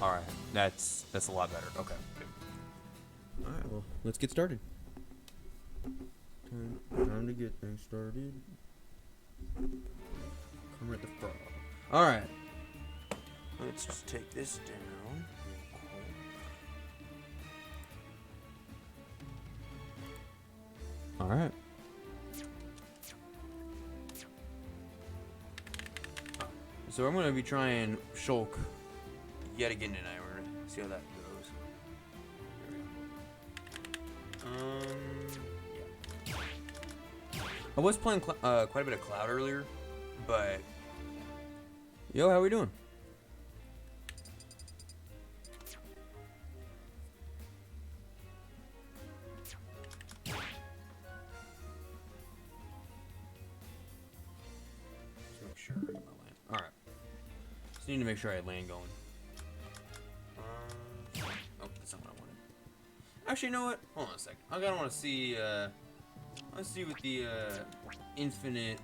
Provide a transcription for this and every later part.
All right, that's a lot better. Okay, good. All right, well, let's get started. Time to get things started. Come at the frog. All right. Let's just take this down. All right. So I'm gonna be trying Shulk yet again tonight. We're gonna see how that goes. Yeah. I was playing quite a bit of Cloud earlier, but yo, how we doing? Just make sure I got my land. All right. Just need to make sure I had land going. Oh, that's not what I wanted. Actually, you know what? Hold on a second. I gotta want to see. Let's see what the infinite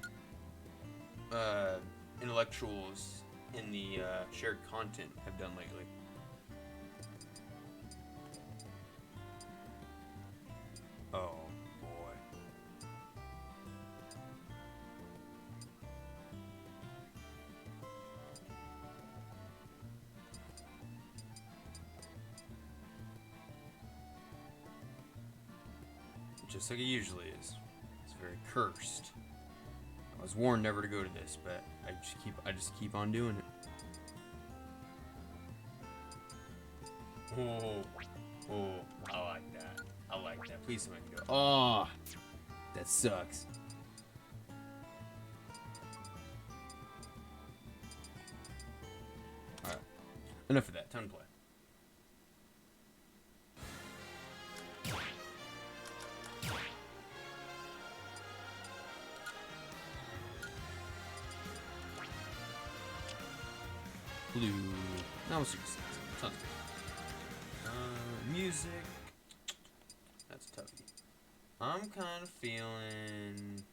intellectuals in the shared content have done lately. Oh boy. Just like it usually is. It's very cursed. I was warned never to go to this, but I just keep on doing it. Oh, I like that. I like that. Please somebody go. Oh, that sucks. Alright. Enough of that. Time to play. Blue. Now we'll see. Sounds good. Music. That's toughy. I'm kind of feeling.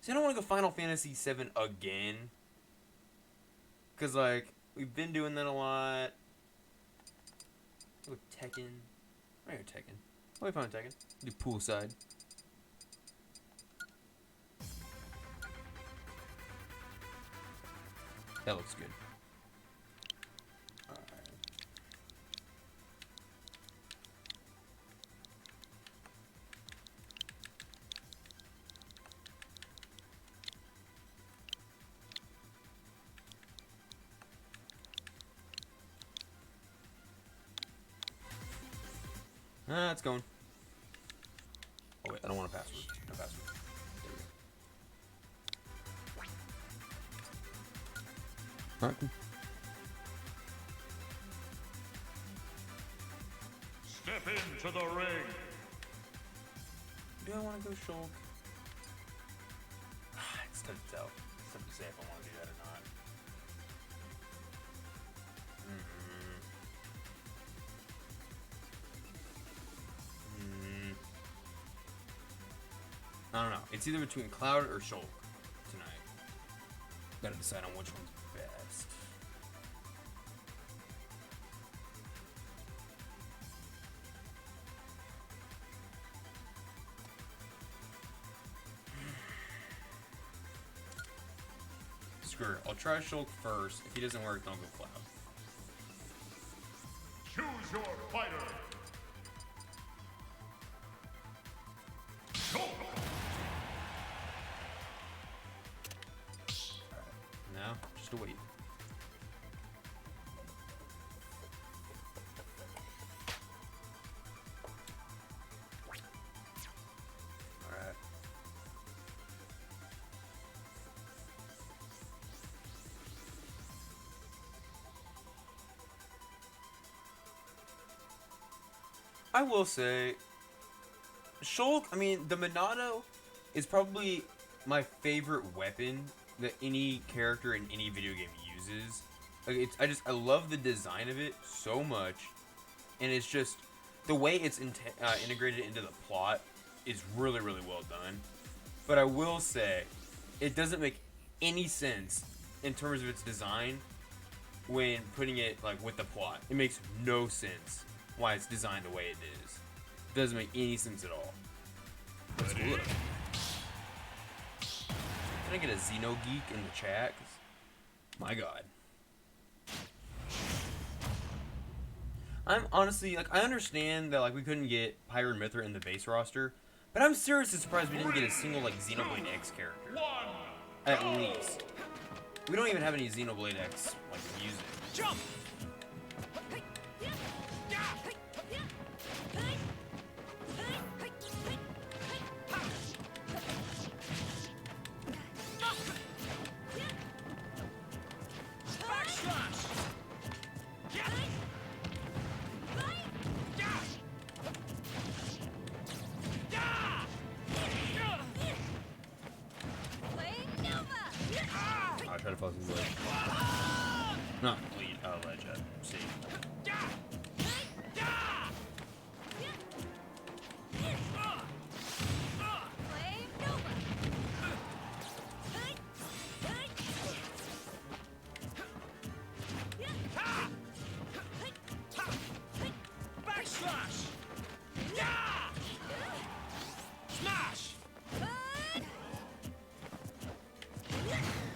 See, I don't want to go Final Fantasy VII again. Cause like we've been doing that a lot. Go Tekken. I go Tekken. I'll be fine with Tekken. Do poolside. That looks good. It's going. Oh wait, I don't want a password. No password. There we go. Alright, cool. Step into the ring. Do I want to go Shulk? It's tough to tell. It's tough to say if I want to do that or not. I don't know. It's either between Cloud or Shulk tonight. Gotta decide on which one's best. Screw it. I'll try Shulk first. If he doesn't work, then I'll go Cloud. Choose your fighter. Now, just to wait. Alright. I will say, Shulk, I mean, the Monado is probably my favorite weapon that any character in any video game uses. Like, I love the design of it so much, and it's just the way it's integrated into the plot is really, really well done. But I will say, it doesn't make any sense in terms of its design when putting it like with the plot. It makes no sense why it's designed the way it is. It doesn't make any sense at all. Let's cool it. Can I get a Xeno Geek in the chat? 'Cause, my God. I'm honestly, like, I understand that, like, we couldn't get Pyro and Mithra in the base roster, but I'm seriously surprised we didn't get a single, like, Xenoblade X character. At least. We don't even have any Xenoblade X, like, music. Jump! I'll try to focus the ledge. Not lead, ledge, see. Backslash! Smash!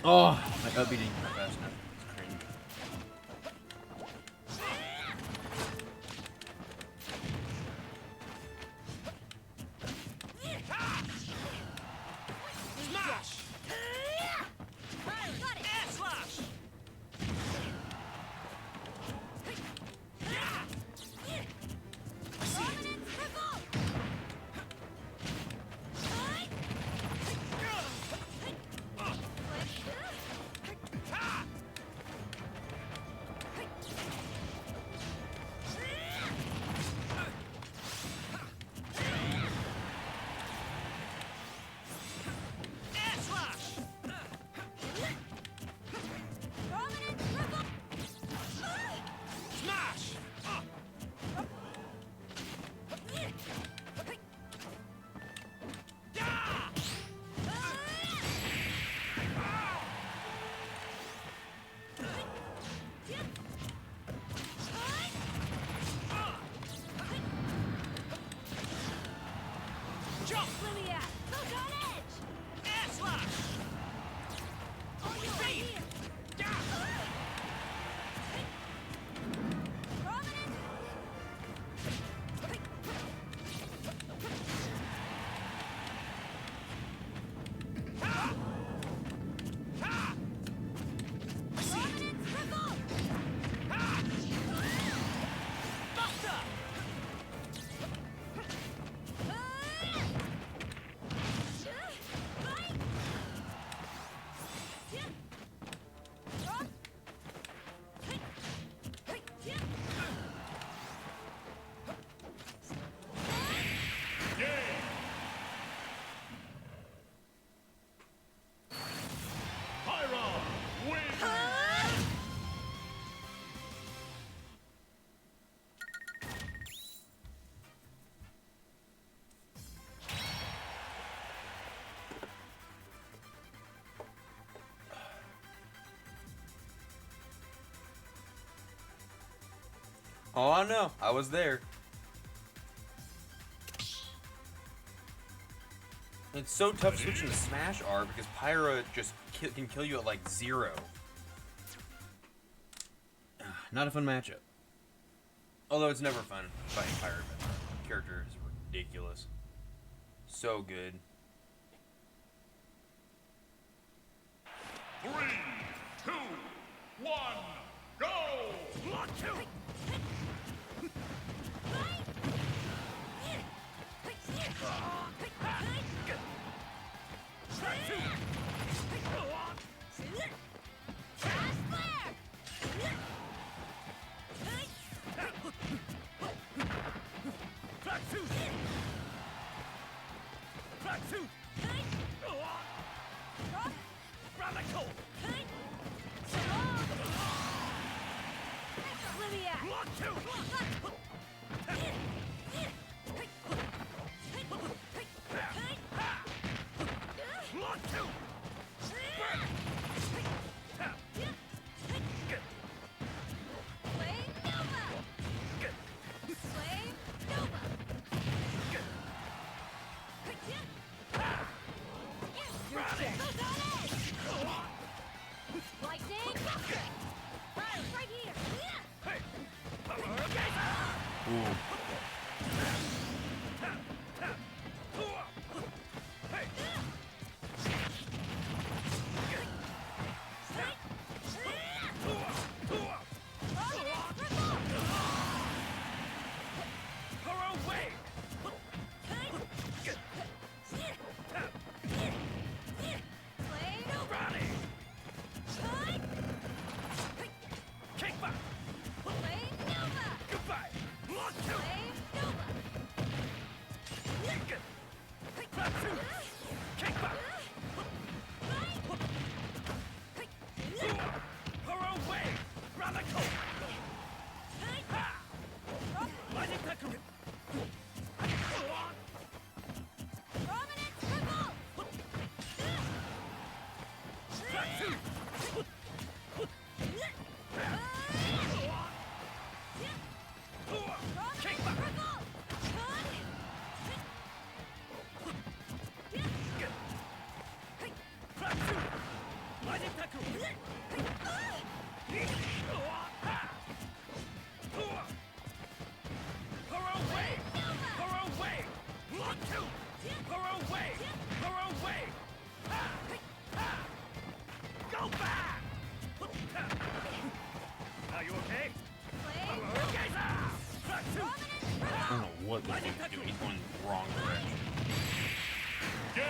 Oh, my up beating fast enough. It's crazy. Smash! Air slash! Air slash! Smash! Jump! Air slash! Speed! Buster! Pyro wins. Oh, I know. I was there. It's so tough switching to Smash R because Pyra just can kill you at like 0. Not a fun matchup. Although it's never fun fighting Pyra. The character is ridiculous. So good. 3, 2, 1, go! Lightning! Right here! Ooh. I don't know what this dude's doing. He's going the wrong direction. Game.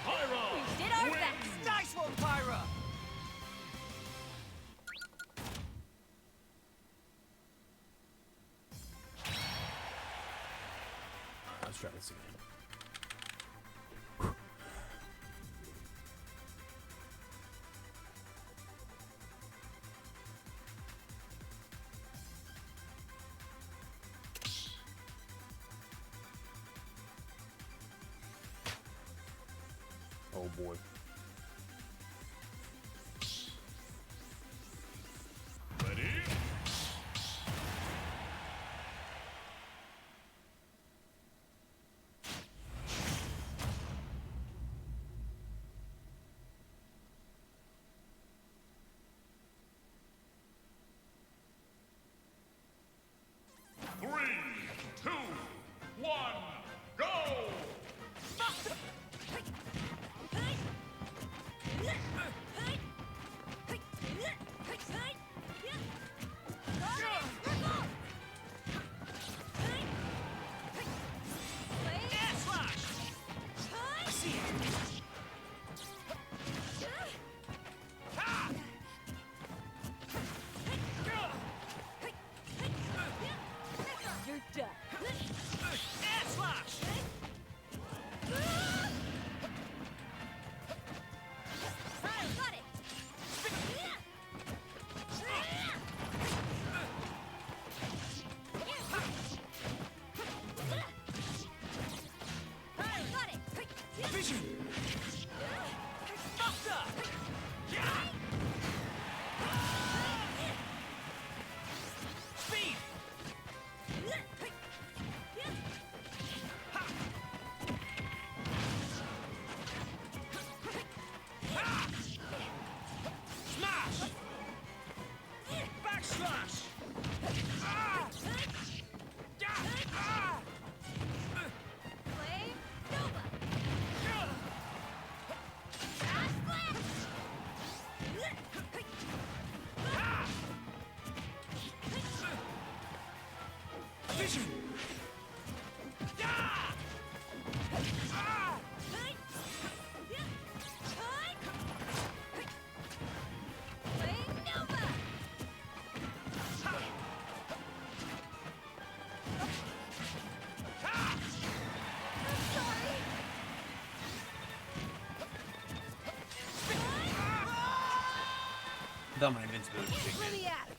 Pyra Did our wins. best! Nice one, Pyra! Let's try this again. Oh boy. Ready? Three, two, one, go! Air slash! I see it! Ha! You're done. Air slash! Got it! Got it! Vision! Buster! Yeah! Speed! Ha! Smash! Backslash! Ah! Yeah! Ah! Flame Nova! Yeah! Flash Blast! Ah! Vision! Yeah! Ah! Flame Nova! Ha! I'm sorry! I thought my invincibility was Let big. me at it!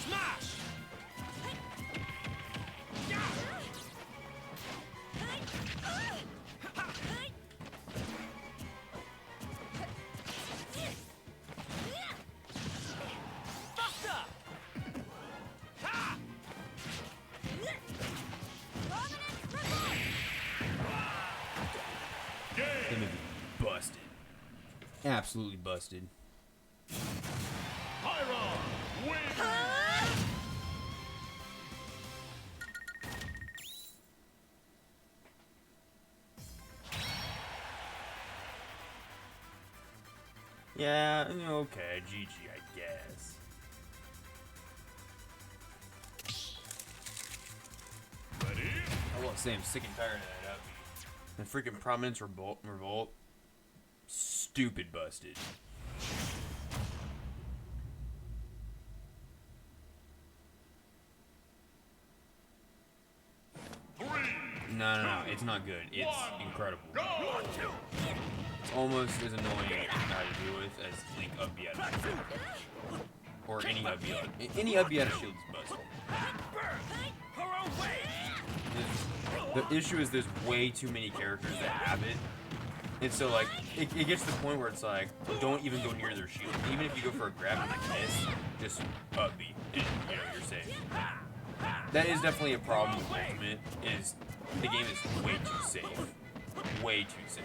Smash! Buster! Ha! They may be busted. Absolutely busted. Pyron wins. Yeah, okay, GG, I guess. Ready? I will say I'm sick and tired of that upbeat. The freaking Prominence Revolt. Stupid busted. Three. No, it's not good. It's incredible. Go. It's almost as annoying to deal with as Link upbeat out of shield. Or any upbeat out. Any upbeat out of shield is busted. Her own way! The issue is there's way too many characters that have it. And so, like, it gets to the point where it's like, don't even go near their shield. Even if you go for a grab and like this, just upbeat, and, you're safe. That is definitely a problem with Ultimate, is the game is way too safe. Way too safe.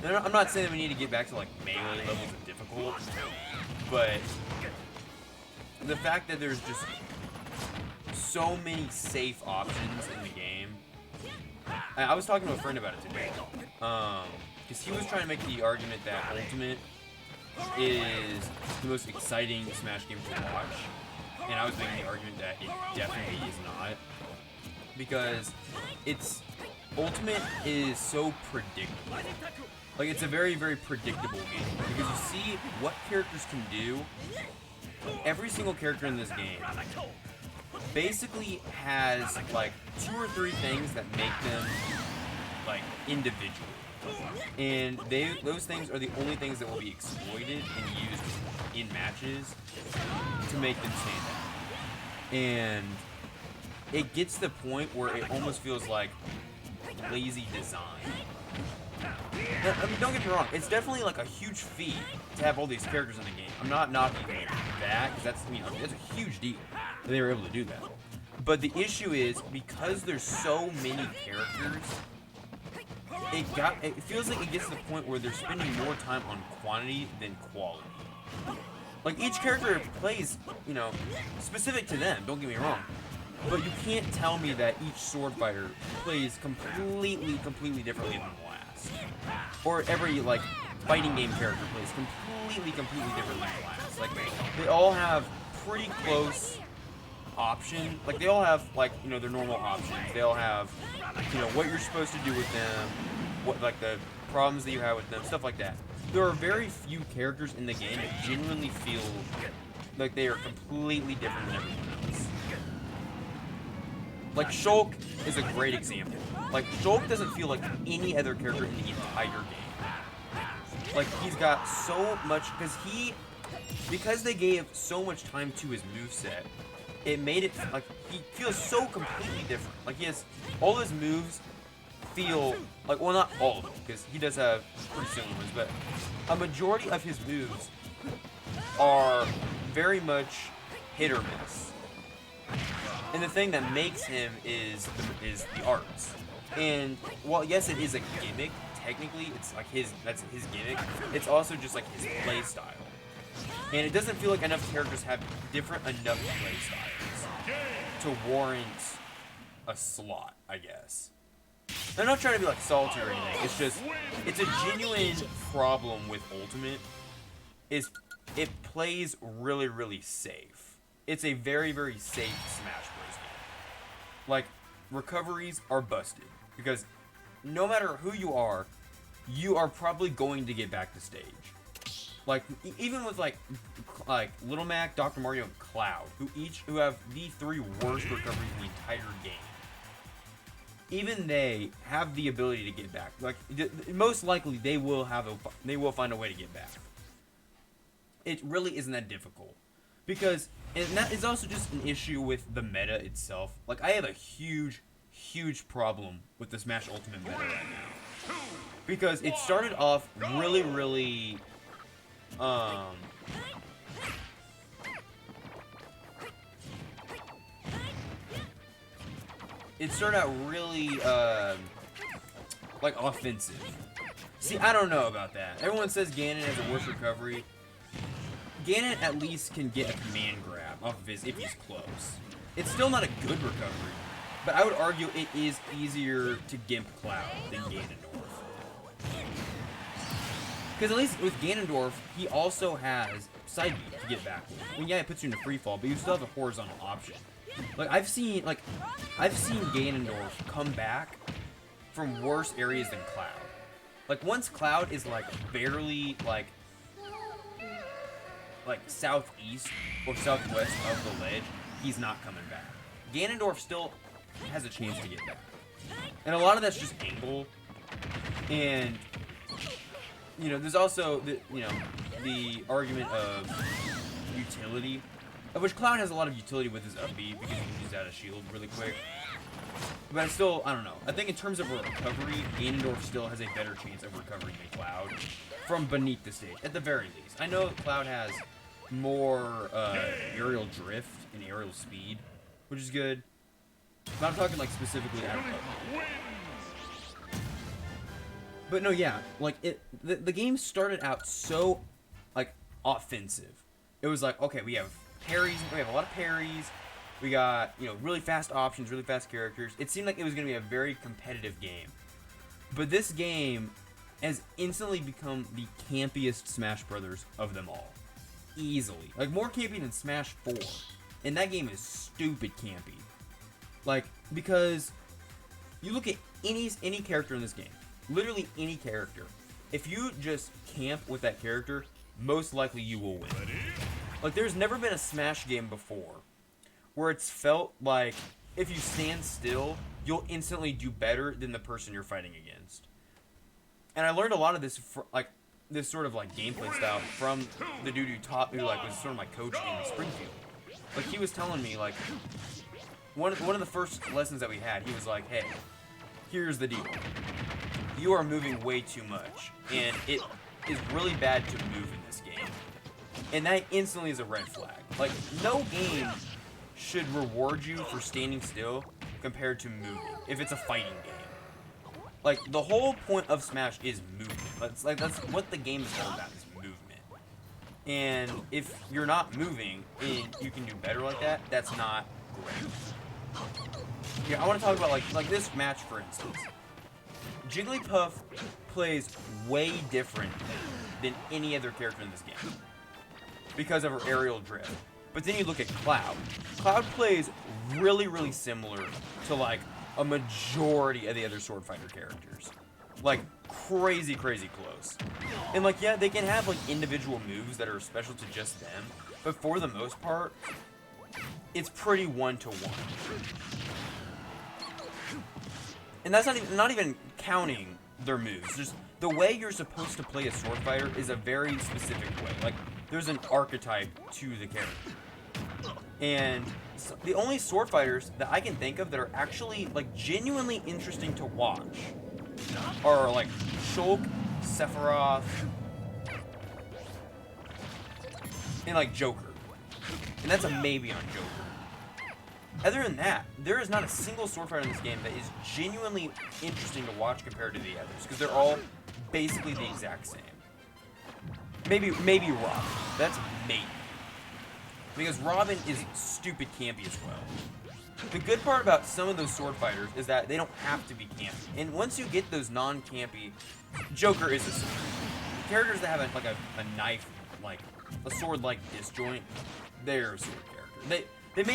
And I'm not saying that we need to get back to, like, melee levels of difficult, but the fact that there's just so many safe options in the game. I was talking to a friend about it today, because he was trying to make the argument that Ultimate is the most exciting Smash game to watch, and I was making the argument that it definitely is not, because Ultimate is so predictable. Like, it's a very, very predictable game, because you see what characters can do. Every single character in this game basically has like 2 or 3 things that make them like individual, and those things are the only things that will be exploited and used in matches to make them stand out. And it gets to the point where it almost feels like lazy design. I mean, don't get me wrong, it's definitely like a huge feat to have all these characters in the game. I'm not knocking that, because that's a huge deal that they were able to do that. But the issue is, because there's so many characters, it feels like it gets to the point where they're spending more time on quantity than quality. Like, each character plays, specific to them, don't get me wrong. But you can't tell me that each sword fighter plays completely differently than the last. Or every, like, fighting game character plays completely differently than the last. Like, they all have pretty close option. Like, they all have, like, their normal options. They all have, what you're supposed to do with them, what, like, the problems that you have with them, stuff like that. There are very few characters in the game that genuinely feel like they are completely different than everyone else. Like, Shulk is a great example. Like, Shulk doesn't feel like any other character in the entire game. Like, he's got so much, because they gave so much time to his moveset, it made it, like, he feels so completely different. Like, he has, all his moves feel, like, well, not all of them, because he does have pretty similar ones, but a majority of his moves are very much hit or miss. And the thing that makes him is the arts. And while yes, it is a gimmick, technically it's like that's his gimmick. It's also just like his play style. And it doesn't feel like enough characters have different enough play styles to warrant a slot, I guess. I'm not trying to be like salty or anything. It's just it's a genuine problem with Ultimate. Is it plays really safe. It's a very safe Smash Bros. Game. Like, recoveries are busted. Because no matter who you are probably going to get back to stage. Like, even with, like Little Mac, Dr. Mario, and Cloud, who have the 3 worst recoveries in the entire game. even they have the ability to get back. Like most likely they will find a way to get back. It really isn't that difficult, because and that is also just an issue with the meta itself. Like I have a huge problem with the Smash Ultimate meta right now, because it started off really it started out really like offensive. See, I don't know about that. Everyone says Ganon has a worse recovery. Ganon at least can get a command grab off of his if he's close. It's still not a good recovery, but I would argue it is easier to gimp Cloud than Ganondorf. Because at least with Ganondorf, he also has side B to get back with. I mean, yeah, it puts you into free fall, but you still have a horizontal option. Like I've seen Ganondorf come back from worse areas than Cloud. Like once Cloud is like barely like southeast or southwest of the ledge, he's not coming back. Ganondorf still has a chance to get back, and a lot of that's just angle. And you know, there's also the argument of utility, of which Cloud has a lot of utility with his up B because he can use out a shield really quick. But I don't know. I think in terms of a recovery, Ganondorf still has a better chance of recovering than Cloud from beneath the stage, at the very least. I know Cloud has more aerial drift and aerial speed, which is good. But I'm talking like specifically out of cover. But no, yeah, like the game started out so like offensive. It was like, okay, we have parries, we have a lot of parries. We got, really fast options, really fast characters. It seemed like it was going to be a very competitive game. But this game has instantly become the campiest Smash Brothers of them all. Easily. Like, more campy than Smash 4. And that game is stupid campy. Like, because you look at any character in this game. Literally any character. If you just camp with that character, most likely you will win. Like, there's never been a Smash game before where it's felt like if you stand still, you'll instantly do better than the person you're fighting against. And I learned a lot of this, this sort of like gameplay style from the dude who was sort of my coach in Springfield. Like he was telling me like one of the first lessons that we had, he was like, "Hey, here's the deal. You are moving way too much, and it is really bad to move in this game." And that instantly is a red flag. Like no game should reward you for standing still compared to moving, if it's a fighting game. Like, the whole point of Smash is movement. That's what the game is all about, is movement. And if you're not moving and you can do better like that, that's not great. Yeah, I want to talk about, like this match, for instance. Jigglypuff plays way different than any other character in this game because of her aerial drift. But then you look at Cloud. Cloud plays really similar to like a majority of the other Sword Fighter characters. Like crazy close. And like, yeah, they can have like individual moves that are special to just them, but for the most part, it's pretty one-to-one. And that's not even counting their moves. Just the way you're supposed to play a Sword Fighter is a very specific way. Like, there's an archetype to the character. And the only Sword Fighters that I can think of that are actually like genuinely interesting to watch are like Shulk, Sephiroth, and like Joker. And that's a maybe on Joker. Other than that, there is not a single Sword Fighter in this game that is genuinely interesting to watch compared to the others, because they're all basically the exact same. Maybe Robin. That's maybe. Because Robin is stupid campy as well. The good part about some of those Sword Fighters is that they don't have to be campy. And once you get those non-campy, Joker is a sword. Characters that have a knife, like a sword-like disjoint, they're a sword character. They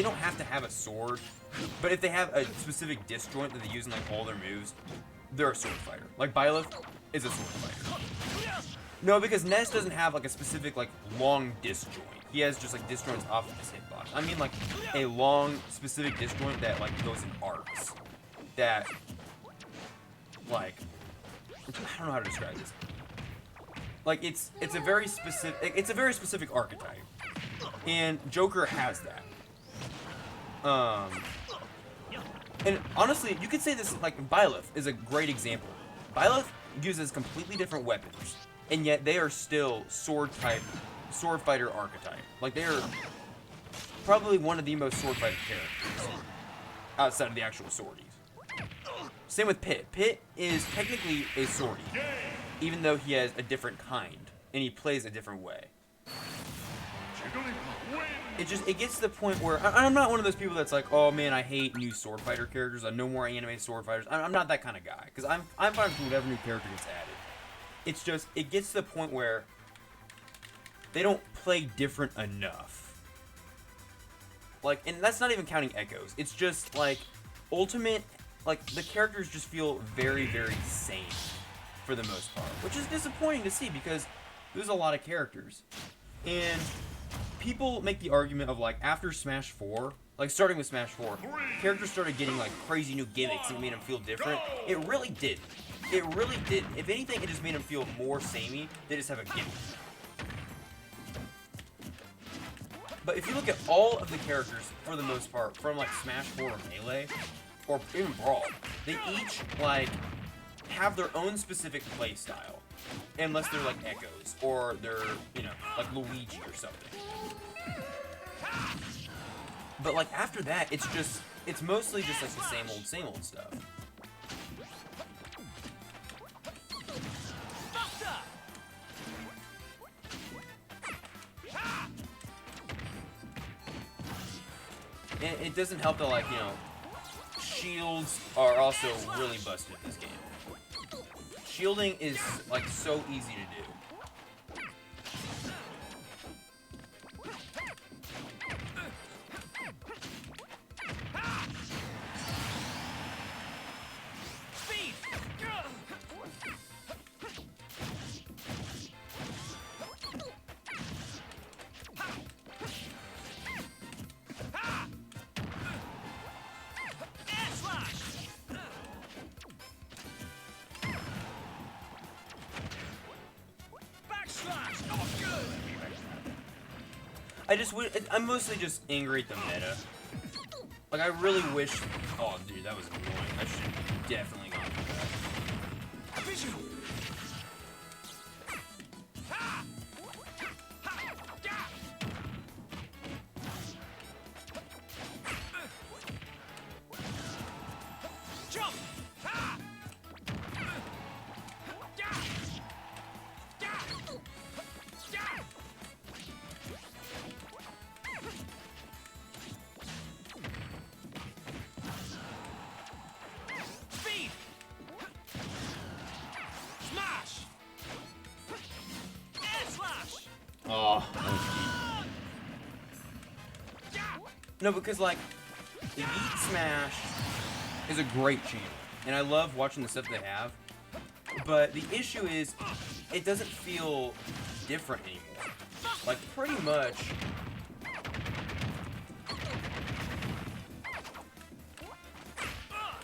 don't have to have a sword, but if they have a specific disjoint that they use in like all their moves, they're a Sword Fighter. Like Byleth is a Sword Fighter. No, because Ness doesn't have like a specific like long disjoint. He has just like disjoints off of his hitbox. I mean like a long specific disjoint that like goes in arcs. that, like, I don't know how to describe this. Like, it's a very specific archetype, and Joker has that. And honestly, you could say this, like, Byleth is a great example. Byleth uses completely different weapons, and yet they are still sword fighter archetype. Like, they are probably one of the most sword fighter characters outside of the actual swordies. Same with Pit. Pit is technically a swordie, even though he has a different kind, and he plays a different way. It gets to the point where I'm not one of those people that's like, oh man, I hate new sword fighter characters. No more anime sword fighters. I'm not that kind of guy, because I'm fine with whatever new character gets added. It's just, it gets to the point where they don't play different enough. Like, and that's not even counting Echoes. It's just like Ultimate, like the characters just feel very, very same for the most part, which is disappointing to see because there's a lot of characters. And people make the argument of, like, after Smash 4, like starting with Smash 4, characters started getting like crazy new gimmicks and made them feel different. It really did. It really did. If anything, it just made them feel more samey. They just have a gimmick. But if you look at all of the characters, for the most part, from like Smash 4 or Melee, or even Brawl, they each like have their own specific play style. Unless they're like Echoes, or they're, you know, like Luigi or something. But like after that, it's mostly just like the same old stuff. And it doesn't help that, like, you know, shields are also really busted in this game. Shielding is like so easy to do. I'm mostly just angry at the meta. Like, I really wish... Oh, dude, that was annoying. I should have definitely gone for that. Visual. Jump. Oh, no, because like Elite Smash is a great channel, and I love watching the stuff they have. But the issue is, it doesn't feel different anymore. Like pretty much.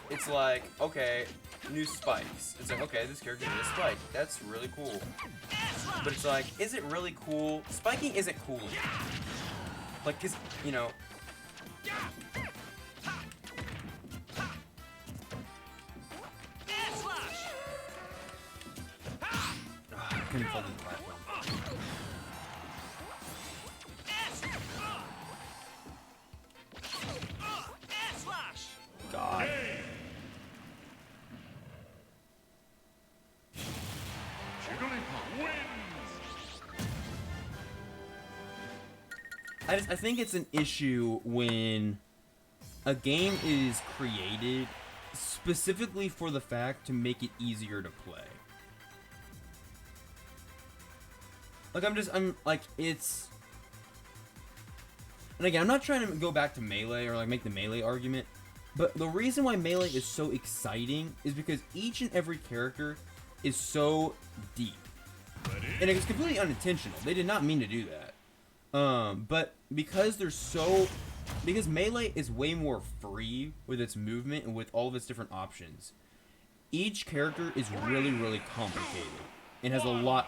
It's like, okay, new spikes. It's like, okay, this character did a spike. That's really cool. But it's like, is it really cool? Spiking isn't cool anymore. Like, cause, you know... I couldn't fall to the platform. God. I think it's an issue when a game is created specifically for the fact to make it easier to play. Like, I'm like, it's... And again, I'm not trying to go back to Melee or like make the Melee argument, but the reason why Melee is so exciting is because each and every character is so deep. And it was completely unintentional. They did not mean to do that. But because they're so because Melee is way more free with its movement and with all of its different options. Each character is really, really complicated and has a lot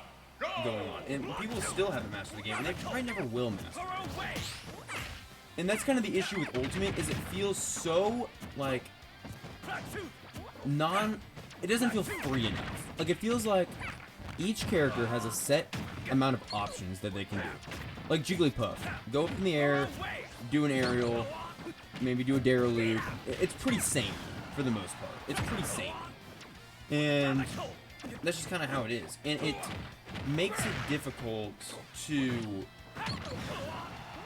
going on. And people still haven't mastered the game, and they probably never will master it. And that's kind of the issue with Ultimate, is it feels so, like, it doesn't feel free enough. Like, it feels like each character has a set amount of options that they can do. Like Jigglypuff, go up in the air, do an aerial, maybe do a Dare Loop. It's pretty same, for the most part. It's pretty same. And that's just kind of how it is. And it makes it difficult to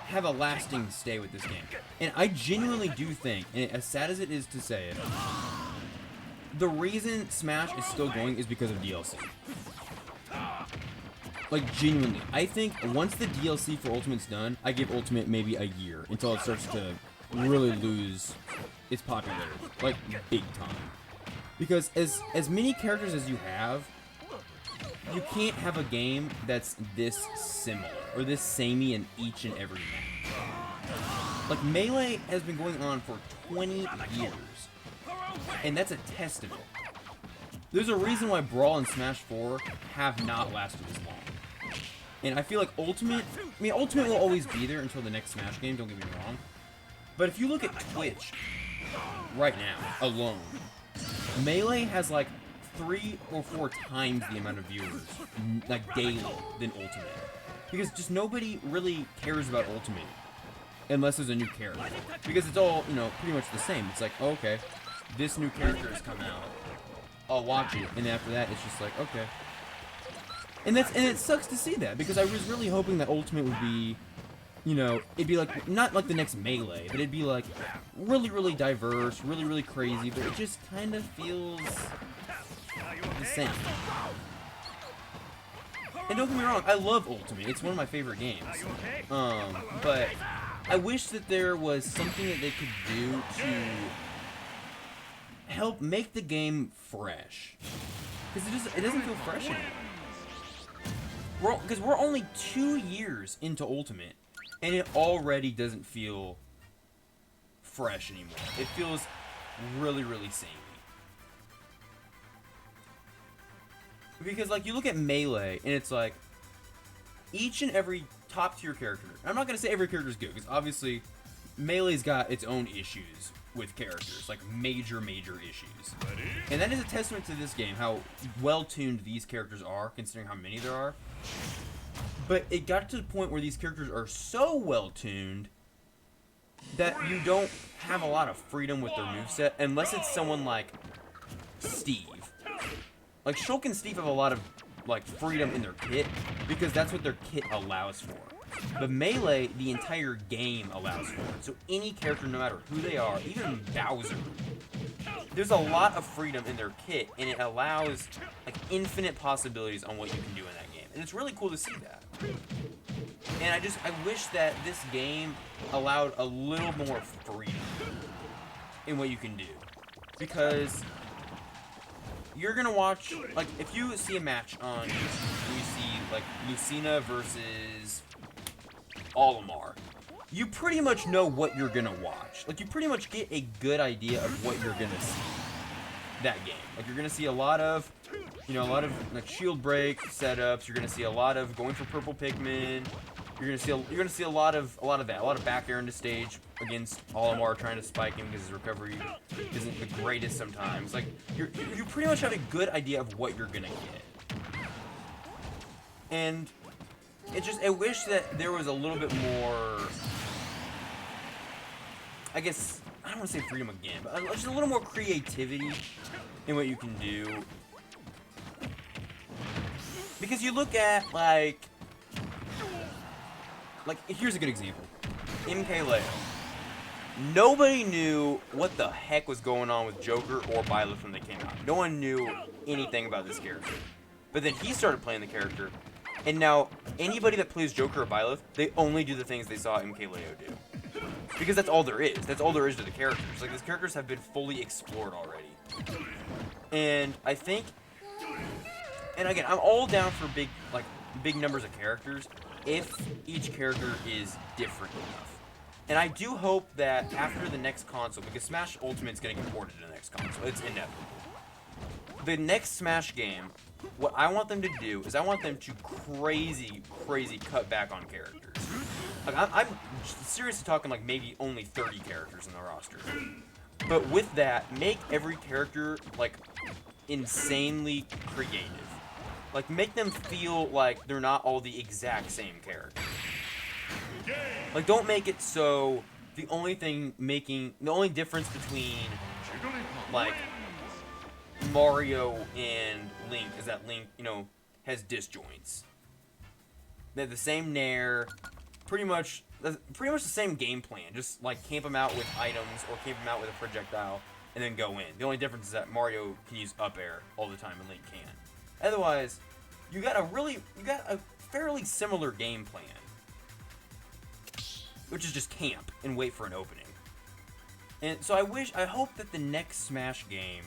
have a lasting stay with this game. And I genuinely do think, and as sad as it is to say it, the reason Smash is still going is because of DLC. Like, genuinely. I think once the DLC for Ultimate's done, I give Ultimate maybe a year until it starts to really lose its popularity. Like, big time. Because as many characters as you have, you can't have a game that's this similar or this samey in each and every match. Like, Melee has been going on for 20 years, and that's a testament. There's a reason why Brawl and Smash 4 have not lasted as long. And I feel like Ultimate will always be there until the next Smash game, don't get me wrong. But if you look at Twitch right now, alone, Melee has like 3 or 4 times the amount of viewers, like daily, than Ultimate. Because just nobody really cares about Ultimate unless there's a new character. Because it's all, you know, pretty much the same. It's like, oh, okay, this new character has come out, I'll watch it, and after that, it's just like, okay. And it sucks to see that, because I was really hoping that Ultimate would be, you know, it'd be like, not like the next Melee, but it'd be like really, really diverse, really, really crazy, but it just kind of feels the same. And don't get me wrong, I love Ultimate. It's one of my favorite games. But I wish that there was something that they could do to help make the game fresh. Because it doesn't feel fresh anymore. Because we're only 2 years into Ultimate, and it already doesn't feel fresh anymore. It feels really, really samey. Because, like, you look at Melee, and it's like, each and every top-tier character, I'm not going to say every character is good, because obviously, Melee's got its own issues with characters, like major, major issues. And that is a testament to this game, how well-tuned these characters are, considering how many there are. But it got to the point where these characters are so well-tuned that you don't have a lot of freedom with their moveset, unless it's someone like Steve. Like, Shulk and Steve have a lot of, like, freedom in their kit, because that's what their kit allows for. But Melee, the entire game allows for it. So any character, no matter who they are, even Bowser, there's a lot of freedom in their kit, and it allows, like, infinite possibilities on what you can do in that game. And it's really cool to see that. And I wish that this game allowed a little more freedom in what you can do. Because you're gonna watch, like, if you see a match on YouTube, you see, like, Lucina versus Olimar, you pretty much know what you're gonna watch. Like, you pretty much get a good idea of what you're gonna see that game. Like, you're gonna see a lot of, you know, like shield break setups. You're gonna see a lot of going for purple Pikmin. You're gonna see a lot of that, a lot of back air into stage against Olimar, trying to spike him because his recovery isn't the greatest sometimes. Like, you pretty much have a good idea of what you're gonna get. And I wish that there was a little bit more, I guess, I don't want to say freedom again, but just a little more creativity in what you can do. Because you look at, like, here's a good example. MKLeo. Nobody knew what the heck was going on with Joker or Byleth when they came out. No one knew anything about this character. But then he started playing the character, and now anybody that plays Joker or Byleth, they only do the things they saw MKLeo do. Because that's all there is. That's all there is to the characters. Like, these characters have been fully explored already. And I think, and again, I'm all down for big numbers of characters if each character is different enough. And I do hope that after the next console, because Smash Ultimate's gonna get ported to the next console, it's inevitable. The next Smash game, what I want them to do is I want them to crazy cut back on characters. Like, I'm seriously talking like maybe only 30 characters in the roster. But with that, make every character like insanely creative. Like, make them feel like they're not all the exact same character. Like, don't make it so the only difference between, like, Mario and Link is that Link, you know, has disjoints. They have the same nair, pretty much the same game plan. Just, like, camp them out with items or camp them out with a projectile and then go in. The only difference is that Mario can use up air all the time and Link can't. Otherwise, you got a fairly similar game plan, which is just camp and wait for an opening. And so I hope that the next Smash game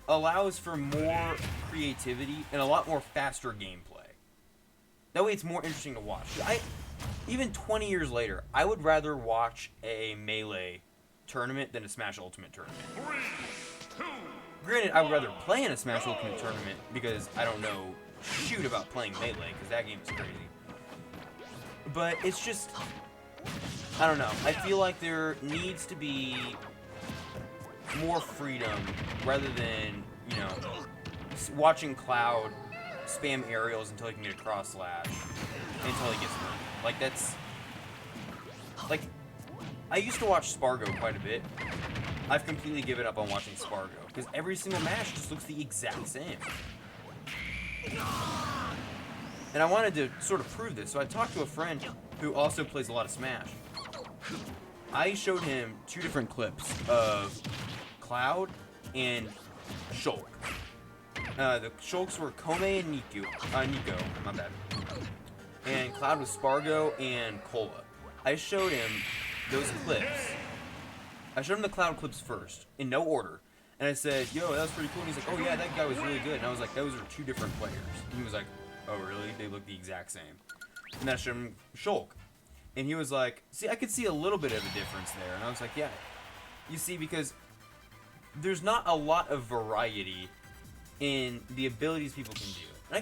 allows for more creativity and a lot more faster gameplay. That way it's more interesting to watch. Even 20 years later, I would rather watch a Melee tournament than a Smash Ultimate tournament. Granted, I would rather play in a Smash Ultimate tournament because I don't know shoot about playing Melee, because that game is crazy. But it's just, I don't know. I feel like there needs to be more freedom rather than, you know, watching Cloud spam aerials until he can get a cross slash until he gets money. Like, that's, like, I used to watch Spargo quite a bit. I've completely given up on watching Spargo because every single match just looks the exact same. And I wanted to sort of prove this, so I talked to a friend who also plays a lot of Smash. I showed him 2 different clips of Cloud and Shulk. The Shulks were Kome and Nico, my bad. And Cloud was Spargo and Cola. I showed him those clips. I showed him the Cloud clips first, in no order. And I said, yo, that was pretty cool. And he's like, oh yeah, that guy was really good. And I was like, those are 2 different players. And he was like, oh really? They look the exact same. And then I showed him Shulk. And he was like, see, I could see a little bit of a difference there. And I was like, yeah. You see, because there's not a lot of variety in the abilities people can do. And I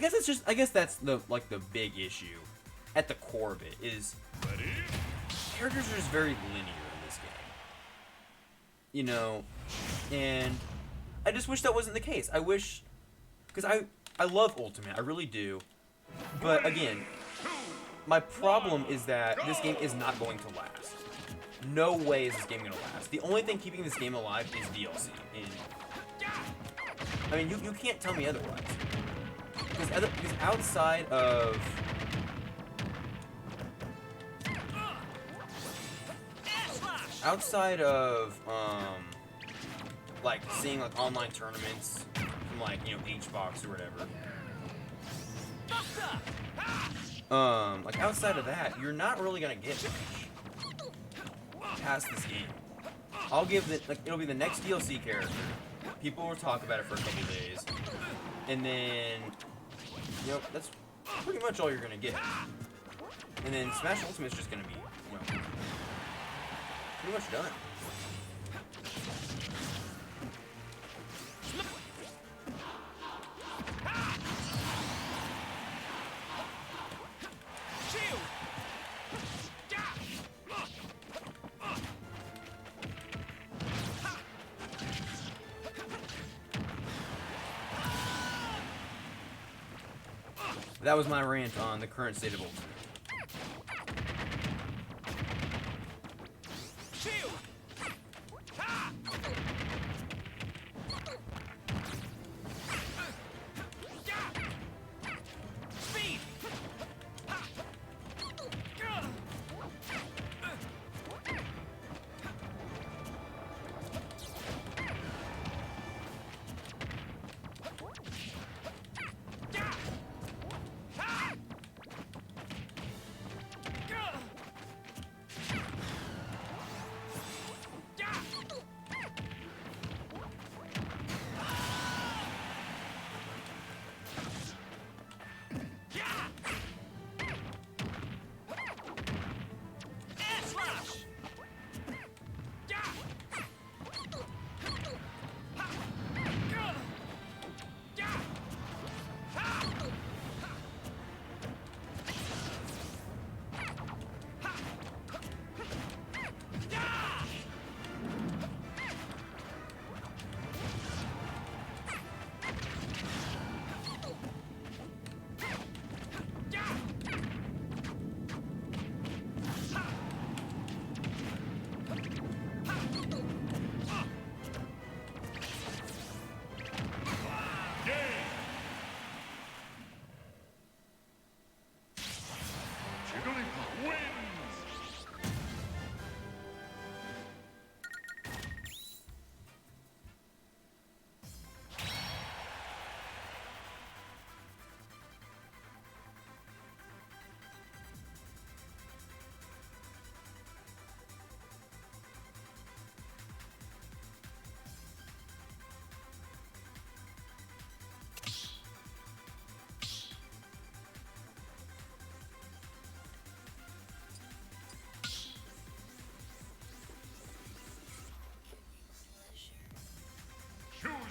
guess that's the big issue at the core of it is characters are just very linear in this game. You know, and I just wish that wasn't the case. I wish, because I love Ultimate, I really do. But again, my problem is that this game is not going to last. No way is this game going to last. The only thing keeping this game alive is DLC. And, I mean, you can't tell me otherwise. Because outside of... Outside of, like, seeing, like, online tournaments from, like, you know, HBox or whatever. Like, outside of that, you're not really gonna get much past this game. I'll give it, like, it'll be the next DLC character. People will talk about it for a couple days. And then, you know, that's pretty much all you're gonna get. And then Smash Ultimate is just gonna be, you know, pretty much done. That was my rant on the current state of Ultimate.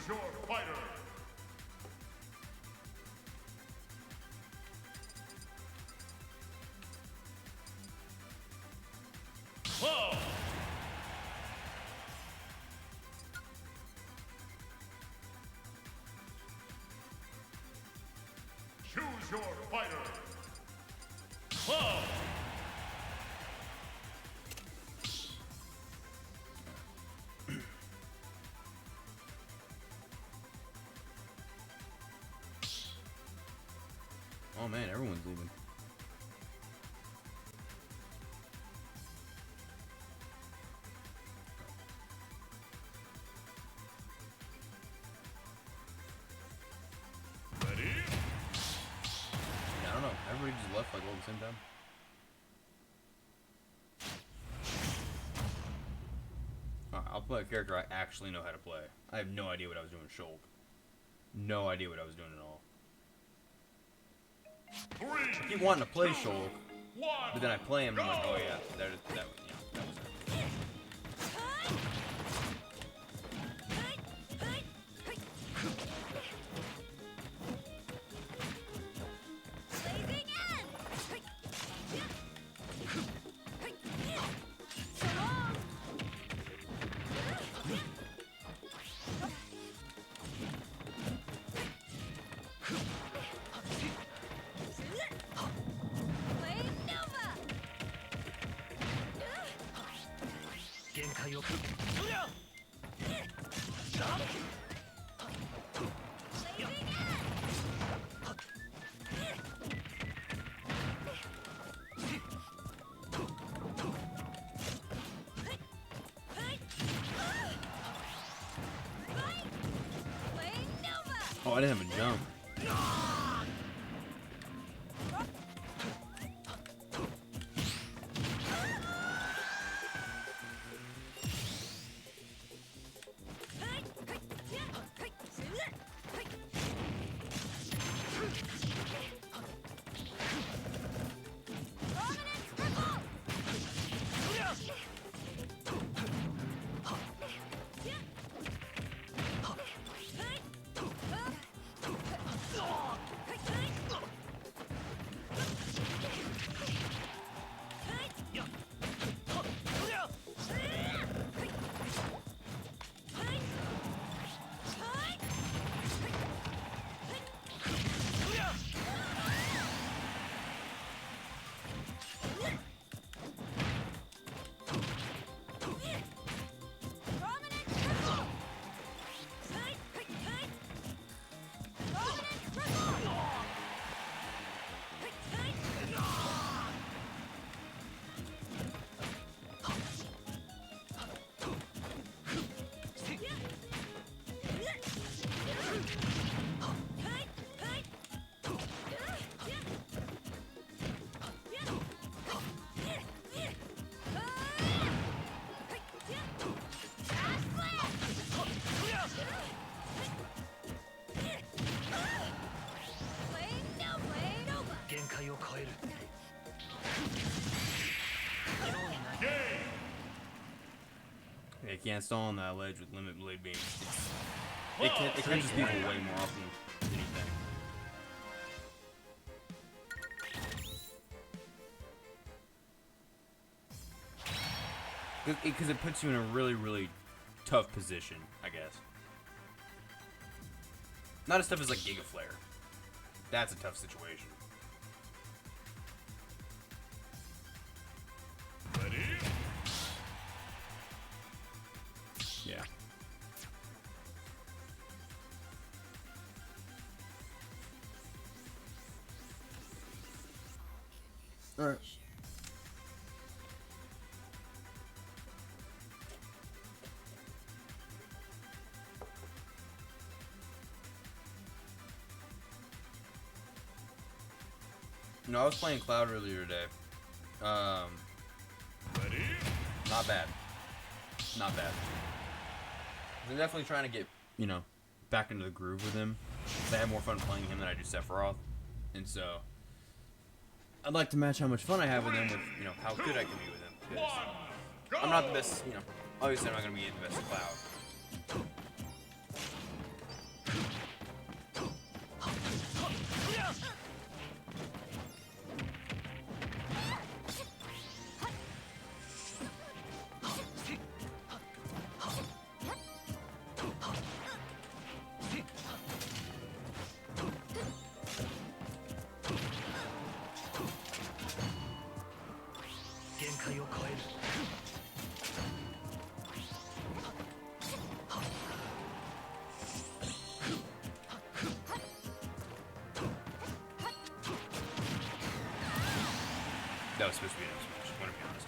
your fighter. Whoa! Choose your fighter. Whoa! Oh man, everyone's leaving. Ready? Yeah, I don't know. Everybody just left like all at the same time. Alright, I'll play a character I actually know how to play. I have no idea what I was doing with Shulk. No idea what I was doing at all. 3, I keep wanting to play Shulk, 1. but then I play him and I'm like, oh yeah, that was it. Blazing end! So long! Flame Nova! 限界を Blazing end! Flame Nova! Oh, I didn't have a jump. Yeah, you can't stall on that ledge with limit blade beams. It catches people way more often than you think. Because it puts you in a really, really tough position, I guess. Not as tough as like Giga Flare. That's a tough situation. Ready? Yeah. Alright. No, I was playing Cloud earlier today. Ready? Not bad. Not bad. I'm definitely trying to get, back into the groove with him. 'Cause I have more fun playing him than I do Sephiroth. And so, I'd like to match how much fun I have with him with, how good I can be with him. 'Cause I'm not the best, obviously I'm not going to be the best at Cloud. was supposed to be an up smash. I want to be honest.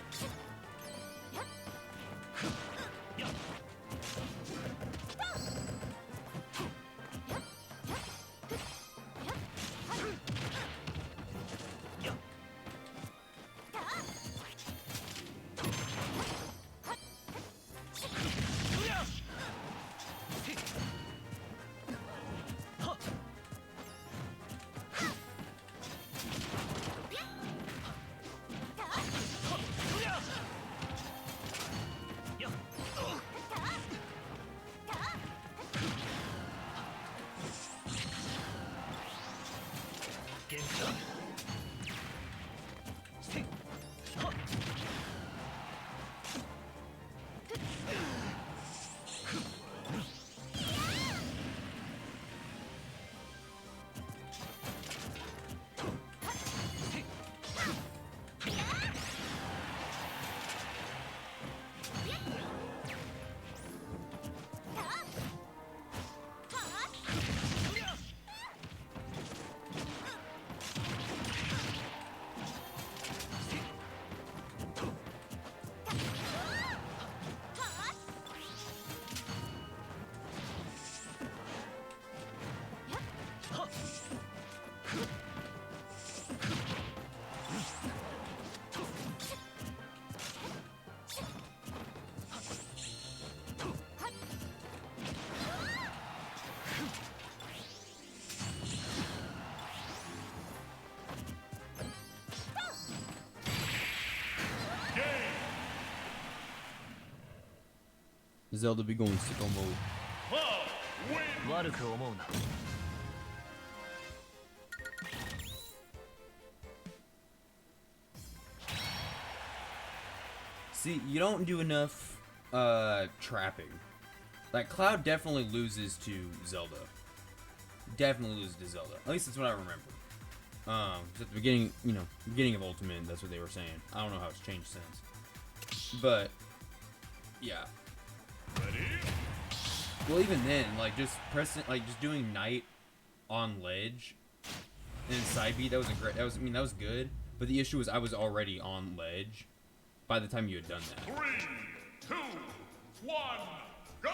Zelda be going sicko mode. Cloud win. 悪く思うな See, you don't do enough trapping. Like Cloud definitely loses to Zelda. Definitely loses to Zelda. At least that's what I remember. At the beginning, you know, beginning of Ultimate, that's what they were saying. I don't know how it's changed since. But yeah. Ready? Well, even then, like just pressing, like just doing Knight on ledge and then side B, that was a great. That was, I mean, that was good. But the issue was I was already on ledge by the time you had done that. 3, 2, 1, go!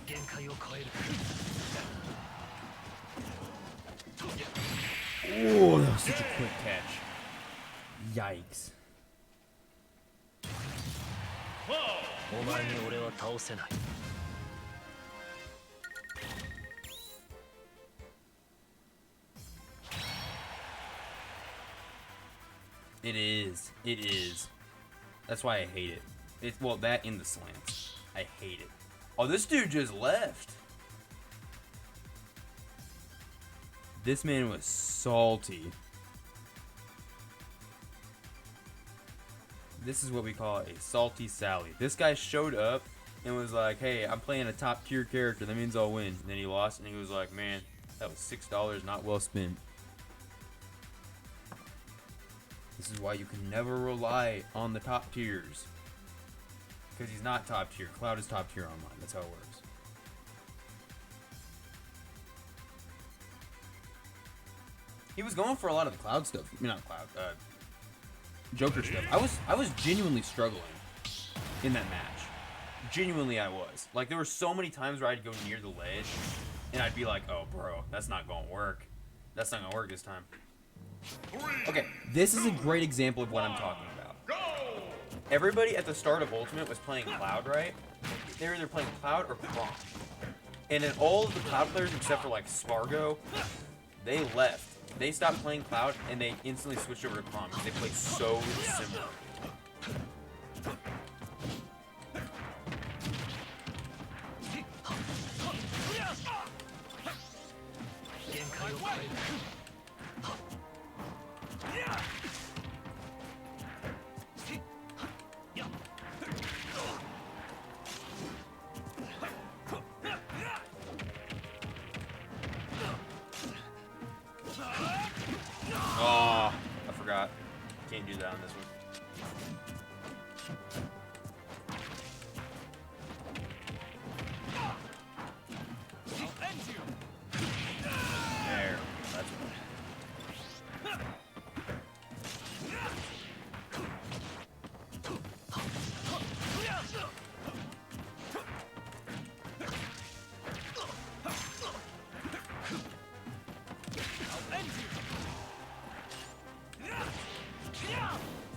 限界を超える Oh, that was such a quick catch. Yikes. お前に俺は倒せない It is. It is. That's why I hate it. It's well, that in the slants. I hate it. Oh, this dude just left. This man was salty. This is what we call a salty Sally. This guy showed up and was like, hey, I'm playing a top tier character. That means I'll win. And then he lost and he was like, man, that was $6 not well spent. This is why you can never rely on the top tiers. Because he's not top tier. Cloud is top tier online. That's how it works. He was going for a lot of the Cloud stuff. I mean, not Cloud. Joker stuff. I was genuinely struggling in that match. Genuinely, I was. Like, there were so many times where I'd go near the ledge, and I'd be like, oh, bro, that's not going to work. That's not going to work this time. Okay, this is a great example of what I'm talking about. Everybody at the start of Ultimate was playing Cloud, right? They were either playing Cloud or Chrom. And then all of the Cloud players, except for, like, Spargo, they left. They stopped playing Cloud, and they instantly switched over to Chrom because they play so similar. 限界を超える Oh, I forgot. Can't do that on this one. There. That's right.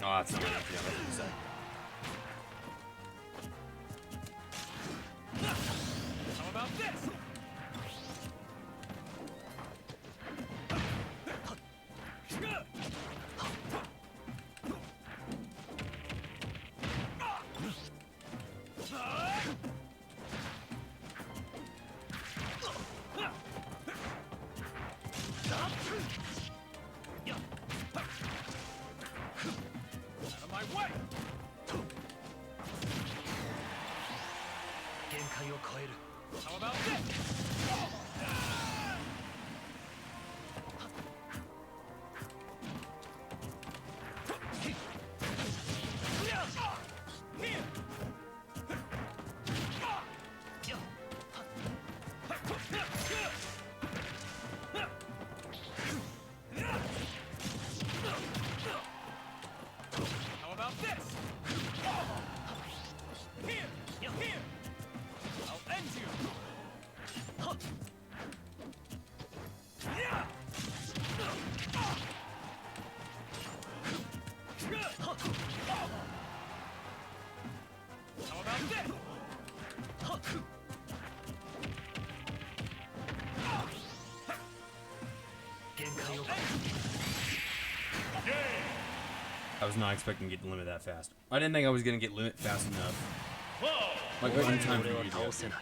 Oh, that's not enough. Yeah, that's what you said. How about this? Out of my way! 限界を超える How about this? How about this? Here! Here! I'll end you! Yeah! How about this? 限界を超える I was not expecting to get limit that fast. I didn't think I was gonna get limit fast enough. Like お in 前に time for 俺は you to 倒 go. せない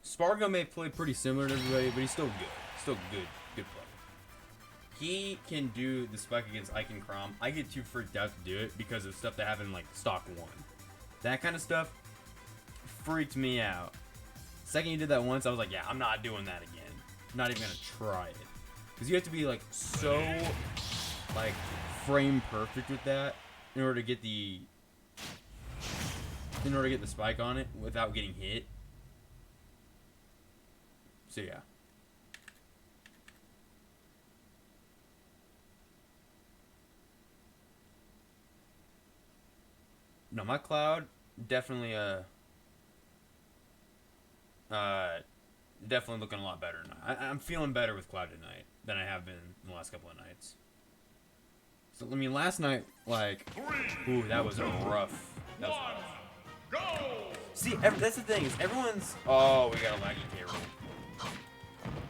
Spargo may play pretty similar to everybody, but he's still good. Still good player. He can do the spike against Ike and Chrom. I get too freaked out to do it because of stuff that happened in like stock 1. That kind of stuff freaked me out. Second you did that once, I was like, yeah, I'm not doing that again. I'm not even gonna try it. Because you have to be like so like frame perfect with that in order to get the spike on it without getting hit. So yeah. no, my Cloud definitely definitely looking a lot better now. I'm feeling better with Cloud tonight than I have been in the last couple of nights. So I mean, last night, like, ooh, that was a rough. That was rough. Go! See, that's the thing is everyone's. Oh, we got a laggy K roll.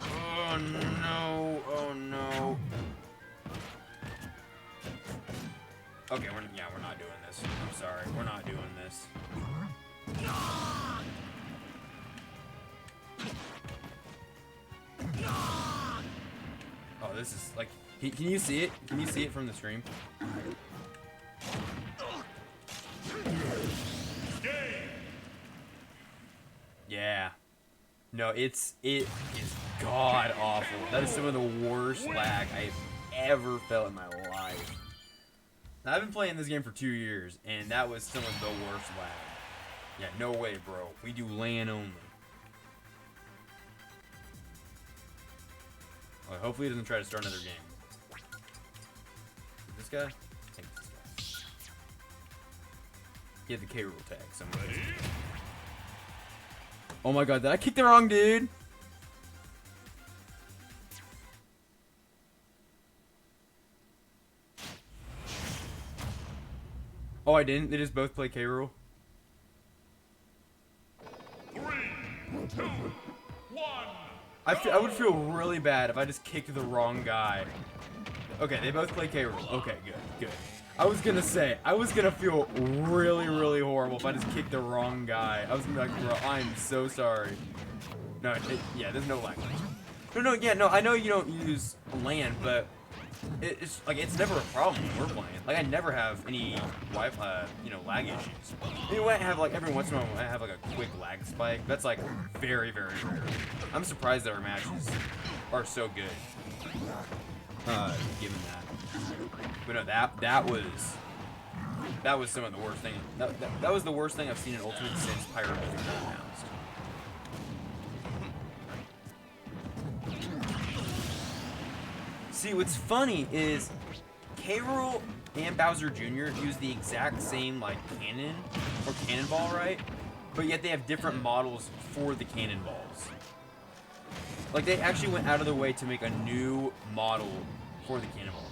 Oh no! Oh no! Okay, we're not doing this. I'm sorry, we're not doing this. Oh, this is like. Can you see it? Can you see it from the stream? Yeah. No, it is god awful. That is some of the worst lag I've ever felt in my life. Now, I've been playing this game for 2 years, and that was some of the worst lag. Yeah, no way, bro. We do LAN only. Oh, hopefully he doesn't try to start another game. This guy? I think this guy. He had the K rule tag somewhere. Oh my god, did I kick the wrong dude? Oh, I didn't? They just both play K rule? 3, 2, 1. I would feel really bad if I just kicked the wrong guy. Okay, they both play K rule. Okay, good. I was gonna say, I was gonna feel really, really horrible if I just kicked the wrong guy. I was gonna be like, bro, I'm so sorry. No, yeah, there's no lag. No, I know you don't use LAN, but it's like, it's never a problem when we're playing. Like, I never have any Wi-Fi, lag issues. You know, I have, like, every once in a while, I have, like, a quick lag spike. That's, like, very, very rare. I'm surprised that our matches are so good. Given that. But no, that was some of the worst thing. That was the worst thing I've seen in Ultimate since Pyro was announced. See, what's funny is K. Rool and Bowser Jr. use the exact same, like, cannon or cannonball, right? But yet they have different models for the cannonballs. Like, they actually went out of their way to make a new model for the cannonball.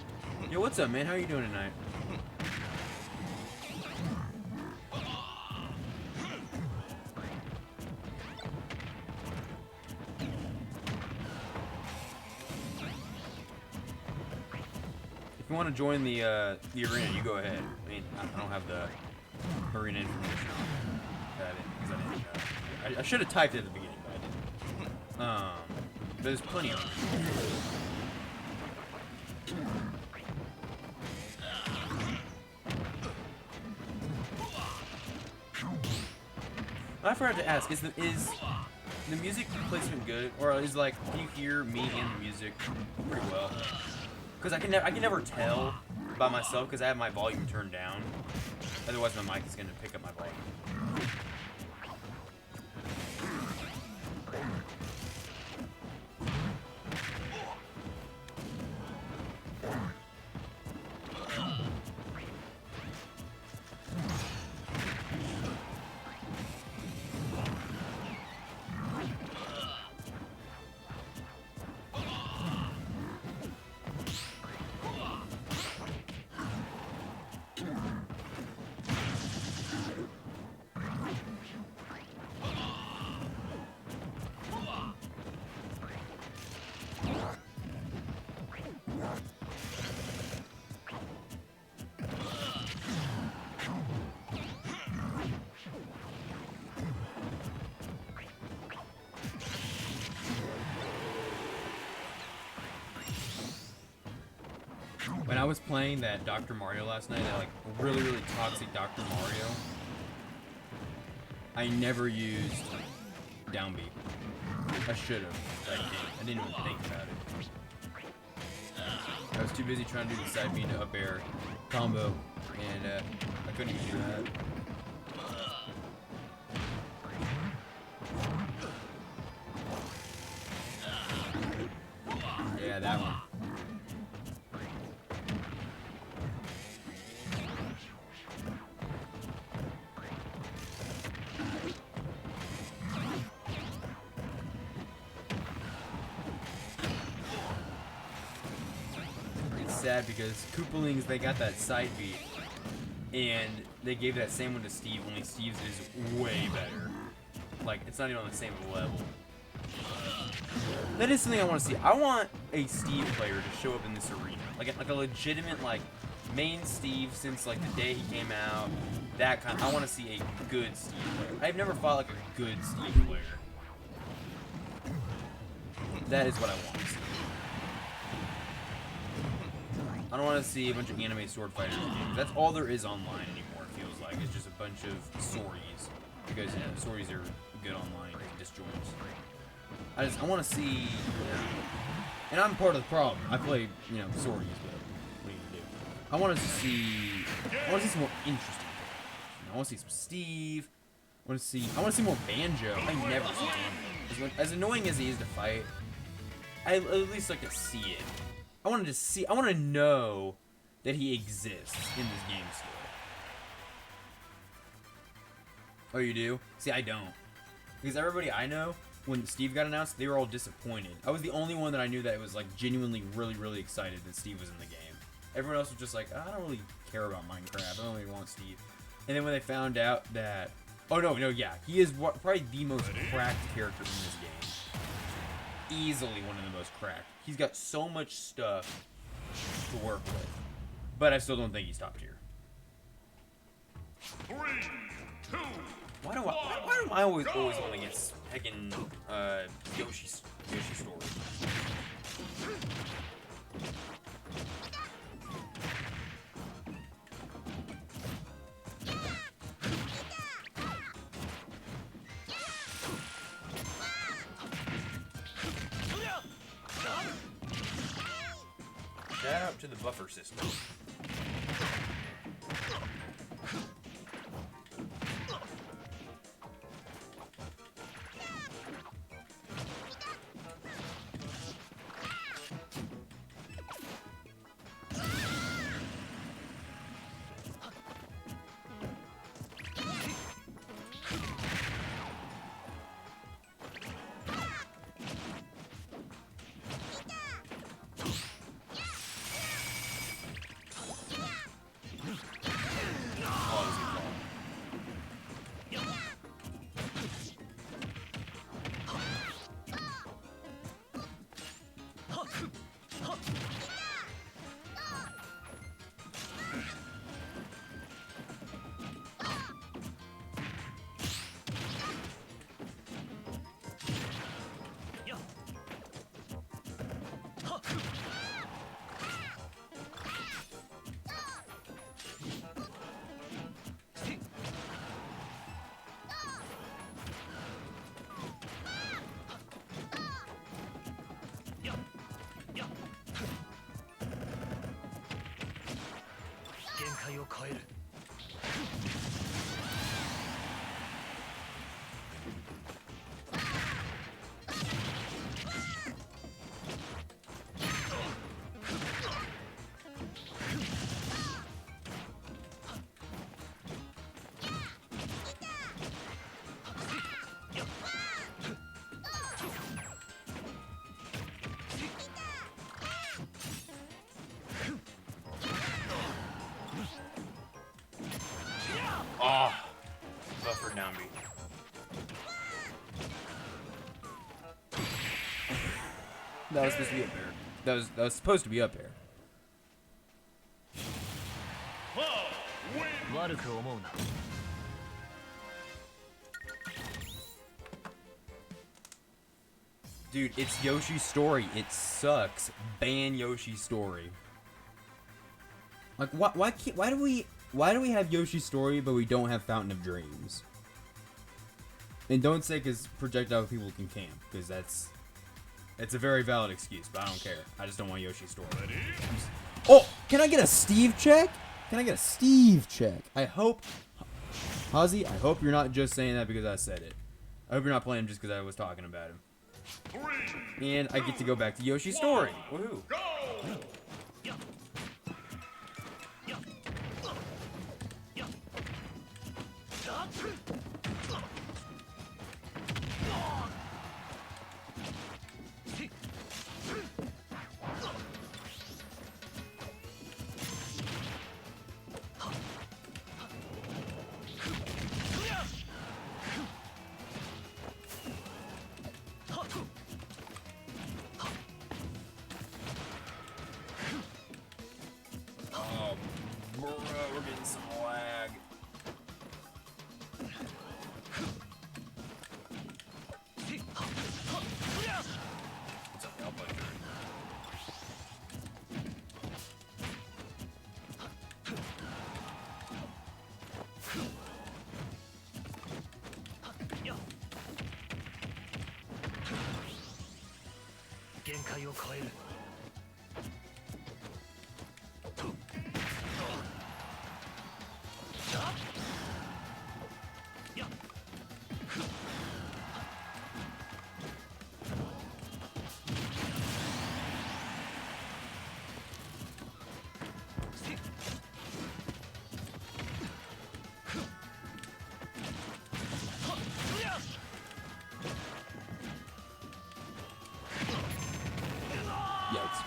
Yo, what's up, man? How are you doing tonight? If you want to join the arena, you go ahead. I mean, I don't have the arena information on. I should have typed it at the beginning, but I didn't. There's plenty of them. I forgot to ask, is the music placement good, or is, like, can you hear me and the music pretty well? Because I can never tell by myself because I have my volume turned down. Otherwise, my mic is gonna pick up my volume. When I was playing that Dr. Mario last night, that, like, really, really toxic Dr. Mario, I never used down B. I should have, but I didn't even think about it. I was too busy trying to do the side B to up air combo, and I couldn't even do that. Yeah, that one. sad because Koopalings, they got that side beat, and they gave that same one to Steve, only Steve's is way better. Like, it's not even on the same level. That is something I want to see. I want a Steve player to show up in this arena. Like a legitimate, like, main Steve since, like, the day he came out. That kind of, I want to see a good Steve player. I've never fought, like, a good Steve player. That is what I want to see. I don't want to see a bunch of anime sword fighters games. That's all there is online anymore, it feels like. It's just a bunch of stories. Because, yeah, stories are good online disjoints. I want to see, and I'm part of the problem. I play, stories, but what are you gonna do? I want to see some more interesting characters. I want to see some Steve. I want to see more Banjo. I never see Banjo. As annoying as he is to fight, I at least like to see it. I want to know that he exists in this game still. Oh, you do? See, I don't. Because everybody I know, when Steve got announced, they were all disappointed. I was the only one that I knew that was like genuinely really, really excited that Steve was in the game. Everyone else was just like, I don't really care about Minecraft. I don't really want Steve. And then when they found out that, oh no, yeah, he is probably the most cracked character in this game. Easily one of the most cracked. He's got so much stuff to work with. But I still don't think he's top tier. 3, 2, Why do I always want to get heckin' Yoshi story? Shout out to the buffer system. Oh, buffer down beat. That was supposed to be up there. That was supposed to be up there. 悪く思うな Dude, it's Yoshi's story. It sucks. Ban Yoshi's story. Like, why do we have Yoshi's story but we don't have Fountain of Dreams? And don't say because projectile people can camp, because that's a very valid excuse, but I don't care. I just don't want Yoshi's story. Oh, can I get a Steve check? Can I get a Steve check? I hope, Hazi, I hope you're not just saying that because I said it. I hope you're not playing him just because I was talking about him. And I get to go back to Yoshi's story. Woohoo! Bro, we're getting some lag. What's up, I'll punch her. Yikes.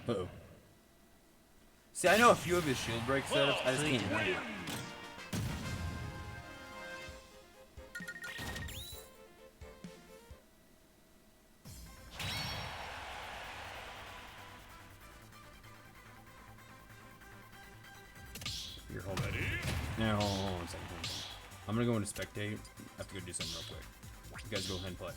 Uh-oh. See, I know a few of his shield break setups. I just can't win. Here, hold on. Now, hold on a second. I'm gonna go into spectate. I have to go do something real quick. You guys go ahead and play.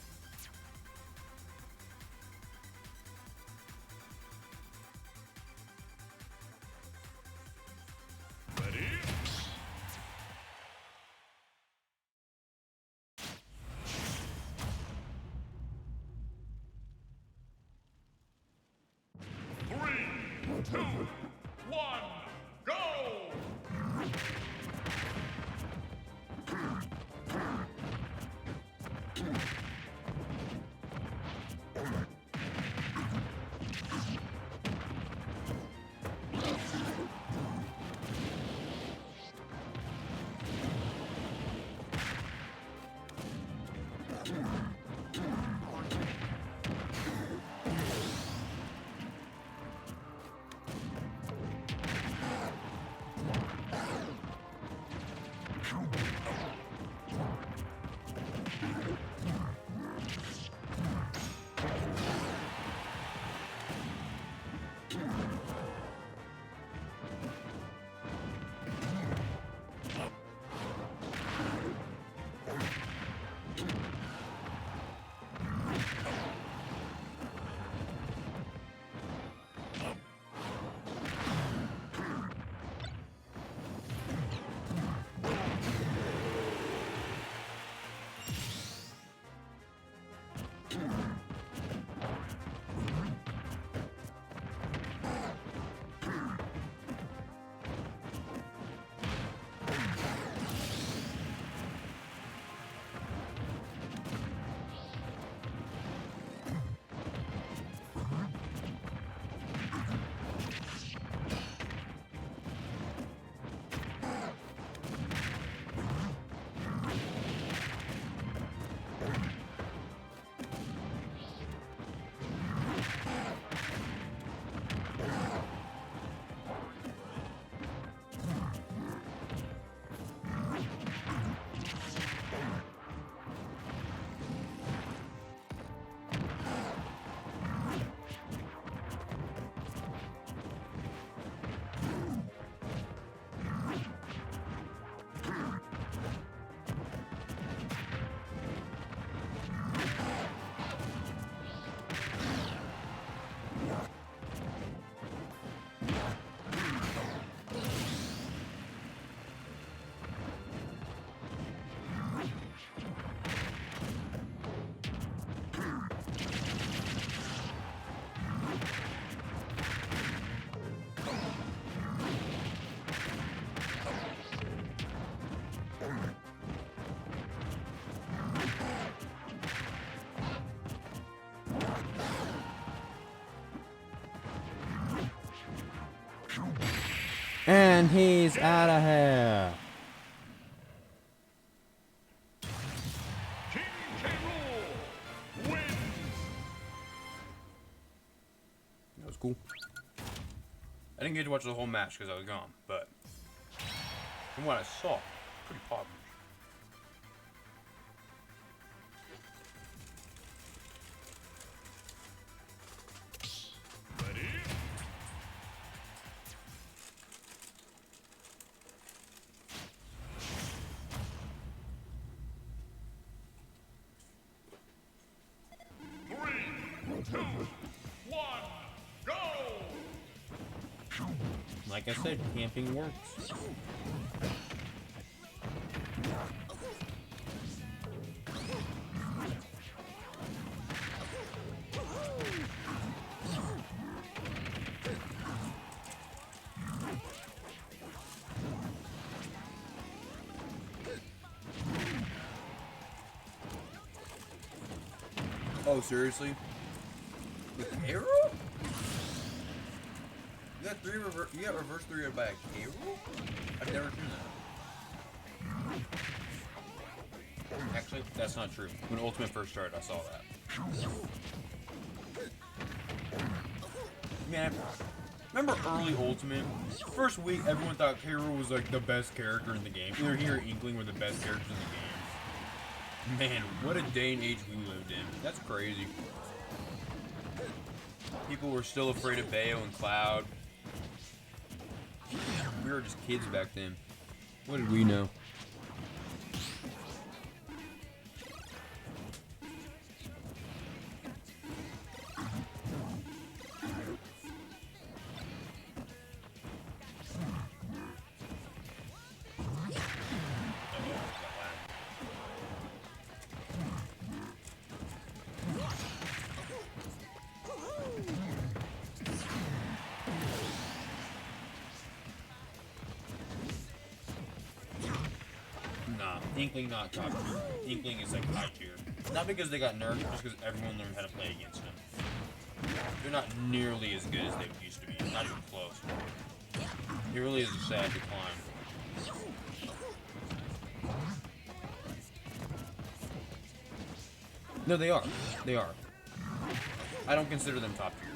And he's out of here. King K. Rool wins. That was cool. I didn't get to watch the whole match because I was gone, but from what I saw, pretty popular. Ready? Three, two, one, go! Like I said, camping works. Oh, seriously? With K. Rool? You got reverse 3 by a K. Rool? I've never seen that. Actually, that's not true. When Ultimate first started, I saw that. Man, remember early Ultimate? First week, everyone thought K. Rool was like the best character in the game. Either he or Inkling were the best characters in the game. Man, what a day and age we lived in. That's crazy. People were still afraid of Bayo and Cloud. We were just kids back then. What did we know? Nah, Inkling not top tier. Inkling is like high tier. Not because they got nerfed, just because everyone learned how to play against them. They're not nearly as good as they used to be. Not even close. It really is a sad decline. No, they are. They are. I don't consider them top tier.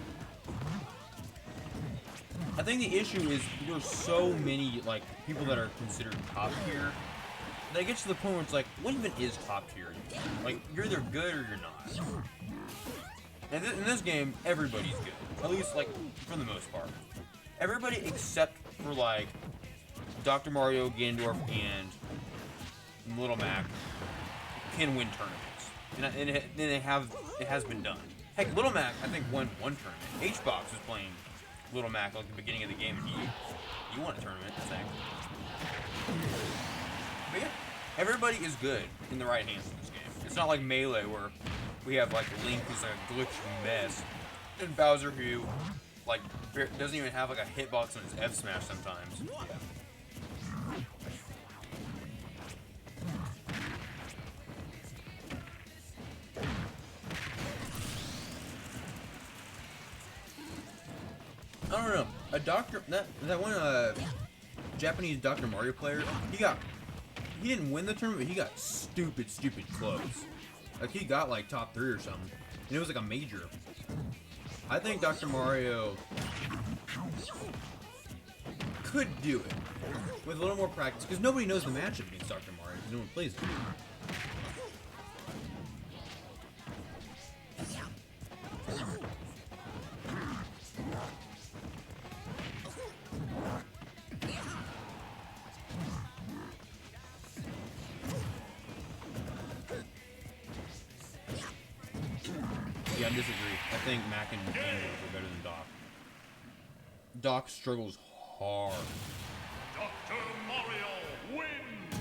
I think the issue is there's so many like people that are considered top tier that it gets to the point where it's like, what even is top tier? Like, you're either good or you're not. And in this game, everybody's good. At least, like, for the most part. Everybody except for, like, Dr. Mario, Ganondorf, and Little Mac can win tournaments. And it has been done. Heck, Little Mac, I think, won one tournament. H-Box was playing Little Mac like at the beginning of the game, and he won a tournament, I think. But yeah, everybody is good in the right hands in this game. It's not like Melee where we have like Link who's like a glitched mess, and Bowser who like doesn't even have like a hitbox on his F smash sometimes. Yeah. I don't know. A doctor that one Japanese Dr. Mario player, he didn't win the tournament, but he got stupid close. Like he got like top 3 or something. And it was like a major. I think Dr. Mario could do it with a little more practice, because nobody knows the matchup against Dr. Mario because no one plays it. Yeah, I disagree. I think Mac and Andrew are better than Doc. Doc struggles hard. Dr. Mario wins.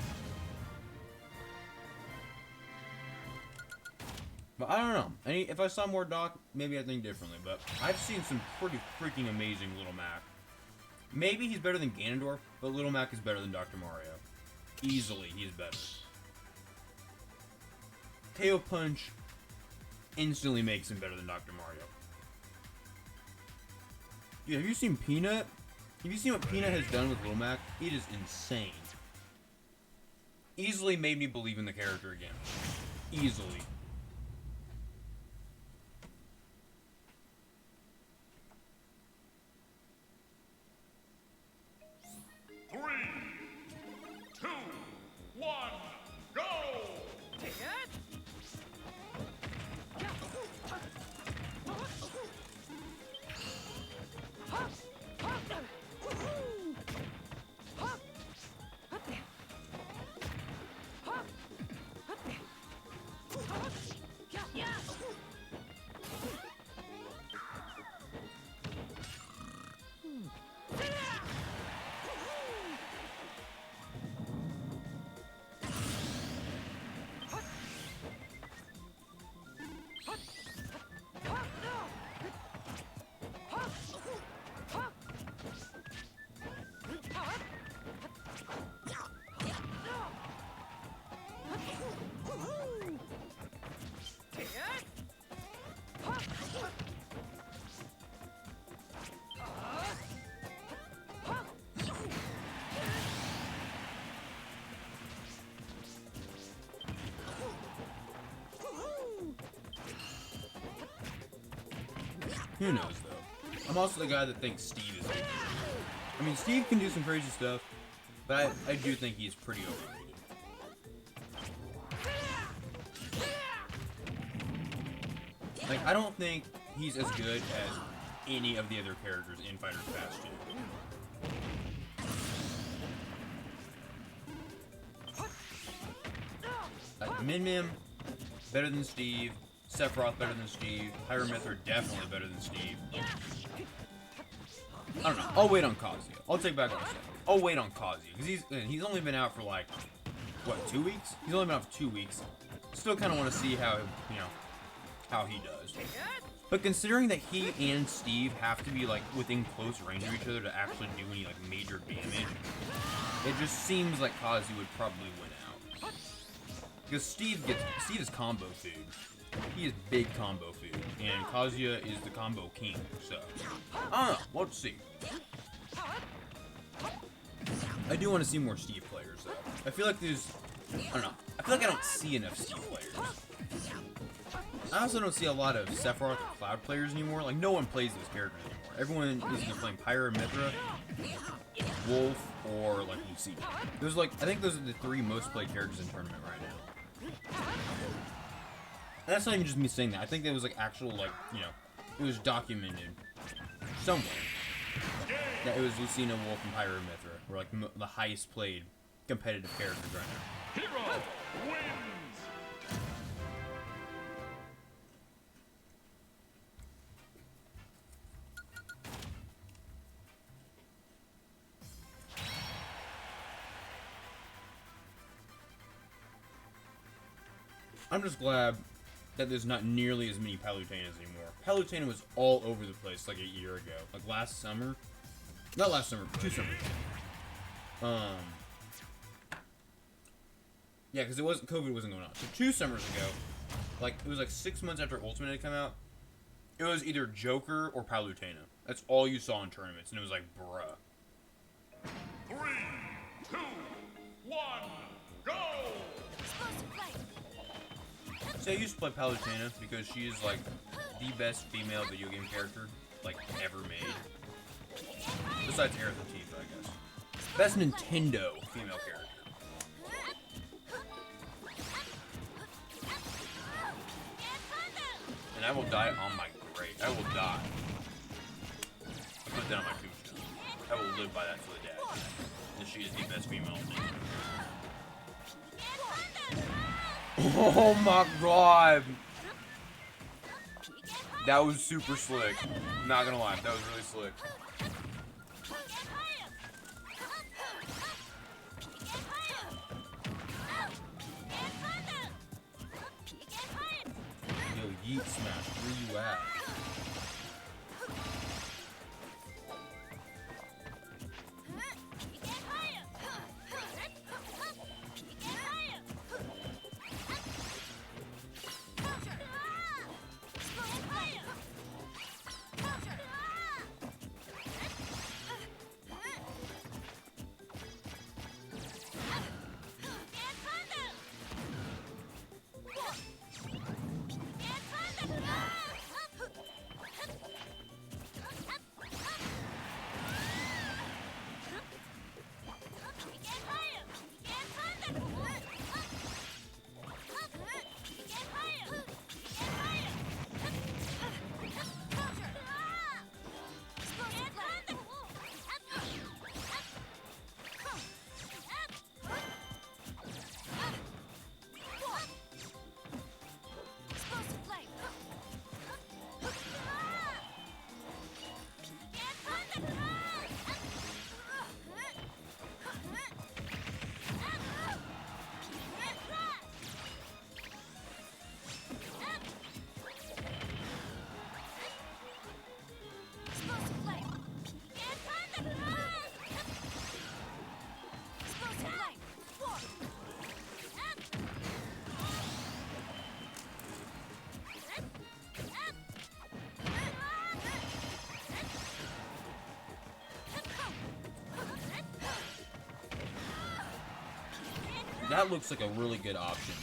But I don't know. If I saw more Doc, maybe I'd think differently. But I've seen some pretty freaking amazing Little Mac. Maybe he's better than Ganondorf, but Little Mac is better than Dr. Mario. Easily, he's better. KO Punch instantly makes him better than Dr. Mario. Dude, have you seen Peanut? Have you seen what Peanut has done with Lil Mac? It is insane. Easily made me believe in the character again. Easily. Who knows, though? I'm also the guy that thinks Steve is overrated. I mean, Steve can do some crazy stuff, but I do think he's pretty overrated. Like, I don't think he's as good as any of the other characters in Fighter's Fast 2. Like, Min Min, better than Steve. Sephiroth better than Steve. Pyramithra definitely better than Steve. I don't know. I'll wait on Kazuya. I'll take back what I said. I'll wait on Kazuya because he's only been out for like what, 2 weeks? He's only been out for 2 weeks. Still kind of want to see how how he does. But considering that he and Steve have to be like within close range of each other to actually do any like major damage, it just seems like Kazuya would probably win out. Because Steve is combo food. He is big combo food, and Kazuya is the combo king, so I don't know, we'll see. I do want to see more Steve players, though. I feel like there's, I don't know, I feel like I don't see enough Steve players. I also don't see a lot of Sephiroth or Cloud players anymore. Like, no one plays those characters anymore. Everyone is either playing Pyramithra, Wolf, or like Lucina. There's like, I think those are the 3 most played characters in tournament right now. And that's not even just me saying that. I think there was like actual, like, you know, it was documented somewhere that it was Lucina, Wolf, and Pyramithra were like the highest played competitive characters right now. Hero wins. I'm just glad that there's not nearly as many Palutenas anymore. Palutena was all over the place like a year ago. Like last summer. Not last summer, 2 summers ago. Yeah, because COVID wasn't going on. So 2 summers ago, like it was like 6 months after Ultimate had come out, it was either Joker or Palutena. That's all you saw in tournaments, and it was like, bruh. 3, 2, 1, go! So I used to play Palutena because she is like the best female video game character like ever made. Besides Aerith and Tifa, I guess. Best Nintendo female character. And I will die on my grave. I will die. I put that on my tombstone. I will live by that for the day. And she is the best female thing. Oh my god! That was super slick. Not gonna lie, that was really slick. Yo, Yeet Smash, where you at? that looks like a really good option.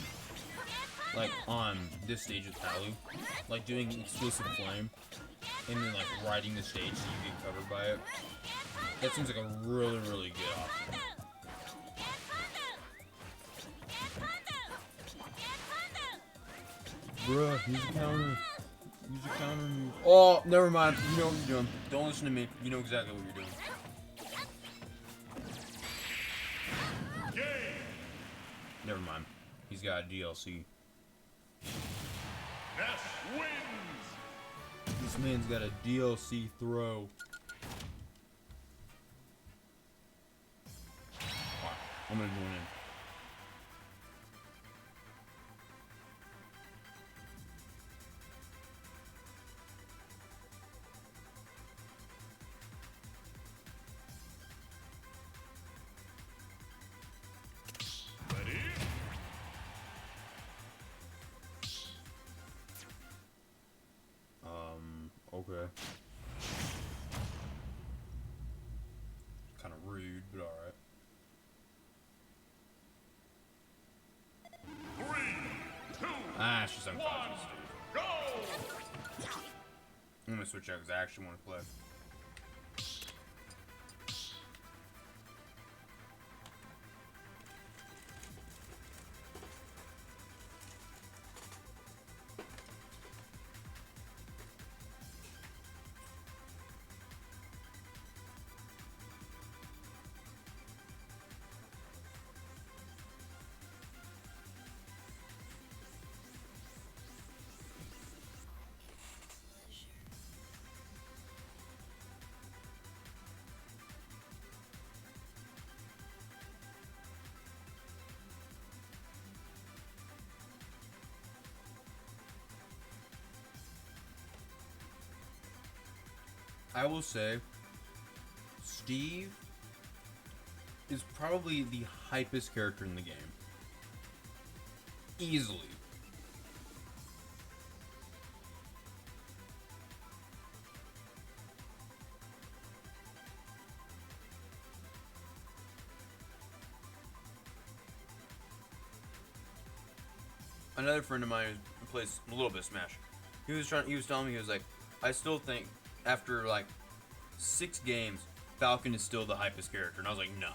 Like on this stage with Palu, like doing exclusive flame, and then like riding the stage so you get covered by it. That seems like a really, really good option. Bruh, use a counter. Use a counter move. Oh, never mind. You know what you're doing. Don't listen to me. You know exactly what you're doing. Never mind. He's got a DLC. Ness wins. This man's got a DLC throw. Wow. I'm gonna go in. Ready? Okay. Kind of rude, but alright. 3, 2, Ah, it's just unconscious, dude. go! I'm gonna switch out because I actually want to play. I will say, Steve is probably the hypest character in the game. Easily. Another friend of mine who plays a little bit of Smash. He was telling me, he was like, I still think after like 6 games, Falcon is still the hypest character, and I was like, nah,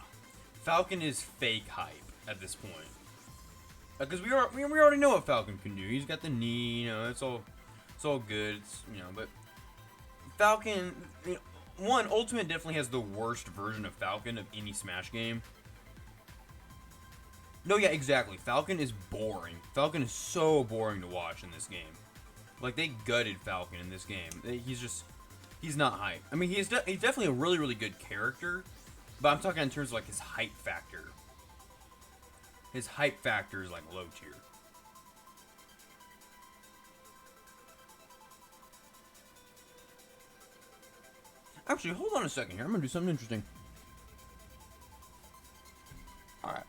Falcon is fake hype at this point, because we already know what Falcon can do. He's got the knee, you know, it's all good, but Falcon, one, Ultimate definitely has the worst version of Falcon of any Smash game. No, yeah, exactly. Falcon is boring. Falcon is so boring to watch in this game. Like, they gutted Falcon in this game. He's not hype. I mean, he's definitely a really, really good character, but I'm talking in terms of, like, his hype factor. His hype factor is, like, low tier. Actually, hold on a second here. I'm gonna do something interesting. Alright.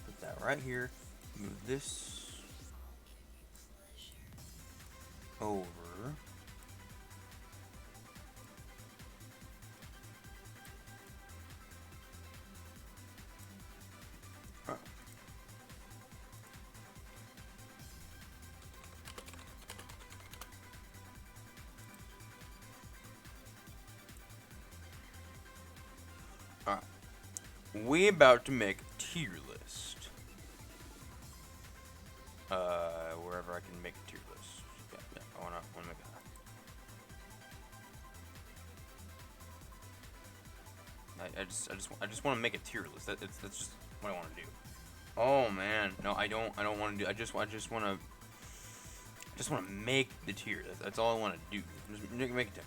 Put that right here. Move this over. Alright. We about to make a tier list. Wherever I can make a tier list. Yeah, I wanna make I just want to make a tier list. That's just what I want to do. Oh man, no, I don't want to do. I just want to make the tier. That's all I want to do. Just make it.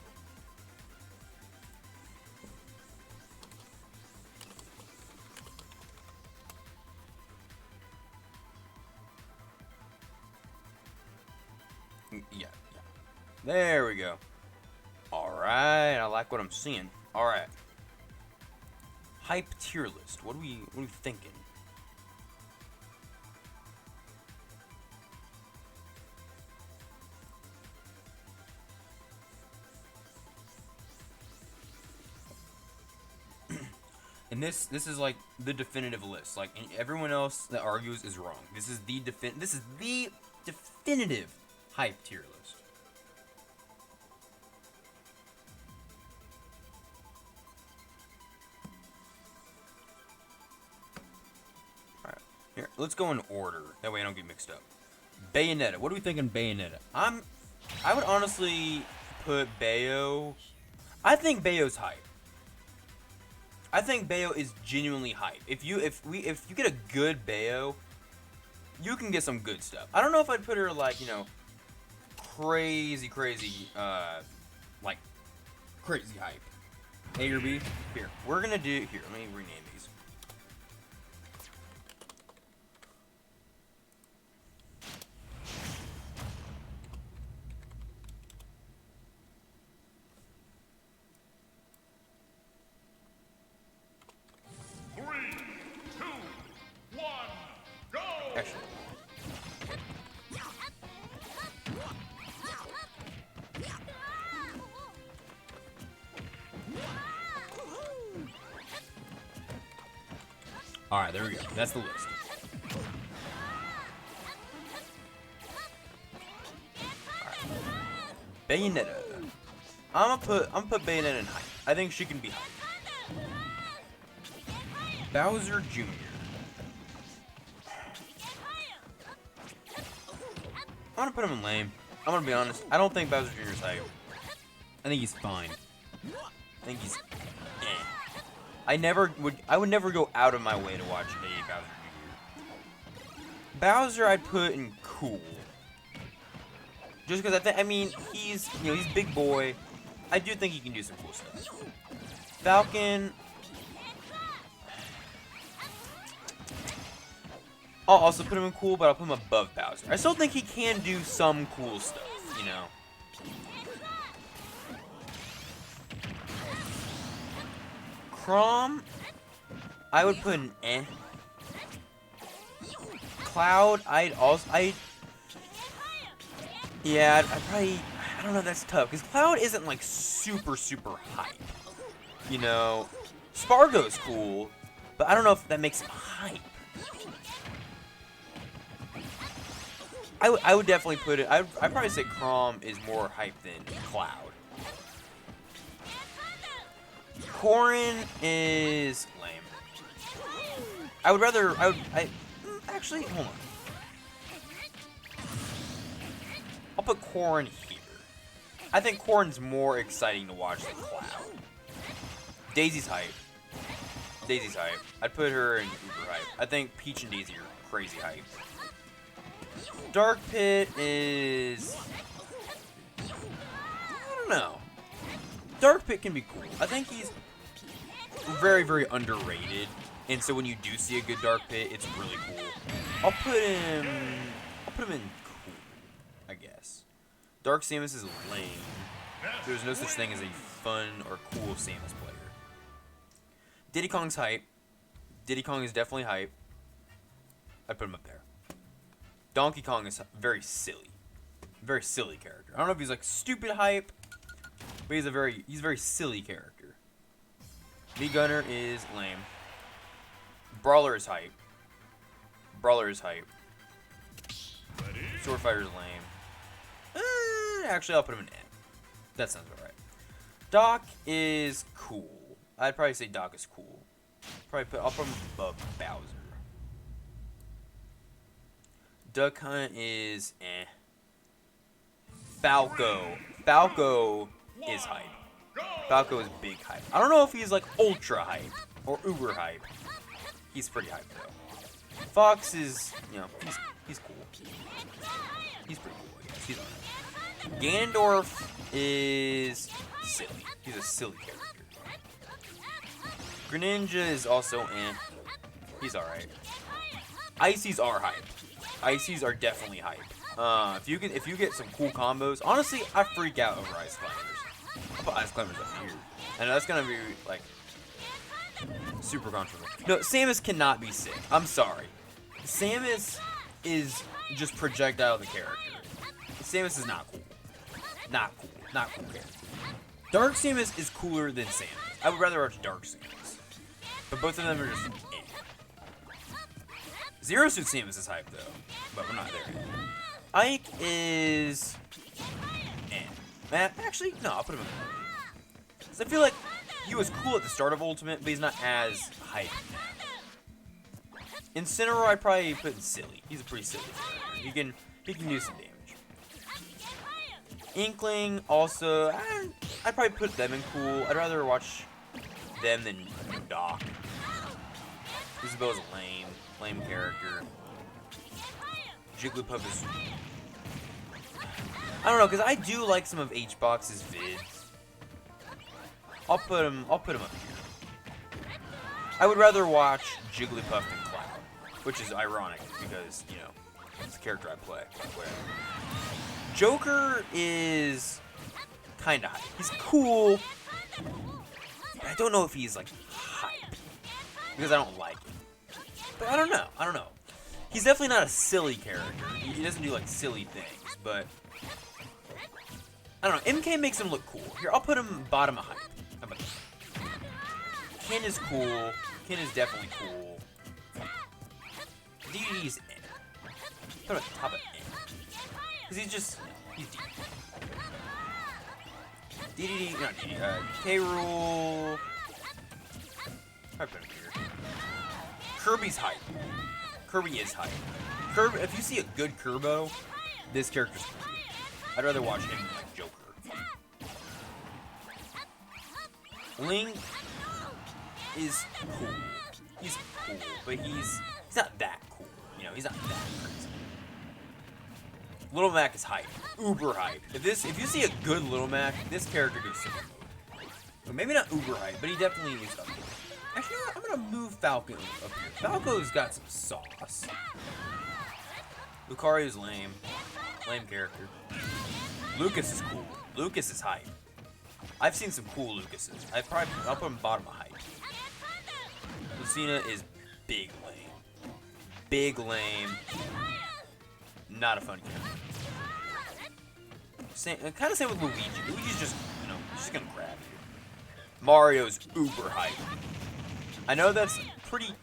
Yeah. There we go. Alright, I like what I'm seeing. Alright. Hype tier list. What are we thinking? And this is like the definitive list. Like everyone else that argues is wrong. This is the definitive hype tier list. All right, here let's go in order. That way I don't get mixed up. Bayonetta. What do we think on Bayonetta? I would honestly put Bayo. I think Bayo's hype. I think Bayo is genuinely hype. If you get a good Bayo, you can get some good stuff. I don't know if I'd put her like, you know, crazy like crazy hype. A or B? Here. We're gonna do here, let me rename these. Actually, all right, there we go. That's the list. All right. Bayonetta. I'm gonna put Bayonetta in hype. I think she can be hype. Bowser Jr. I'm gonna put him in lame. I'm gonna be honest. I don't think Bowser Jr. is hype. I think he's fine. I think he's eh. I would never go out of my way to watch a Bowser Jr. Bowser I'd put in cool. Just because I mean he's big boy. I do think he can do some cool stuff. Falcon. I'll also put him in cool, but I'll put him above Bowser. I still think he can do some cool stuff, you know. Chrom, I would put an eh. Cloud, yeah, I don't know, that's tough, because Cloud isn't, like, super hype. You know, Spargo's cool, but I don't know if that makes him hype. I would definitely put it. I'd probably say Chrom is more hype than Cloud. Corrin is lame. Actually, hold on. I'll put Corrin here. I think Corrin's more exciting to watch than Cloud. Daisy's hype. I'd put her in uber hype. I think Peach and Daisy are crazy hype. Dark Pit is... I don't know. Dark Pit can be cool. I think he's very underrated. And so when you do see a good Dark Pit, it's really cool. I'll put him in cool, I guess. Dark Samus is lame. There's no such thing as a fun or cool Samus player. Diddy Kong's hype. Diddy Kong is definitely hype. I'd put him up there. Donkey Kong is very silly. Very silly character. I don't know if he's like stupid hype, but he's a very silly character. V-Gunner is lame. Brawler is hype. Sword Fighter is lame. Actually, I'll put him in N. That sounds about right. Doc is cool. I'd probably say Doc is cool. I'll put him above Bowser. Duck Hunt is eh. Falco is hype. Falco is big hype. I don't know if he's like ultra hype or uber hype. He's pretty hype though. Fox is, you know, he's cool. He's pretty cool, I guess. He's alright. Ganondorf is silly. He's a silly character. Greninja is also eh. He's alright. Icy's are hype. Icy's are definitely hype. If you get some cool combos, honestly, I freak out over Ice Climbers. I'll put Ice Climbers up here. I know that's gonna be like super controversial. No, Samus cannot be sick. I'm sorry. Samus is just projectile the character. Samus is not cool. Not cool character. Dark Samus is cooler than Samus. I would rather watch Dark Samus. But both of them are just Zero Suit Samus is hype though, but we're not there yet. Ike is actually, no, I'll put him in. 'Cause I feel like he was cool at the start of Ultimate, but he's not as hype now. Incineroar, I'd probably put in silly. He's a pretty silly character. He can do some damage. Inkling, also, I'd probably put them in cool. I'd rather watch them than Doc. Isabella's a lame character. Jigglypuff is, I don't know, because I do like some of H-Box's vids. I'll put him up here. I would rather watch Jigglypuff than Cloud, which is ironic because, you know, it's the character I play. Whatever. Joker is kind of hype. He's cool, but I don't know if he's like hype because I don't like him. But I don't know. He's definitely not a silly character. He doesn't do like silly things, but I don't know. MK makes him look cool. Here, I'll put him bottom of hype. How about that? Ken is cool. Ken is definitely cool. DDD's in. Put him at the top of in. Because he's deep. DDD, not DDD, K-Rool. I put him here. Kirby's hype. Kirby is hype. Kirby, if you see a good Kirbo, this character's cool. I'd rather watch him than like Joker. Link is cool. He's cool, but he's not that cool. You know, he's not that crazy. Little Mac is hype. Uber hype. If you see a good Little Mac, this character goes super mode. Well, maybe not uber hype, but he definitely is up there. Actually, you know what? I'm gonna move Falco up here. Falco's got some sauce. Lucario's lame. Lame character. Lucas is cool. Lucas is hype. I've seen some cool Lucases. I'll put him bottom of hype. Lucina is big lame. Big lame. Not a fun character. Kind of same with Luigi. Luigi's just, you know, he's just gonna grab you. Mario's uber hype. I know that's pretty,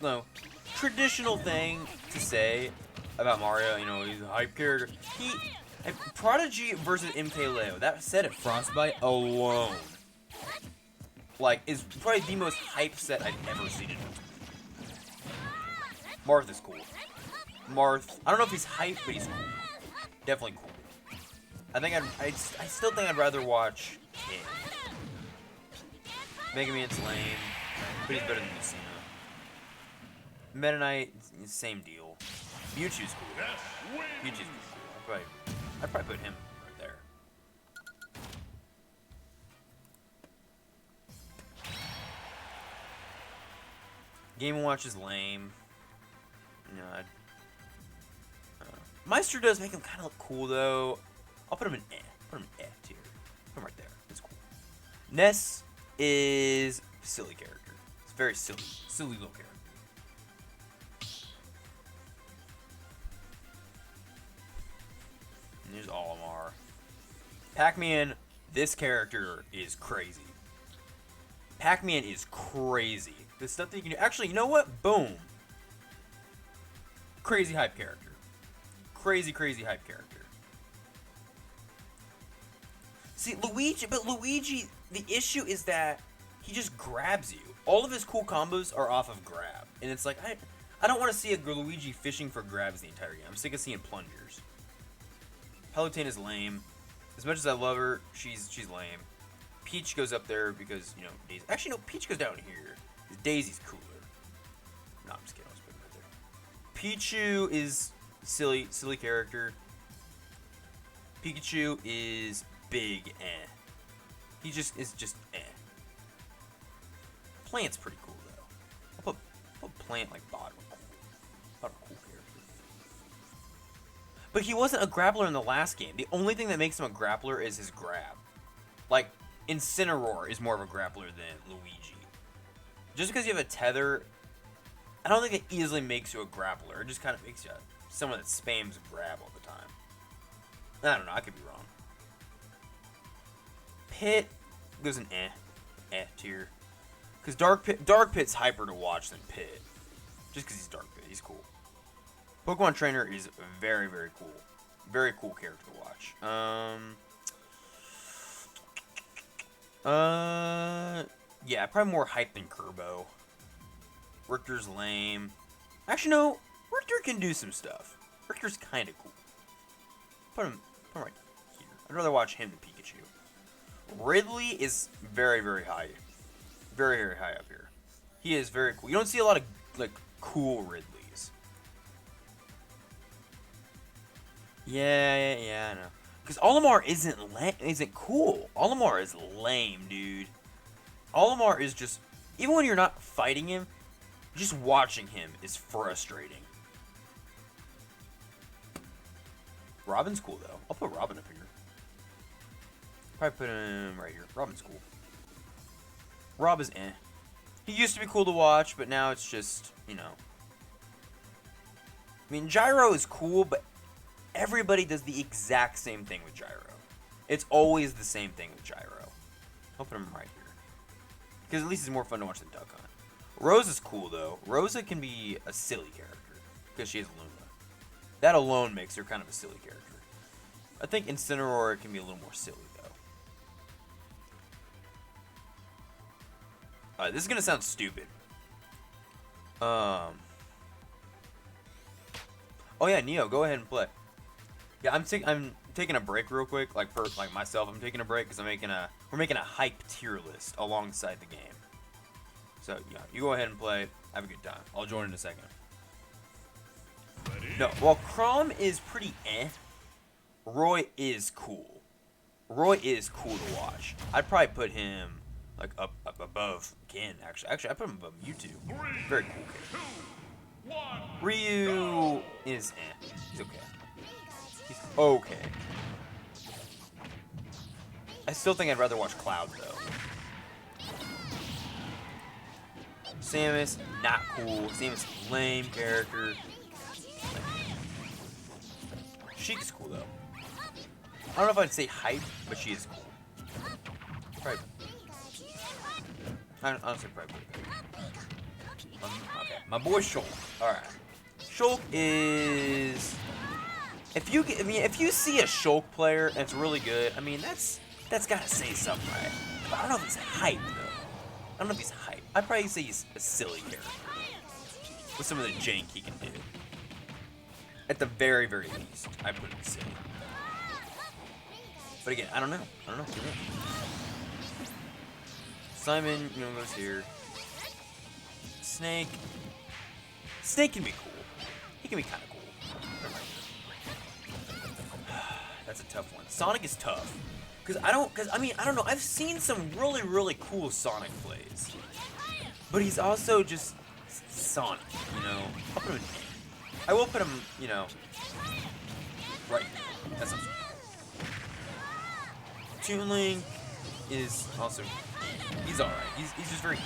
traditional thing to say about Mario. You know, he's a hype character. Prodigy versus MKLeo. That set at Frostbite alone, like, is probably the most hype set I've ever seen in Ultimate. Marth is cool. Marth, I don't know if he's hype, but he's cool. Definitely cool. I still think I'd rather watch Kid. Mega Man's lame, but he's better than Lucina. Meta Knight, same deal. Mewtwo's cool. Mewtwo's cool. I'd probably put him right there. Game & Watch is lame. You know, Meister does make him kind of look cool, though. I'll put him in eh. Put him in tier. Put him right there. That's cool. Ness is a silly character. It's a very silly little character. And there's Olimar. Pac-Man, this character is crazy. Pac-Man is crazy. The stuff that you can do. Actually, you know what? Boom. Crazy hype character. Crazy hype character. See, Luigi, the issue is that he just grabs you. All of his cool combos are off of grab. And it's like, I don't want to see a Luigi fishing for grabs the entire game. I'm sick of seeing plungers. Palutena is lame. As much as I love her, she's lame. Peach goes up there because, you know, Daisy. Actually, no, Peach goes down here. Daisy's cooler. No, I'm just kidding. I'll just put it right there. Pichu is silly character. Pikachu is big eh. He just is eh. Plant's pretty cool though. I'll put Plant like bottom cool character. But he wasn't a grappler in the last game. The only thing that makes him a grappler is his grab. Like, Incineroar is more of a grappler than Luigi. Just because you have a tether, I don't think it easily makes you a grappler. It just kind of makes you someone that spams grab all the time. I don't know. I could be wrong. Pit goes in eh tier. Because Dark Pit's hyper to watch than Pit. Just because he's Dark Pit. He's cool. Pokemon Trainer is very, very cool. Very cool character to watch. Yeah, probably more hype than Kerbo. Richter's lame. Actually, no. Richter can do some stuff. Richter's kind of cool. Put him right here. I'd rather watch him than Pikachu. Ridley is very, very high. Very, very high up here. He is very cool. You don't see a lot of, like, cool Ridleys. Yeah, I know. Because Olimar isn't cool. Olimar is lame, dude. Olimar is just... Even when you're not fighting him, just watching him is frustrating. Robin's cool, though. I'll put Robin up here. Probably put him right here. Robin's cool. Rob is eh. He used to be cool to watch, but now it's just, you know. I mean, Gyro is cool, but everybody does the exact same thing with Gyro. It's always the same thing with Gyro. I'll put him right here. Because at least it's more fun to watch than Duck Hunt. Rosa's cool, though. Rosa can be a silly character. Because she has Luma. That alone makes her kind of a silly character. I think Incineroar can be a little more silly, though. This is going to sound stupid. Oh, yeah, Neo, go ahead and play. Yeah, I'm taking a break real quick. Like, for myself, I'm taking a break because we're making a hype tier list alongside the game. So, yeah, you go ahead and play. Have a good time. I'll join in a second. No, while Chrom is pretty eh, Roy is cool. Roy is cool to watch. I'd probably put him, like, up above Ken, actually. Actually, I put him above Mewtwo. Very cool character. Ryu is eh. He's okay. He's okay. I still think I'd rather watch Cloud, though. Samus, not cool. Samus, lame character. Sheik's cool, though. I don't know if I'd say hype, but she is cool. Probably. Honestly, probably. Okay, my boy Shulk. Alright. Shulk is... If you see a Shulk player and it's really good, I mean, that's gotta say something, right? But I don't know if he's hype, though. I don't know if he's hype. I'd probably say he's a silly character. With some of the jank he can do. At the very, very least, I put him silly. But again, I don't know. Simon, goes here. Snake. Snake can be cool. He can be kind of cool. That's a tough one. Sonic is tough. I don't know. I've seen some really, really cool Sonic plays. But he's also just Sonic, I'll put him in. I will put him, right here. That sounds right. Toon Link is also, he's alright. He's just very,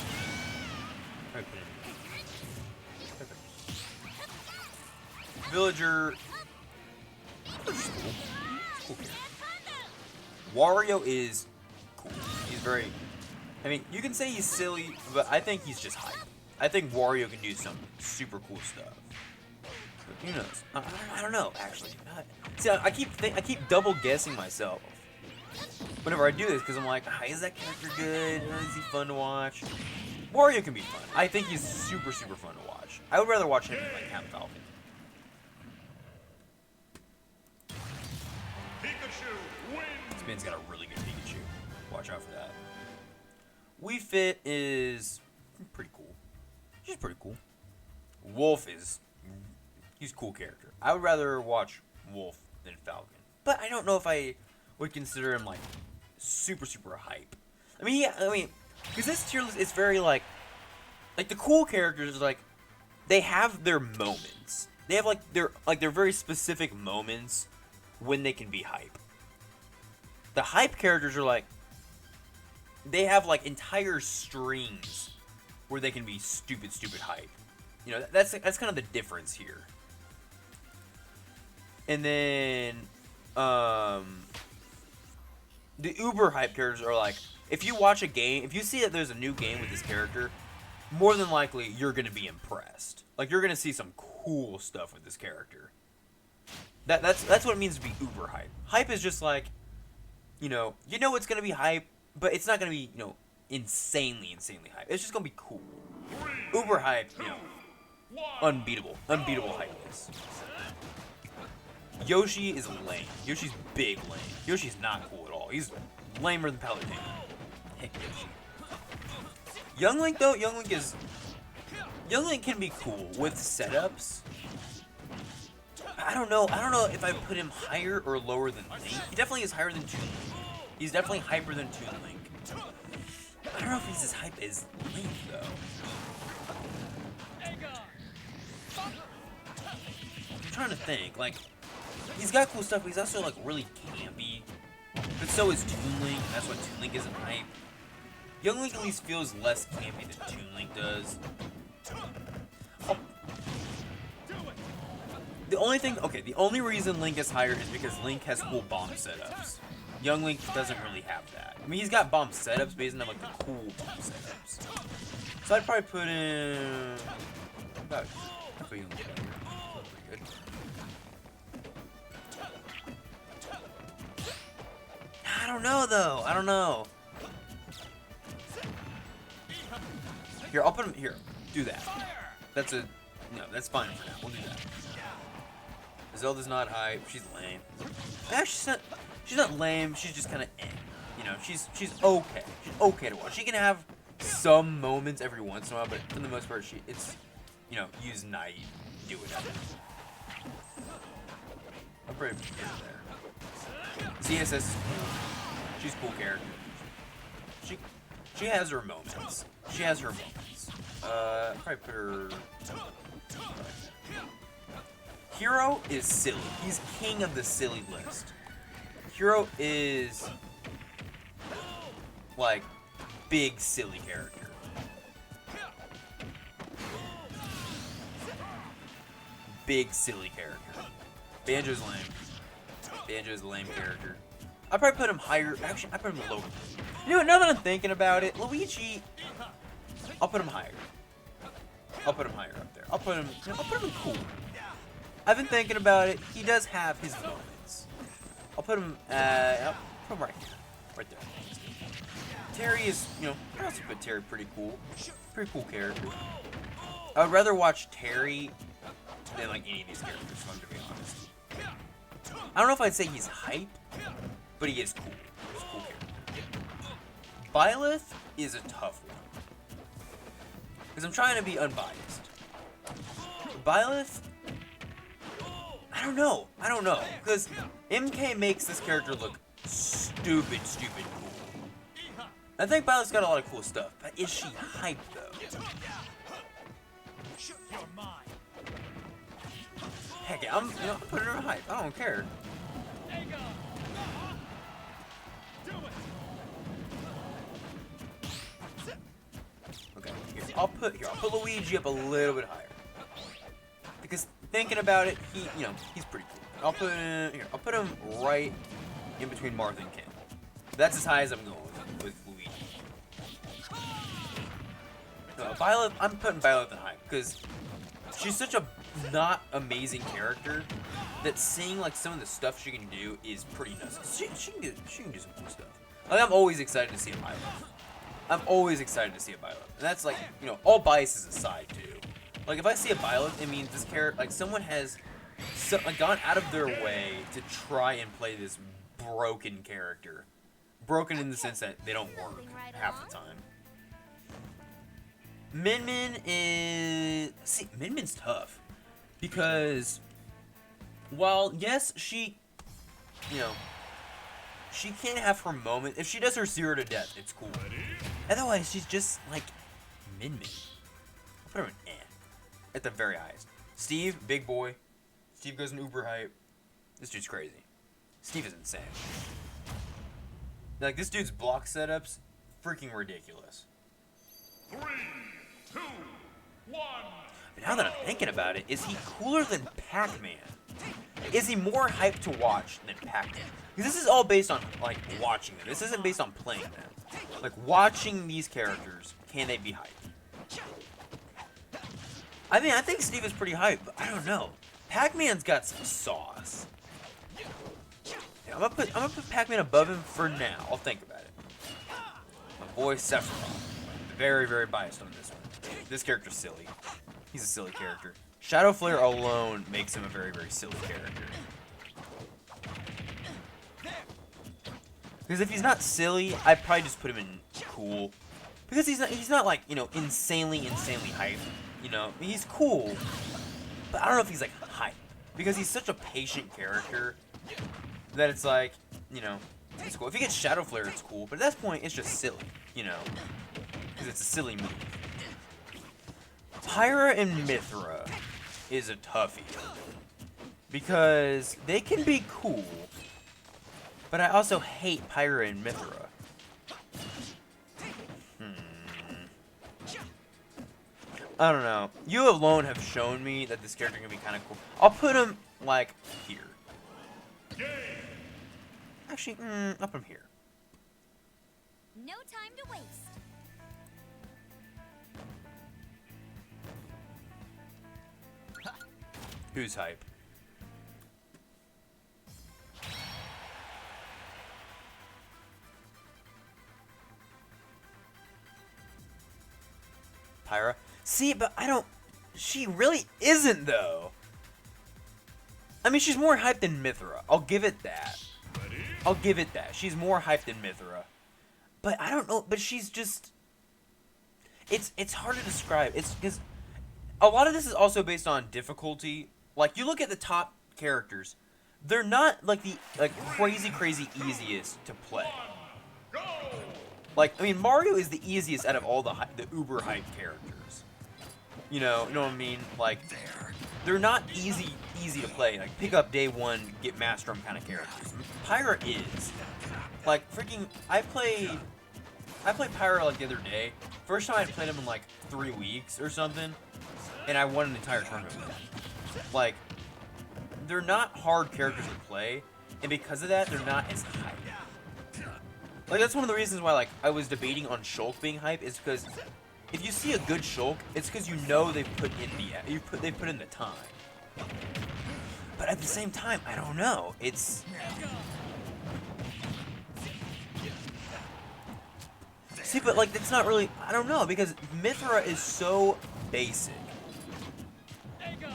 Villager, Villager's cool. Cool character. Wario is cool. He's very, you can say he's silly, but I think he's just hype. I think Wario can do some super cool stuff. Who knows? I don't know, actually. See, I keep double guessing myself whenever I do this because I'm like, is that character good? Is he fun to watch? Wario can be fun. I think he's super, super fun to watch. I would rather watch him than like Captain Falcon. This man's got a really good Pikachu. Watch out for that. Wii Fit is pretty cool. She's pretty cool. Wolf is... He's a cool character. I would rather watch Wolf than Falcon. But I don't know if I would consider him, like, super, super hype. Because this tier list is very, like, the cool characters, like, they have their moments. They have, their very specific moments when they can be hype. The hype characters are, like, they have, like, entire strings where they can be stupid, stupid hype. That's kind of the difference here. And then, the uber hype characters are like, if you watch a game, if you see that there's a new game with this character, more than likely you're gonna be impressed. Like you're gonna see some cool stuff with this character. That's what it means to be uber hype. Hype is just like, you know it's gonna be hype, but it's not gonna be, insanely hype. It's just gonna be cool. Uber hype, unbeatable hypeness. Yoshi is lame. Yoshi's big lame. Yoshi's not cool at all. He's lamer than Palutena. Heck Yoshi. Young Link though, Young Link can be cool with setups. I don't know if I put him higher or lower than Link. He definitely is higher than Toon Link. He's definitely hyper than Toon Link. I don't know if he's as hype as Link though. I'm trying to think. Like, he's got cool stuff, but he's also like really campy. But so is Toon Link. And that's why Toon Link isn't hype. Young Link at least feels less campy than Toon Link does. The only reason Link is higher is because Link has cool bomb setups. Young Link doesn't really have that. I mean, he's got bomb setups, but he doesn't have like the cool bomb setups. So I'd probably put in about pretty good. I don't know though. I don't know. Here, I'll put him here. Do that. That's fine for now. We'll do that. Zelda's not hype. She's lame. She's not lame. She's just kind of she's okay. She's okay to watch. She can have some moments every once in a while, but for the most part, use Night, do whatever. I'll probably put her there. CSS is cool. She's a cool character. She has her moments. Probably put her. Hero is silly. He's king of the silly list. Hero is like big silly character. Big silly character. Banjo's lame. Banjo's a lame character. I'd probably put him higher. Actually, I put him lower. You know what? Now that I'm thinking about it, Luigi, I'll put him higher. I'll put him higher up there. I'll put him cool. I've been thinking about it. He does have his moments. I'll put him right here. Right there. Terry is, I also put Terry pretty cool. Pretty cool character. I would rather watch Terry than like any of these characters, if I'm to be honest. I don't know if I'd say he's hype, but he is cool. He's a cool character. Byleth is a tough one. Because I'm trying to be unbiased. Byleth, I don't know. Because MK makes this character look stupid cool. I think Byleth's got a lot of cool stuff, but is she hyped though? Heck yeah, I'm putting her in hype. I don't care. Okay, I'll put Luigi up a little bit higher. Because thinking about it, he's pretty cool. I'll put him right in between Martha and Ken. That's as high as I'm going with Luigi. Byleth, I'm putting Byleth in hype because she's such a not amazing character that seeing like some of the stuff she can do is pretty nuts. She can do some cool stuff. Like, I'm always excited to see a Byleth. And that's like, all biases aside too. Like, if I see a Byleth, it means this character, like, someone has gone out of their way to try and play this broken character. Broken in the sense that they don't work half the time. Min Min is... See, Min Min's tough. Because, while, yes, she can have her moment. If she does her 0 to death, it's cool. Otherwise, she's just, like, Min Min. I'll put her in at the very highest. Steve, big boy. Steve goes in uber hype. This dude's crazy. Steve is insane. Like, this dude's block setups, freaking ridiculous. 3, 2, 1. But now that I'm thinking about it, is he cooler than Pac-Man? Is he more hyped to watch than Pac-Man? Because this is all based on, like, watching them. This isn't based on playing them. Like, watching these characters, can they be hyped? I mean, I think Steve is pretty hyped, but I don't know. Pac-Man's got some sauce. Yeah, I'm gonna put Pac-Man above him for now. I'll think about it. My boy Sephiroth. Very, very biased on this one. This character's silly. He's a silly character. Shadow Flare alone makes him a very, very silly character. Because if he's not silly, I'd probably just put him in cool. Because he's not like, you know, insanely hyped. You know, he's cool. But I don't know if he's like hype. Because he's such a patient character that it's like, you know, it's cool. If he gets Shadow Flare, it's cool. But at that point, it's just silly, you know. Because it's a silly move. Pyra and Mithra is a toughie. Because they can be cool. But I also hate Pyra and Mithra. I don't know. You alone have shown me that this character can be kind of cool. I'll put him, like, here. Actually, I'll put him here. No time to waste. Who's hype? Pyra? See, but I don't... She really isn't, though. I mean, she's more hyped than Mithra. I'll give it that. I'll give it that. She's more hyped than Mithra. But I don't know. But she's just... It's hard to describe. It's because... A lot of this is also based on difficulty. Like, you look at the top characters. They're not, like, the crazy easiest to play. Like, I mean, Mario is the easiest out of all the uber hype characters. You know what I mean? Like, they're not easy to play. Like, pick up day one, get master them kind of characters. Pyra is. Like, freaking, I played Pyra, like, the other day. First time I played him in, like, 3 weeks or something. And I won an entire tournament with him. Like, they're not hard characters to play. And because of that, they're not as hype. Like, that's one of the reasons why, like, I was debating on Shulk being hype, is because if you see a good Shulk, it's because you know they've put in they put in the time. But at the same time, I don't know. It's... See, but, like, it's not really... I don't know, because Mithra is so basic.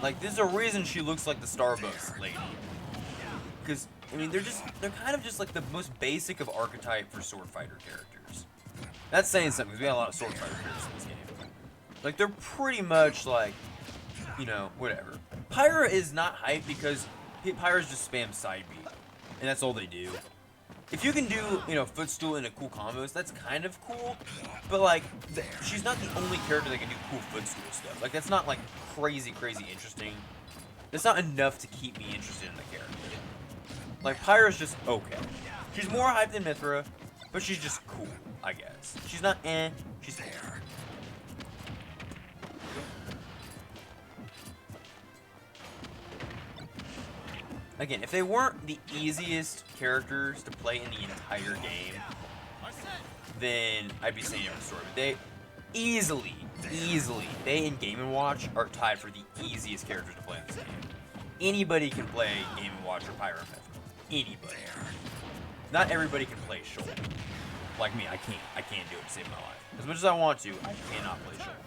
Like, there's a reason she looks like the Starbucks lady. Because... I mean, they're kind of just like the most basic of archetype for sword fighter characters. That's saying something, because we got a lot of sword fighter characters in this game. Like, they're pretty much like, you know, whatever. Pyra is not hype because Pyra's just spam side beat. And that's all they do. If you can do, you know, footstool into cool combos, that's kind of cool. But, like, she's not the only character that can do cool footstool stuff. Like, that's not, like, crazy interesting. That's not enough to keep me interested in the character. Like, Pyra's just okay. She's more hyped than Mithra, but she's just cool, I guess. She's not she's there. Again, if they weren't the easiest characters to play in the entire game, then I'd be saying different story. But they easily, they in Game & Watch are tied for the easiest characters to play in this game. Anybody can play Game & Watch or Pyra and Mithra. Anybody. Not everybody can play Shulk. Like me, I can't do it to save my life. As much as I want to, I cannot play Shulk.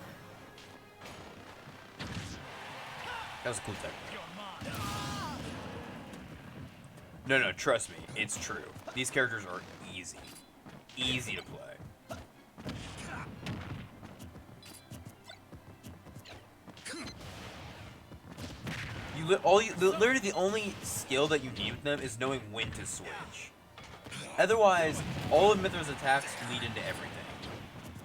That was a cool technique. No, trust me, it's true. These characters are easy. Easy to play. Literally the only skill that you need with them is knowing when to switch. Otherwise, all of Mithra's attacks lead into everything.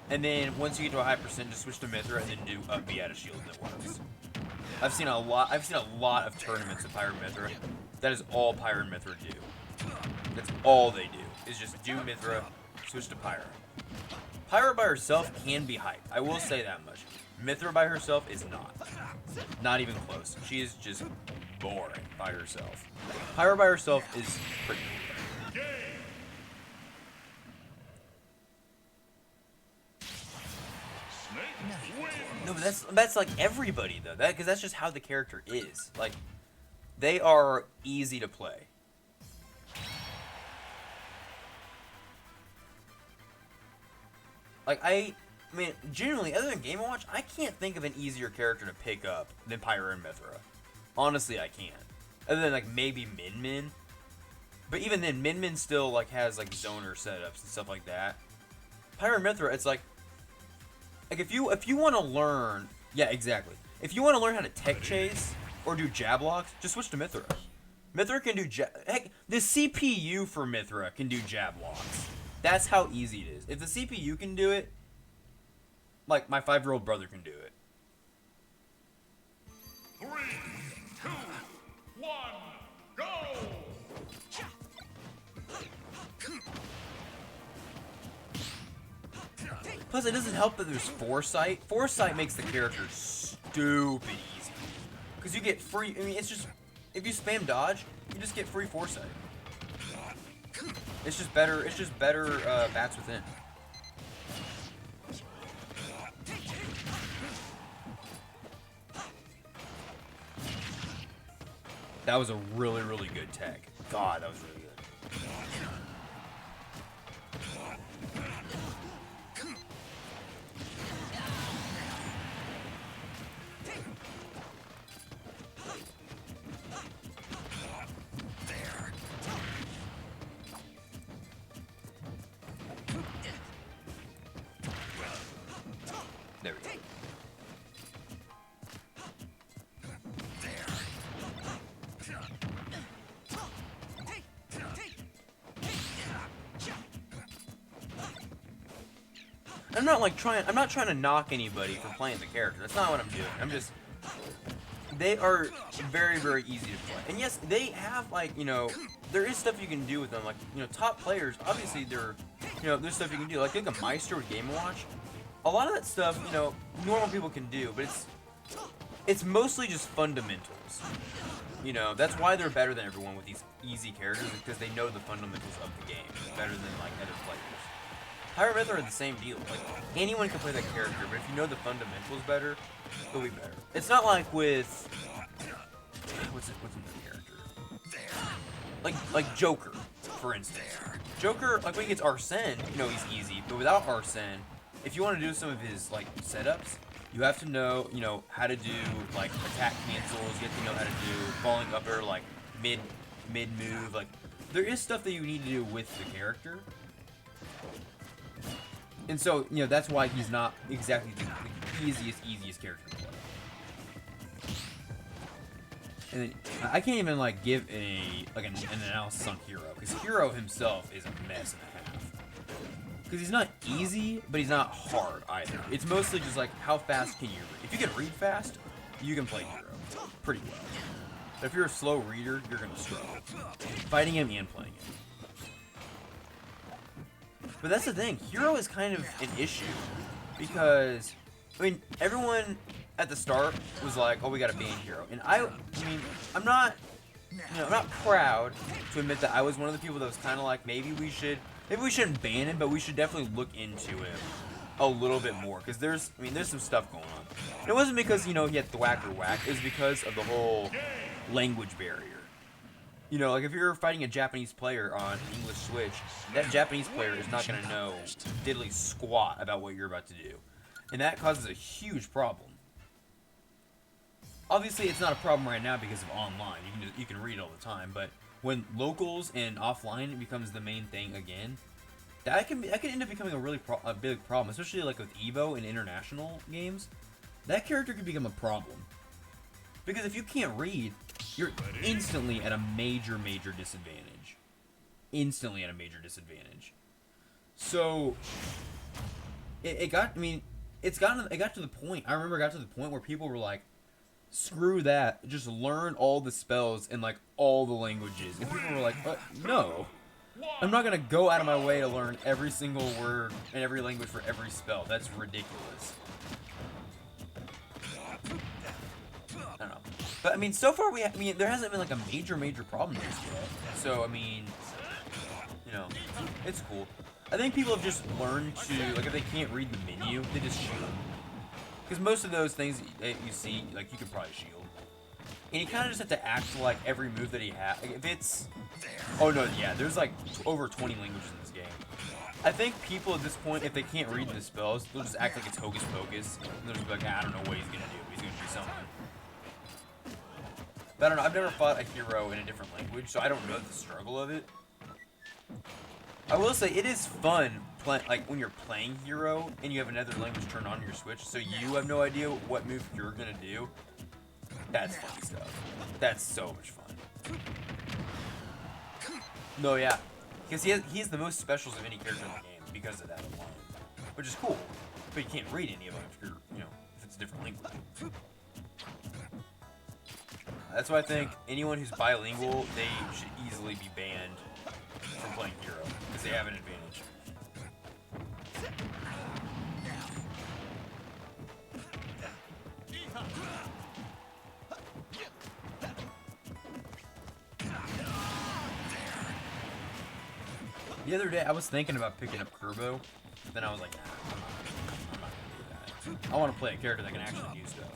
And then once you get to a high percent, just switch to Mithra and then do up B out of shield and it works. I've seen a lot of tournaments of Pyra and Mithra. That is all Pyra and Mithra do. That's all they do, is just do Mithra, switch to Pyra. Pyra by herself can be hype. I will say that much. Mithra by herself is not. Not even close. She is just boring by herself. Pyra by herself is pretty cool. but that's like everybody though. Because that's just how the character is. Like, they are easy to play. Like, I mean, generally, other than Game & Watch, I can't think of an easier character to pick up than Pyra and Mithra. Honestly, I can't. Other than, like, maybe Min Min. But even then, Min Min still, like, has, like, zoner setups and stuff like that. Pyra and Mithra, it's like if you want to learn... Yeah, exactly. If you want to learn how to tech chase or do jab locks, just switch to Mithra. Mithra can do heck, the CPU for Mithra can do jab locks. That's how easy it is. If the CPU can do it, like, my 5-year-old brother can do it. 3, 2, 1, go! Plus, it doesn't help that there's Foresight. Foresight makes the character stupid easy. Because you get free... I mean, it's just... If you spam dodge, you just get free Foresight. It's just better bats within. That was a really, really good tech. God, that was really good. There we go. I'm not trying to knock anybody for playing the character. That's not what I'm doing. I'm just, they are very, very easy to play. And yes, they have, like, you know, there is stuff you can do with them. Like, you know, top players, obviously there's stuff you can do. Like, think of Meister with Game & Watch. A lot of that stuff, you know, normal people can do, but it's mostly just fundamentals. You know, that's why they're better than everyone with these easy characters, because they know the fundamentals of the game better than, like, other players. Pyra Mithra are the same deal. Like, anyone can play that character, but if you know the fundamentals better, it'll be better. It's not like with... What's another character? Like Joker, for instance. Joker, like, when he gets Arsene, you know he's easy, but without Arsene, if you want to do some of his, like, setups, you have to know, you know, how to do, like, attack cancels, you have to know how to do falling up or, like, mid-move, like, there is stuff that you need to do with the character. And so, you know, that's why he's not exactly the easiest character to play. And then, I can't even, like, give an analysis on Hero, because Hero himself is a mess and a half. Because he's not easy, but he's not hard either. It's mostly just, like, how fast can you read? If you can read fast, you can play Hero pretty well. But if you're a slow reader, you're going to struggle. Fighting him and playing him. But that's the thing, Hero is kind of an issue, because, I mean, everyone at the start was like, oh, we gotta ban Hero, and I mean, I'm not proud to admit that I was one of the people that was kind of like, maybe we shouldn't ban him, but we should definitely look into him a little bit more, because there's some stuff going on. And it wasn't because, you know, he had thwack or whack, it was because of the whole language barrier. You know, like, if you're fighting a Japanese player on English Switch, that Japanese player is not going to know diddly squat about what you're about to do. And that causes a huge problem. Obviously, it's not a problem right now because of online. You can read all the time, but when locals and offline becomes the main thing again, that can end up becoming a big problem, especially, like, with Evo and international games. That character could become a problem. Because if you can't read, you're instantly at a major disadvantage. Instantly at a major disadvantage. So it got to the point. I remember it got to the point where people were like, screw that, just learn all the spells in, like, all the languages. And people were like, no. I'm not gonna go out of my way to learn every single word in every language for every spell. That's ridiculous. I don't know. But, I mean, so far there hasn't been, like, a major problem just yet. So, I mean, you know, it's cool. I think people have just learned to, like, if they can't read the menu, they just shoot them. Because most of those things that you see, like, you could probably shield. And you kind of just have to act like every move that he has. Like, if it's... Oh, no, yeah, there's, like, over 20 languages in this game. I think people at this point, if they can't read the spells, they'll just act like it's hocus pocus. And they'll just be like, I don't know what he's going to do. He's going to do something. But I don't know. I've never fought a hero in a different language, so I don't know the struggle of it. I will say, it is fun, like, when you're playing hero, and you have another language turned on your Switch, so you have no idea what move you're going to do. That's fun stuff. That's so much fun. No, yeah. Because he has the most specials of any character in the game because of that alone. Which is cool. But you can't read any of them if you're, if it's a different language. That's why I think anyone who's bilingual, they should easily be banned from playing hero. Because they have an advantage. The other day, I was thinking about picking up Kerbo, then I was like, nah, I'm not gonna do that. I want to play a character that can actually do stuff.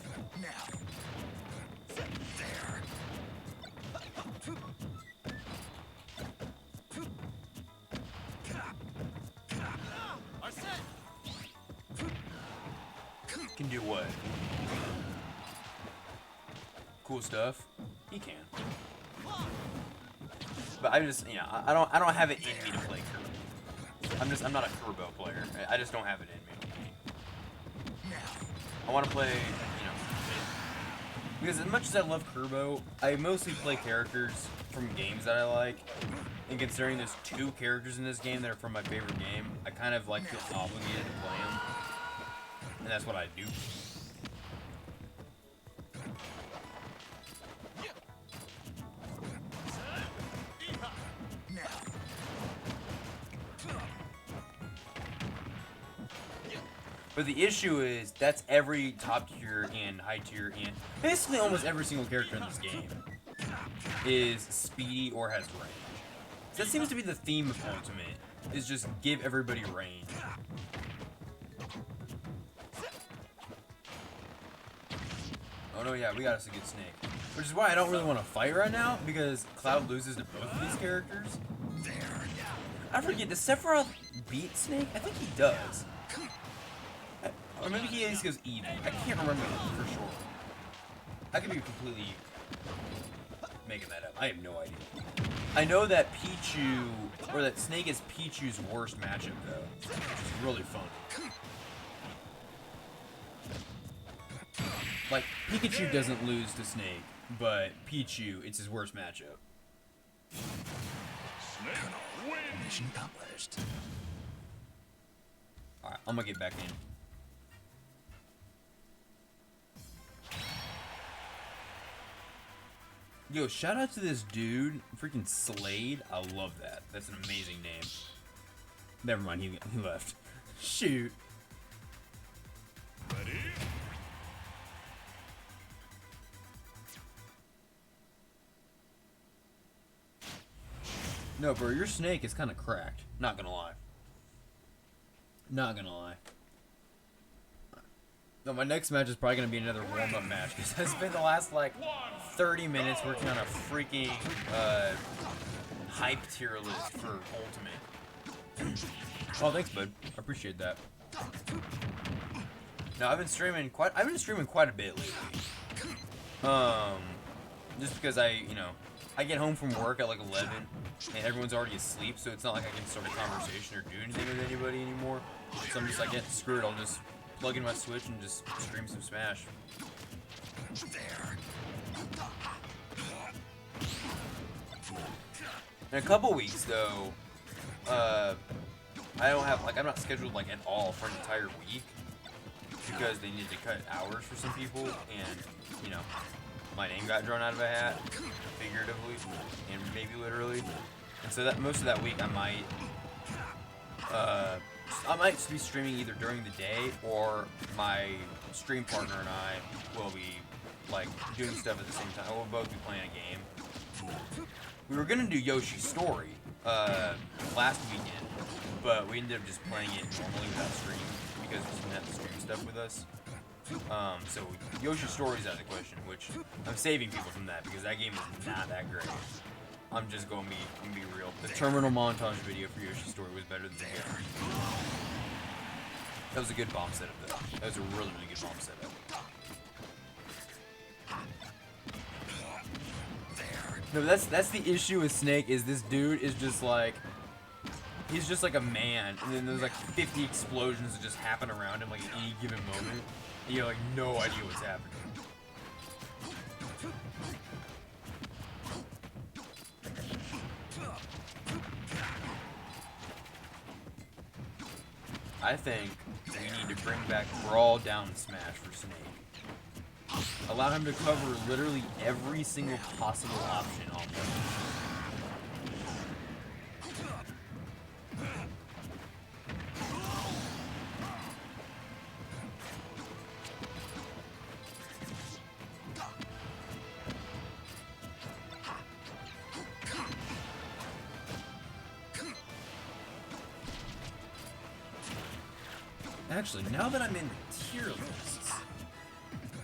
Can do what? Cool stuff. He can. But I just, I don't have it in me to play Kerbo. I'm not a Kerbo player. I just don't have it in me. I want to play, because as much as I love Kerbo, I mostly play characters from games that I like. And considering there's 2 characters in this game that are from my favorite game, I kind of feel obligated to play them. And that's what I do. But the issue is, that's every top tier and high tier and basically almost every single character in this game is speedy or has range. So that seems to be the theme of Ultimate, is just give everybody range. Oh no, yeah, we got us a good Snake. Which is why I don't really want to fight right now, because Cloud loses to both of these characters. I forget, does Sephiroth beat Snake? I think he does. Or maybe he at least goes even. I can't remember for sure. I could be completely making that up. I have no idea. I know that Pichu, or that Snake is Pichu's worst matchup though, which is really fun. Like, Pikachu doesn't lose to Snake, but Pichu, it's his worst matchup. Mission accomplished. Alright, I'm gonna get back in. Yo, shout out to this dude, freaking Slade. I love that. That's an amazing name. Never mind, he left. Shoot. Ready? No, bro, your Snake is kind of cracked. Not gonna lie. Not gonna lie. No, my next match is probably gonna be another warm-up match because I spent the last like 30 minutes working on a freaking hype tier list for Ultimate. Oh, thanks, bud. I appreciate that. No, I've been streaming quite a bit lately. Just because I get home from work at like 11 and everyone's already asleep, so it's not like I can start a conversation or do anything with anybody anymore. So I'm just like, yeah, screw it, I'll just plug in my Switch and just stream some Smash. In a couple weeks though, I don't have I'm not scheduled like at all for an entire week because they need to cut hours for some people, and my name got drawn out of a hat, figuratively and maybe literally. And so that most of that week I might just be streaming either during the day, or my stream partner and I will be like doing stuff at the same time. We'll both be playing a game. We were gonna do Yoshi's Story last weekend, but we ended up just playing it normally without stream because we didn't have to stream stuff with us. So Yoshi's Story's out of the question, which I'm saving people from that because that game is not that great. I'm just gonna be real. The terminal montage video for Yoshi's Story was better than the game. That was a good bomb setup though. That was a really, really good bomb setup. No, that's the issue with Snake, is this dude is just like, he's just like a man, and then there's like 50 explosions that just happen around him like at any given moment. And you have like no idea what's happening. I think we need to bring back Brawl Down Smash for Snake. Allow him to cover literally every single possible option on the Actually, now that I'm in the tier lists,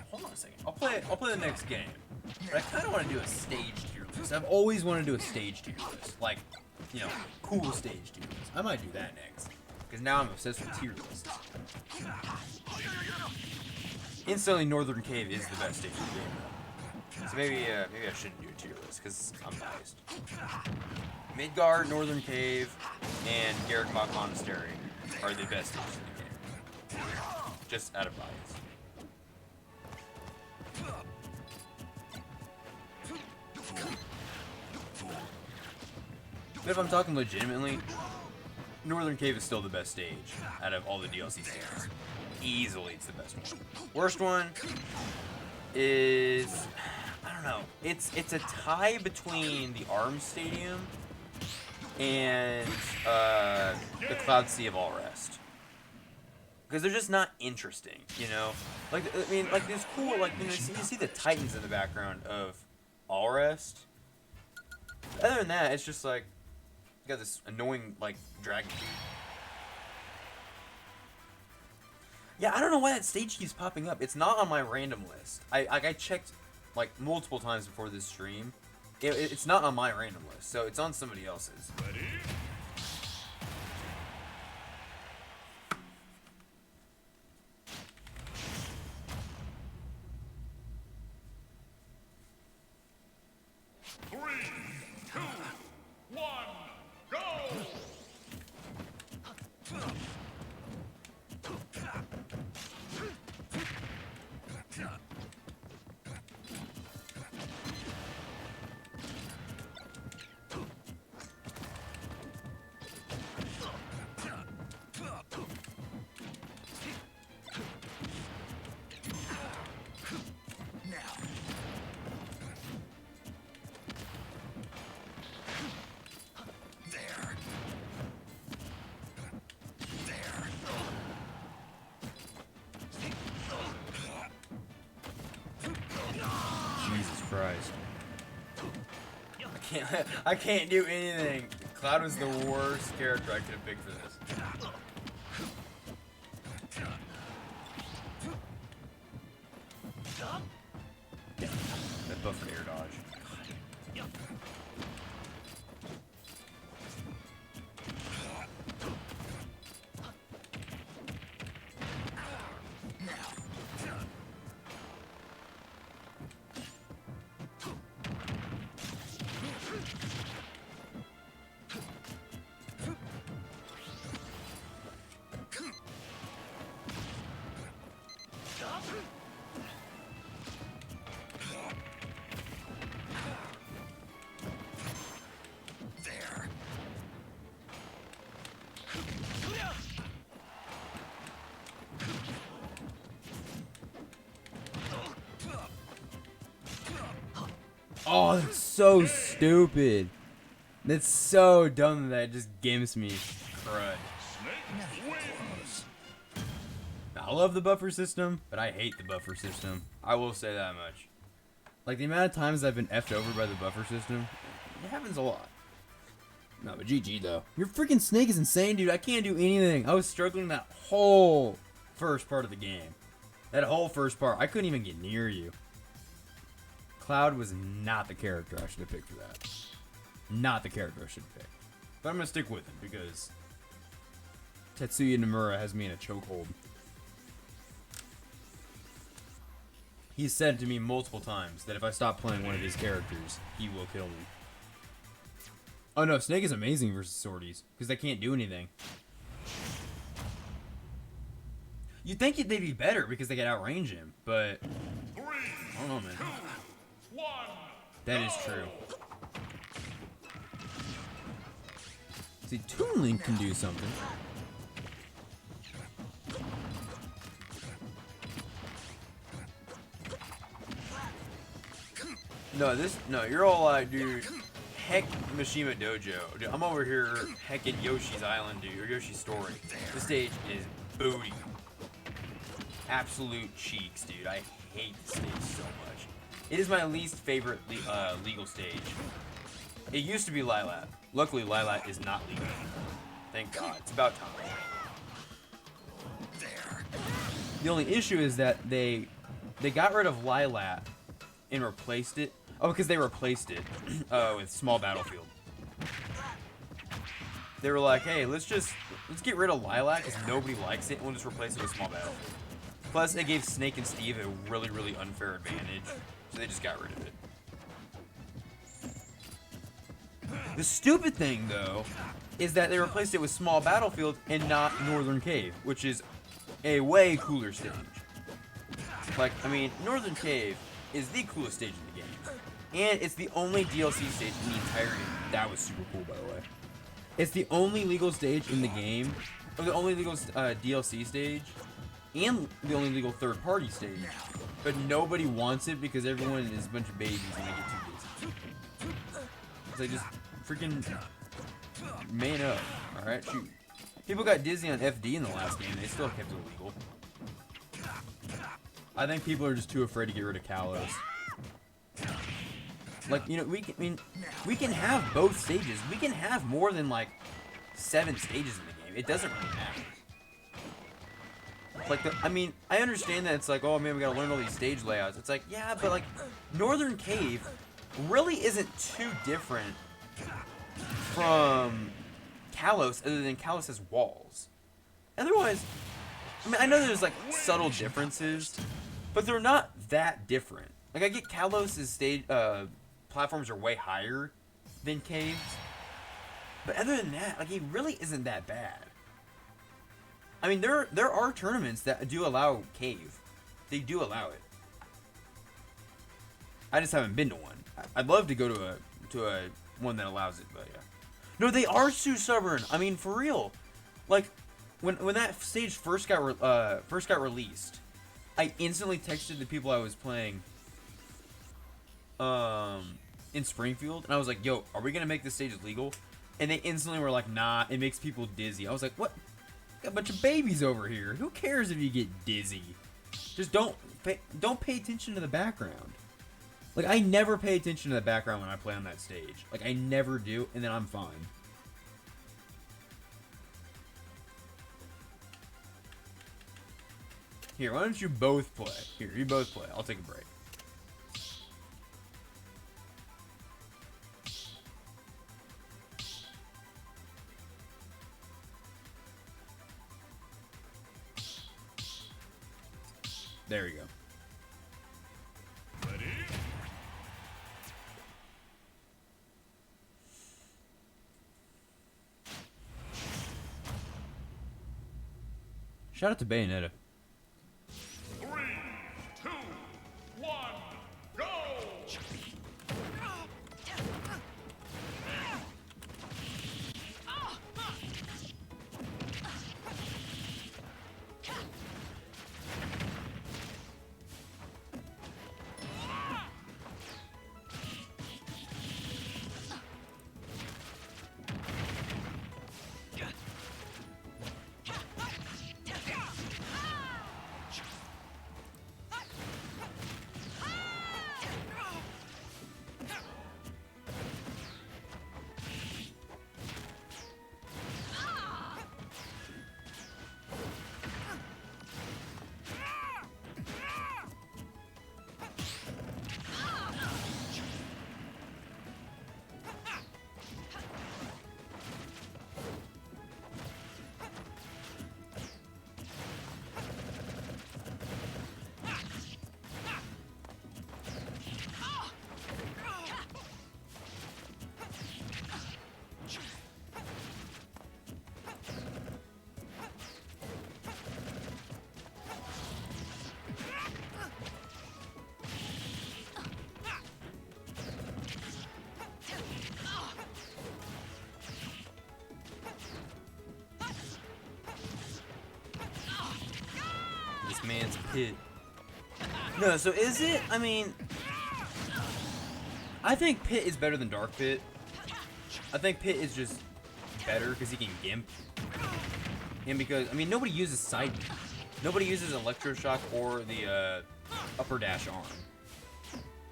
hold on a second. I'll play the next game. But I kind of want to do a stage tier list. I've always wanted to do a stage tier list, like, you know, cool stage tier list. I might do that next, because now I'm obsessed with tier lists. Instantly, Northern Cave is the best stage in the game, though. So maybe I shouldn't do a tier list because I'm biased. Midgard, Northern Cave, and Garrett-Bach Monastery are the best stages in the game. Just out of bias. But if I'm talking legitimately, Northern Cave is still the best stage out of all the DLC stages. Easily, it's the best one. Worst one is, I don't know. It's a tie between the Arms Stadium and the Cloud Sea of All Rest. Because they're just not interesting, you know? Like, I mean, like, it's cool, like, you know, you see the Titans in the background of All Rest. Other than that, it's just like, you got this annoying, like, dragon dude. Yeah, I don't know why that stage keeps popping up. It's not on my random list. I checked, like, multiple times before this stream. It's not on my random list, so it's on somebody else's. Ready? 3, 2, 1, go! Jesus Christ. I can't do anything. Cloud was the worst character I could have picked for this. That buffer air dodge. Oh, that's so stupid. That's so dumb that it just gives me crud. I love the buffer system, but I hate the buffer system. I will say that much. Like, the amount of times I've been effed over by the buffer system, it happens a lot. No, but GG though. Your freaking Snake is insane, dude. I can't do anything. I was struggling that whole first part of the game. That whole first part, I couldn't even get near you. Cloud was not the character I should have picked for that. Not the character I should have picked. But I'm going to stick with him because Tetsuya Nomura has me in a chokehold. He's said to me multiple times that if I stop playing one of his characters, he will kill me. Oh no, Snake is amazing versus Swordies because they can't do anything. You'd think they'd be better because they could outrange him, but I don't know, man. That is true. See, Toon Link can do something. No, you're all like, dude, heck Mishima Dojo. Dude, I'm over here hecking Yoshi's Island, dude, or Yoshi's Story. This stage is booty. Absolute cheeks, dude. I hate this stage so much. It is my least favorite legal stage. It used to be Lilat. Luckily, Lilat is not legal. Thank God. It's about time. The only issue is that they got rid of Lilat and replaced it. Oh, because they replaced it with Small Battlefield. They were like, hey, let's get rid of Lilac because nobody likes it, and we'll just replace it with Small Battlefield. Plus, it gave Snake and Steve a really, really unfair advantage, so they just got rid of it. The stupid thing, though, is that they replaced it with Small Battlefield and not Northern Cave, which is a way cooler stage. Like, I mean, Northern Cave is the coolest stage in the game. And it's the only DLC stage in the entire game. That was super cool, by the way. It's the only legal stage in the game, or the only legal DLC stage, and the only legal third-party stage. But nobody wants it because everyone is a bunch of babies and they get too busy. So just freaking man up, alright? Shoot. People got dizzy on FD in the last game. They still kept it illegal. I think people are just too afraid to get rid of Kalos. Like, you know, we can have both stages. We can have more than like 7 stages in the game. It doesn't really matter. Like, I mean, I understand that it's like, oh man, we gotta learn all these stage layouts. It's like, yeah, but like, Northern Cave really isn't too different from Kalos, other than Kalos has walls. Otherwise, I mean, I know there's like subtle differences, but they're not that different. Like, I get Kalos' stage platforms are way higher than Cave's, but other than that, like, he really isn't that bad. I mean, there are tournaments that do allow Cave. They do allow it. I just haven't been to one. I'd love to go to a one that allows it, but yeah. No, they are too stubborn. I mean, for real. Like, when that stage first got released, I instantly texted the people I was playing in Springfield, and I was like, yo, are we gonna make this stage legal? And they instantly were like, nah, it makes people dizzy. I was like, what? Got a bunch of babies over here. Who cares if you get dizzy? Just don't pay attention to the background. Like, I never pay attention to the background when I play on that stage. Like, I never do, and then I'm fine. Here, why don't you both play? Here, you both play. I'll take a break. There we go. Ready? Shout out to Bayonetta. 3, 2, 1, go! This man's Pit. No, so is it? I mean, I think Pit is better than Dark Pit. I think Pit is just better because he can gimp. And because, I mean, nobody uses side B. Nobody uses Electroshock or the upper dash arm.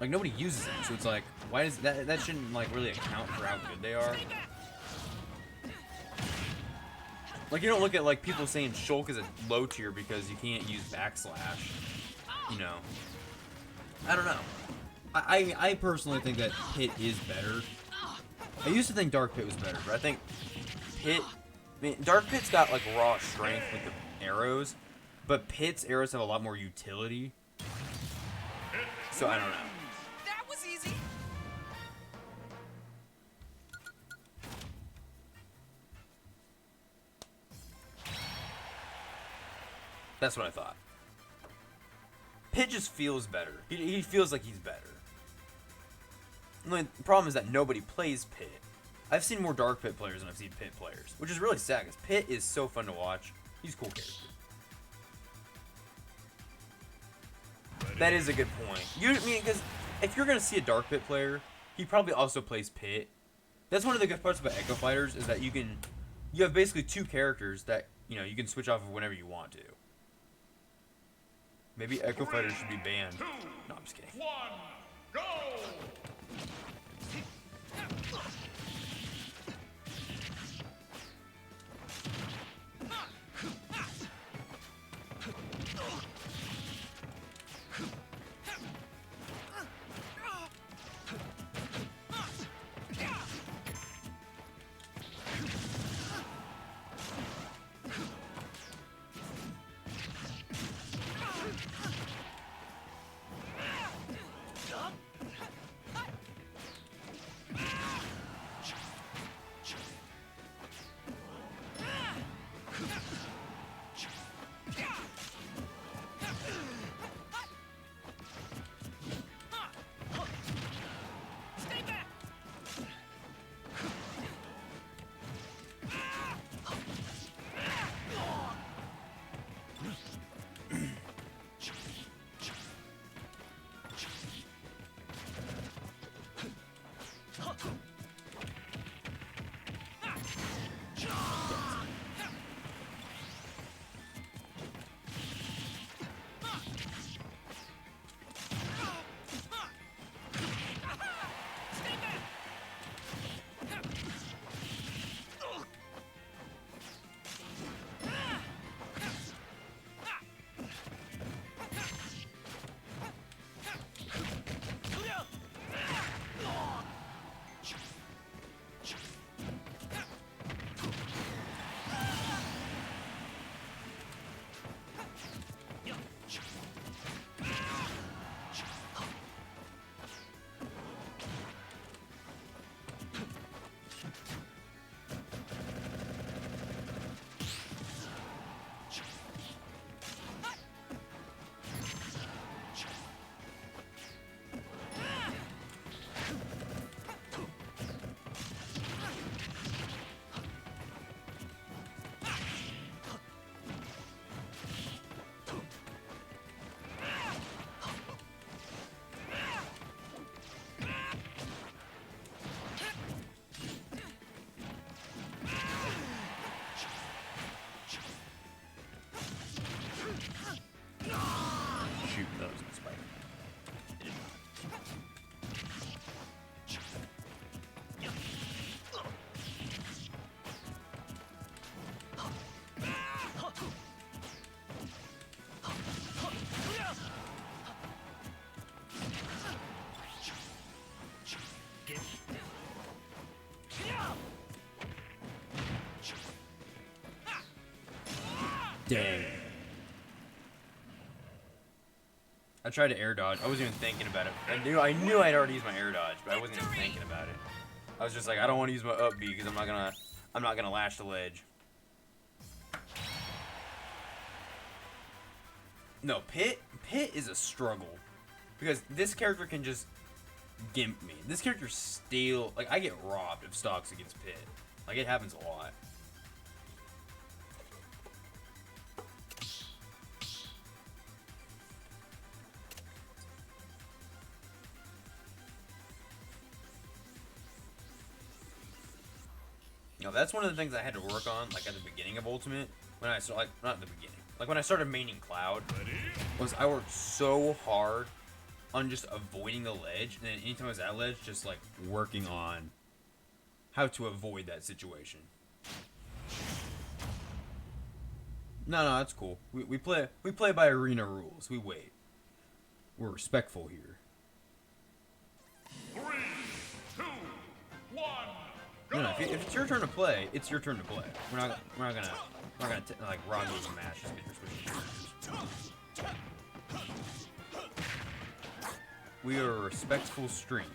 Like, nobody uses them, so it's like, why does that shouldn't, like, really account for how good they are. Like, you don't look at, like, people saying Shulk is a low tier because you can't use backslash. You know. I don't know. I personally think that Pit is better. I used to think Dark Pit was better, but I think Pit... I mean, Dark Pit's got, like, raw strength with the arrows, but Pit's arrows have a lot more utility. So, I don't know. That was easy. That's what I thought. Pit just feels better. He feels like he's better. The problem is that nobody plays Pit. I've seen more Dark Pit players than I've seen Pit players, which is really sad because Pit is so fun to watch. He's a cool character. That is a good point. I mean, because if you're gonna see a Dark Pit player, he probably also plays Pit. That's one of the good parts about Echo Fighters is that you have basically two characters that you can switch off of whenever you want to. Maybe Echo Fighters should be banned. No, I'm just kidding. 1, go! Shoot, that was a spider. Dang. I tried to air dodge. I wasn't even thinking about it. I knew I'd already used my air dodge, but I wasn't even thinking about it. I was just like, I don't want to use my up B because I'm not gonna lash the ledge. No, Pit is a struggle because this character can just gimp me. This character steal, like, I get robbed of stocks against Pit. Like, it happens a lot. You know, that's one of the things I had to work on, like at the beginning of Ultimate, when I started, like not at the beginning, like when I started maining Cloud, was I worked so hard on just avoiding the ledge, and then anytime I was at ledge, just like working on how to avoid that situation. No, that's cool. We play by arena rules. We wait. We're respectful here. 3, 2, 1. No, if it's your turn to play, it's your turn to play. We're not gonna like rob you of a match just because you're switching characters. We are a respectful stream.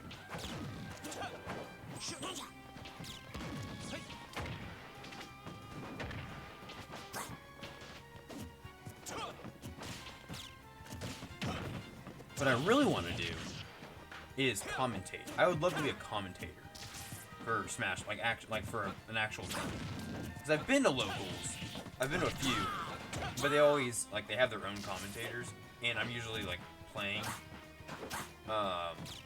What I really want to do is commentate. I would love to be a commentator for Smash, like for an actual tournament. Because I've been to locals, I've been to a few, but they always like they have their own commentators, and I'm usually like playing,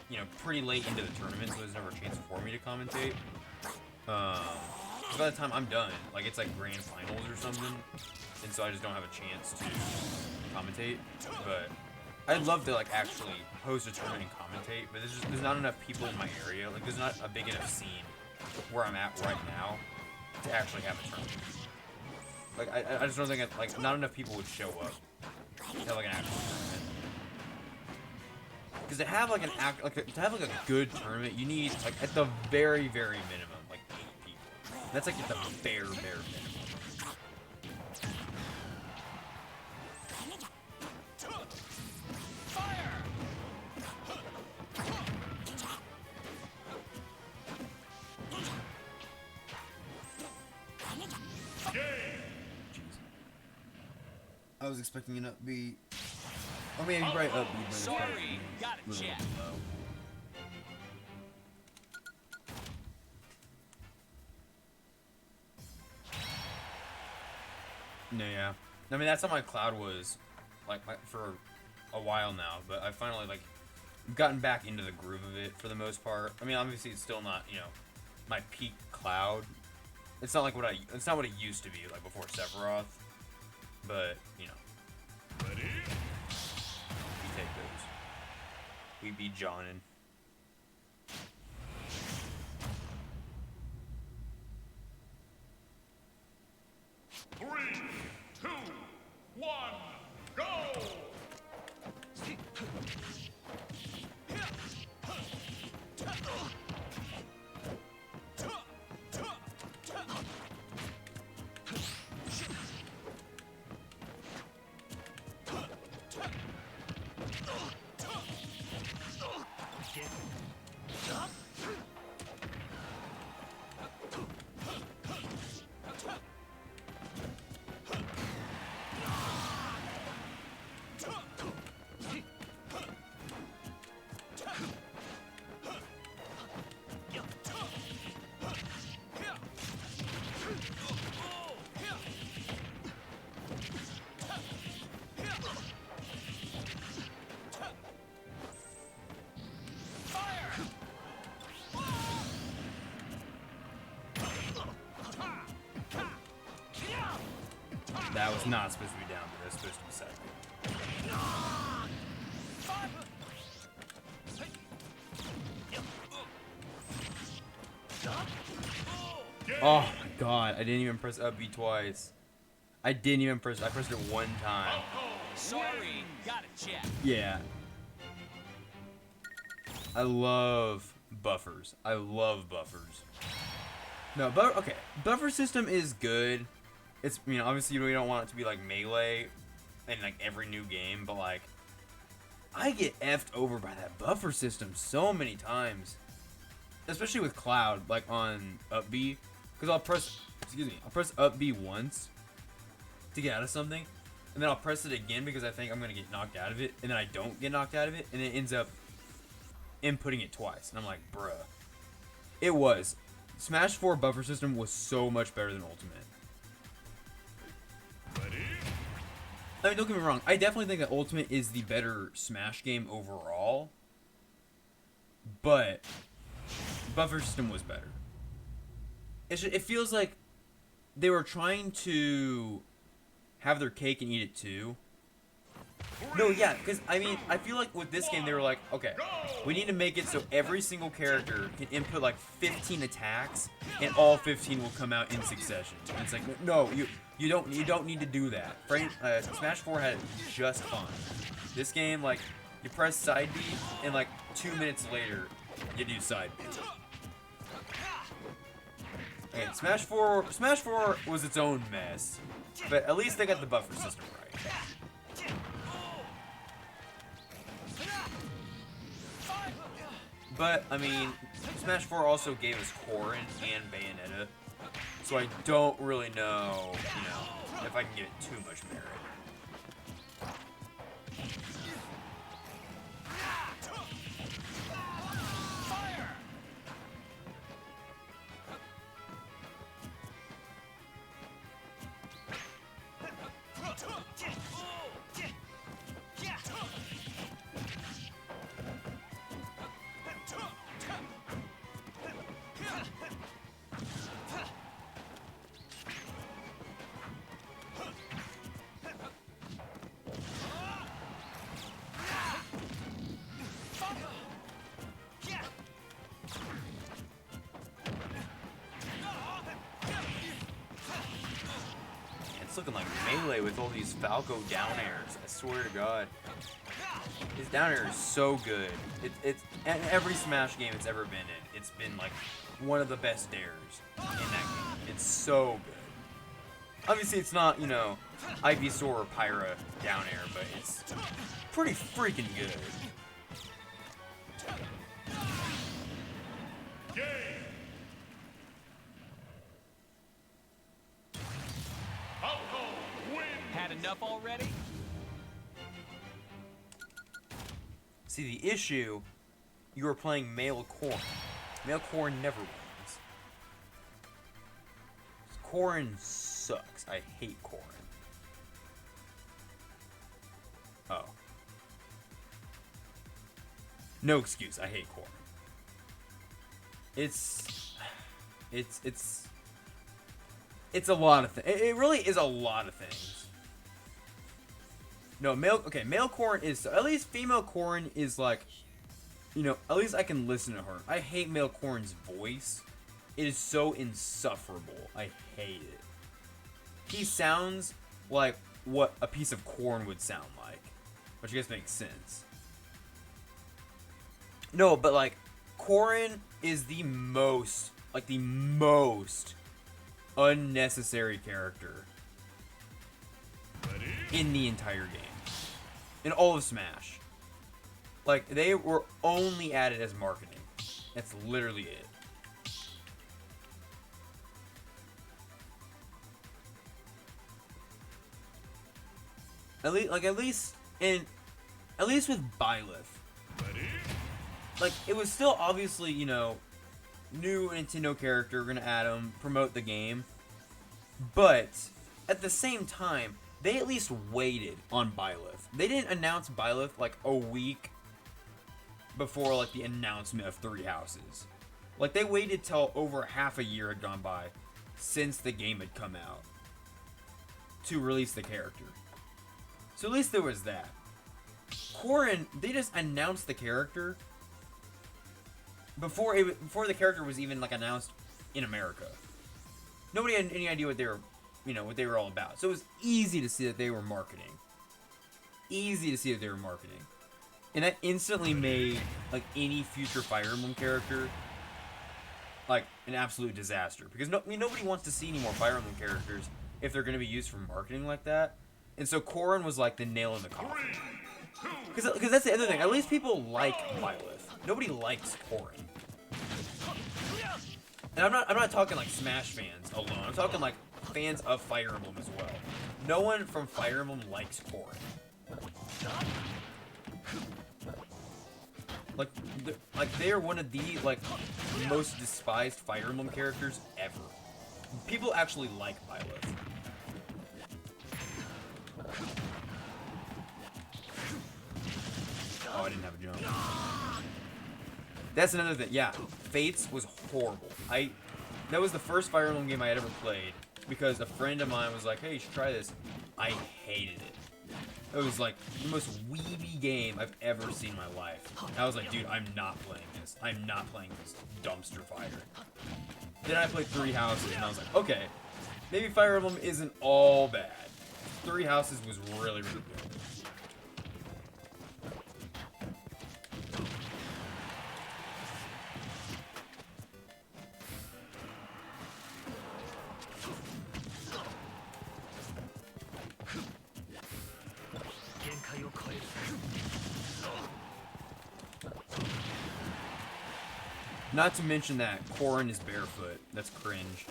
you know, pretty late into the tournament, so there's never a chance for me to commentate. By the time I'm done, like it's like grand finals or something, and so I just don't have a chance to commentate. But I'd love to like actually host a tournament and commentate, but there's not enough people in my area. Like there's not a big enough scene where I'm at right now to actually have a tournament. Like I just don't think like not enough people would show up to have like an actual tournament. Because to have like a good tournament, you need like at the very minimum like 8 people. That's like at the bare minimum. I was expecting an upbeat. I mean, you're right, upbeat, but it's Sorry, got it, really chat. low. No, yeah. I mean, that's how my Cloud was, like, for a while now. But I finally like gotten back into the groove of it for the most part. I mean, obviously, it's still not, you know, my peak Cloud. It's not like it's not what it used to be, like before Sephiroth. But you know, Ready? we take those. We be Jonin. Three, 2, 1, go! That was not supposed to be down, but that's supposed to be second. Oh my god, I didn't even press up B twice. I pressed it one time. Sorry, got it, chat. Yeah. I love buffers. I love buffers. No, okay. Buffer system is good. It's, you know, obviously we don't want it to be like melee in like every new game, but like I get effed over by that buffer system so many times. Especially with Cloud, like on up B. Because I'll press up B once to get out of something, and then I'll press it again because I think I'm gonna get knocked out of it, and then I don't get knocked out of it, and it ends up inputting it twice, and I'm like, bruh. It was. Smash 4 buffer system was so much better than Ultimate. Ready? I mean, don't get me wrong. I definitely think that Ultimate is the better Smash game overall, but buffer system was better. it feels like they were trying to have their cake and eat it too. No, yeah, because I mean, I feel like with this game they were like, okay, we need to make it so every single character can input like 15 attacks, and all 15 will come out in succession. And it's like, no, you don't need to do that. Smash 4 had it just fine. This game, like, you press side B, and like 2 minutes later, you do side B. And Smash 4 was its own mess, but at least they got the buffer system right. But, I mean, Smash 4 also gave us Corrin and Bayonetta, so I don't really know, if I can give it too much merit. It's looking like Melee with all these Falco down airs. I swear to God. His down air is so good. It's in every Smash game it's ever been in. It's been like one of the best dares in that game. It's so good. Obviously it's not, Ivysaur or Pyra down air, but it's pretty freaking good. Had enough already? See, the issue, you were playing male Corrin. Male Corrin never wins. Corrin sucks. I hate Corrin. Oh. No excuse. I hate Corrin. It's a lot of things. It really is a lot of things. No, male Corrin is, at least female Corrin is like, at least I can listen to her. I hate male Corrin's voice. It is so insufferable. I hate it. He sounds like what a piece of corn would sound like, which I guess makes sense. No, but like, Corrin is the most unnecessary character in the entire game. In all of Smash. Like, they were only added as marketing. That's literally it. At least with Byleth. Like, it was still obviously, new Nintendo character, we're gonna add him, promote the game. But, at the same time, they at least waited on Byleth. They didn't announce Byleth like a week before like the announcement of Three Houses. Like, they waited till over half a year had gone by since the game had come out to release the character. So at least there was that. Corrin, they just announced the character before the character was even like announced in America. Nobody had any idea what they were, what they were all about. So it was easy to see that they were marketing. And that instantly made like any future Fire Emblem character like an absolute disaster, because nobody wants to see any more Fire Emblem characters if they're going to be used for marketing like that. And so Corrin was like the nail in the coffin. Because that's the other thing. At least people like Byleth. Nobody likes Corrin. And I'm not talking like Smash fans alone. I'm talking like fans of Fire Emblem as well. No one from Fire Emblem likes Corrin. Like they are one of the most despised Fire Emblem characters ever. People actually like Byleth. Oh, I didn't have a jump. That's another thing. Yeah, Fates was horrible. that was the first Fire Emblem game I had ever played because a friend of mine was like, "Hey, you should try this." I hated it. It was like the most weeby game I've ever seen in my life. And I was like, dude, I'm not playing this. I'm not playing this dumpster fire. Then I played Three Houses, and I was like, okay, maybe Fire Emblem isn't all bad. Three Houses was really, really good. Not to mention that Corrin is barefoot. That's cringe.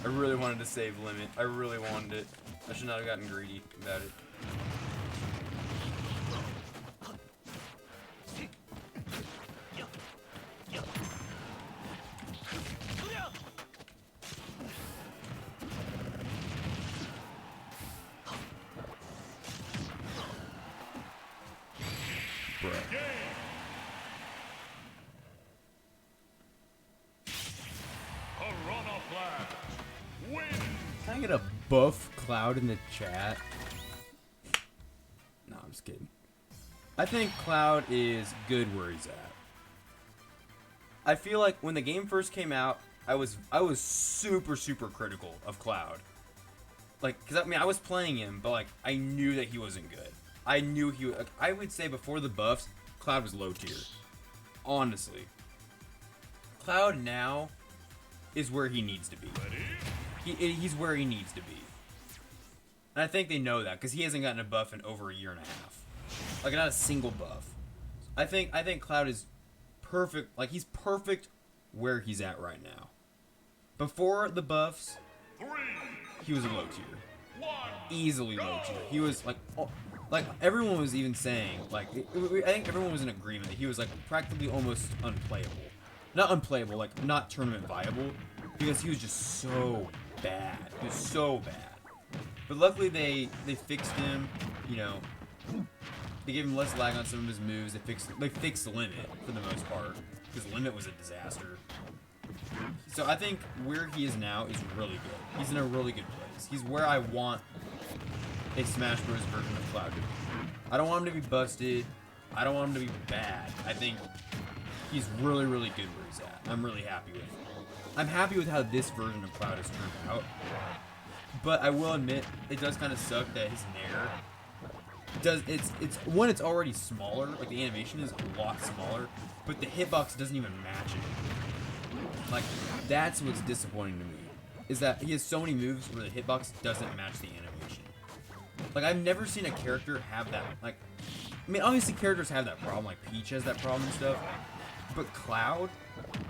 I really wanted to save limit. I really wanted it. I should not have gotten greedy about it. Can I get a buff Cloud in the chat? No, I'm just kidding. I think Cloud is good where he's at. I feel like when the game first came out, I was super critical of Cloud. Like, cause I mean I was playing him, but like I knew that he wasn't good. I knew he. Like, I would say before the buffs, Cloud was low tier. Honestly, Cloud now is where he needs to be. He's where he needs to be. And I think they know that because he hasn't gotten a buff in over a year and a half. Like not a single buff. I think Cloud is perfect. Like he's perfect where he's at right now. Before the buffs, he was a low tier. Easily low tier. He was like everyone was even saying like I think everyone was in agreement that he was like practically almost unplayable. Not unplayable, like not tournament viable because he was just so bad. He was so bad. But luckily they fixed him, you know. They gave him less lag on some of his moves. They fixed the limit for the most part because limit was a disaster. So I think where he is now is really good. He's in a really good place. He's where I want a Smash Bros. Version of Cloud to be. I don't want him to be busted. I don't want him to be bad. I think he's really good where he's at. I'm really happy with it. I'm happy with how this version of Cloud has turned out. But I will admit, it does kind of suck that his Nair does it's already smaller, like the animation is a lot smaller, but the hitbox doesn't even match it. Like that's what's disappointing to me. Is that he has so many moves where the hitbox doesn't match the animation. Like I've never seen a character have that. Like I mean obviously characters have that problem, like Peach has that problem and stuff. But Cloud,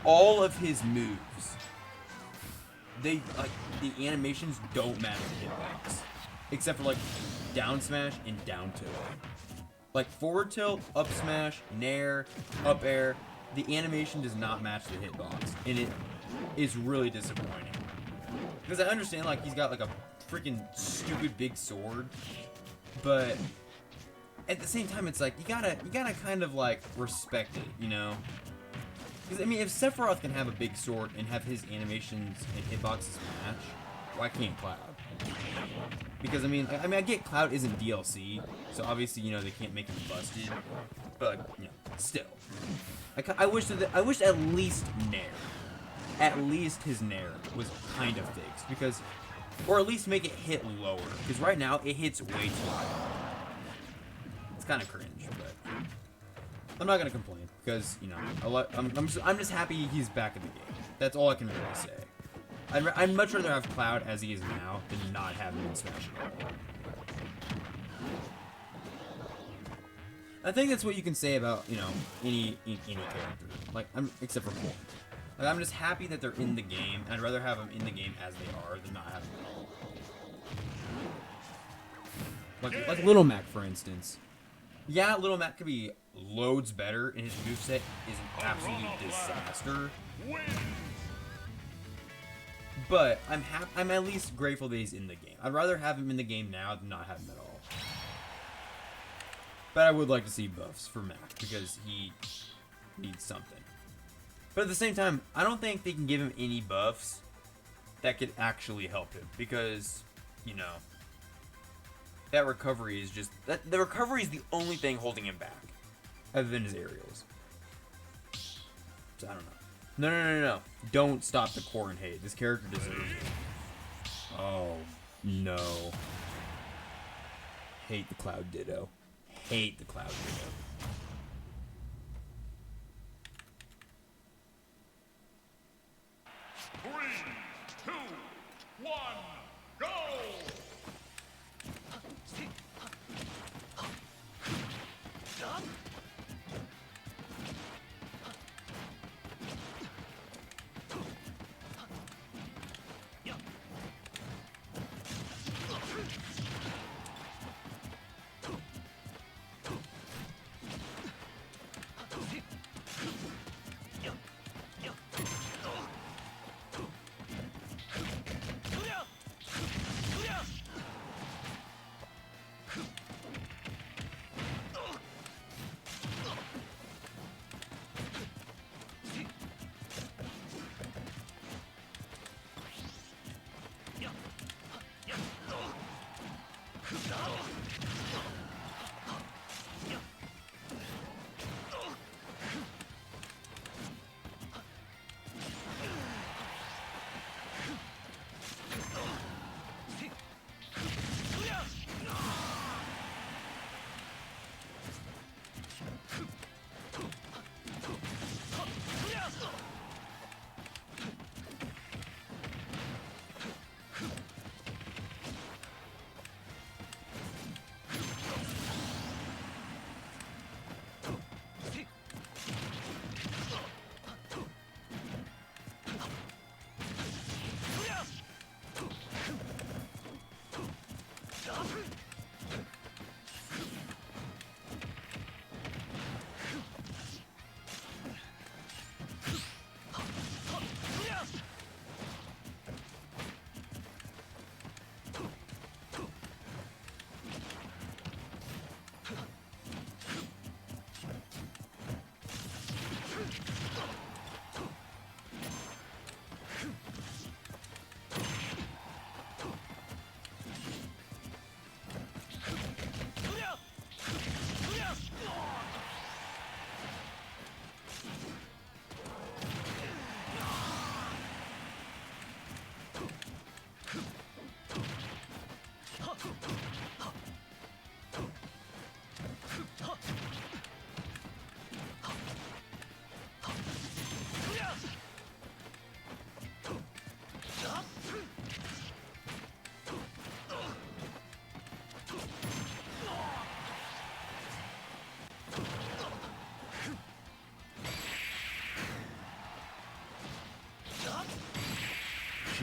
all of his moves, they like the animations don't match the hitbox. Except for like down smash and down tilt. Like forward tilt, up smash, nair, up air, the animation does not match the hitbox. And it is really disappointing. Because I understand like he's got like a freaking stupid big sword. But at the same time it's like you gotta kind of like respect it, you know? Because I mean if Sephiroth can have a big sword and have his animations and hitboxes match, why can't Cloud? Because I mean I get Cloud isn't DLC, so obviously you know they can't make him busted, but you know still, I wish at least his Nair was kind of fixed because, or at least make it hit lower because right now it hits way too high. It's kind of cringe, but I'm not gonna complain because you know I'm just happy he's back in the game. That's all I can really say. I'd much rather have Cloud as he is now than not have him in Smash at all. I think that's what you can say about, you know, any character. Like, except for Cole. Like, I'm just happy that they're in the game. I'd rather have them in the game as they are than not have them at all. Like Little Mac, for instance. Yeah, Little Mac could be loads better, and his moveset is an absolute disaster. But I'm at least grateful that he's in the game. I'd rather have him in the game now than not have him at all. But I would like to see buffs for Mac because he needs something. But at the same time, I don't think they can give him any buffs that could actually help him because, you know, that recovery is just the recovery is the only thing holding him back, other than his aerials. So I don't know. No. Don't stop the core and hate. This character deserves it. Oh no. Hate the Cloud Ditto. Hate the Cloud Ditto.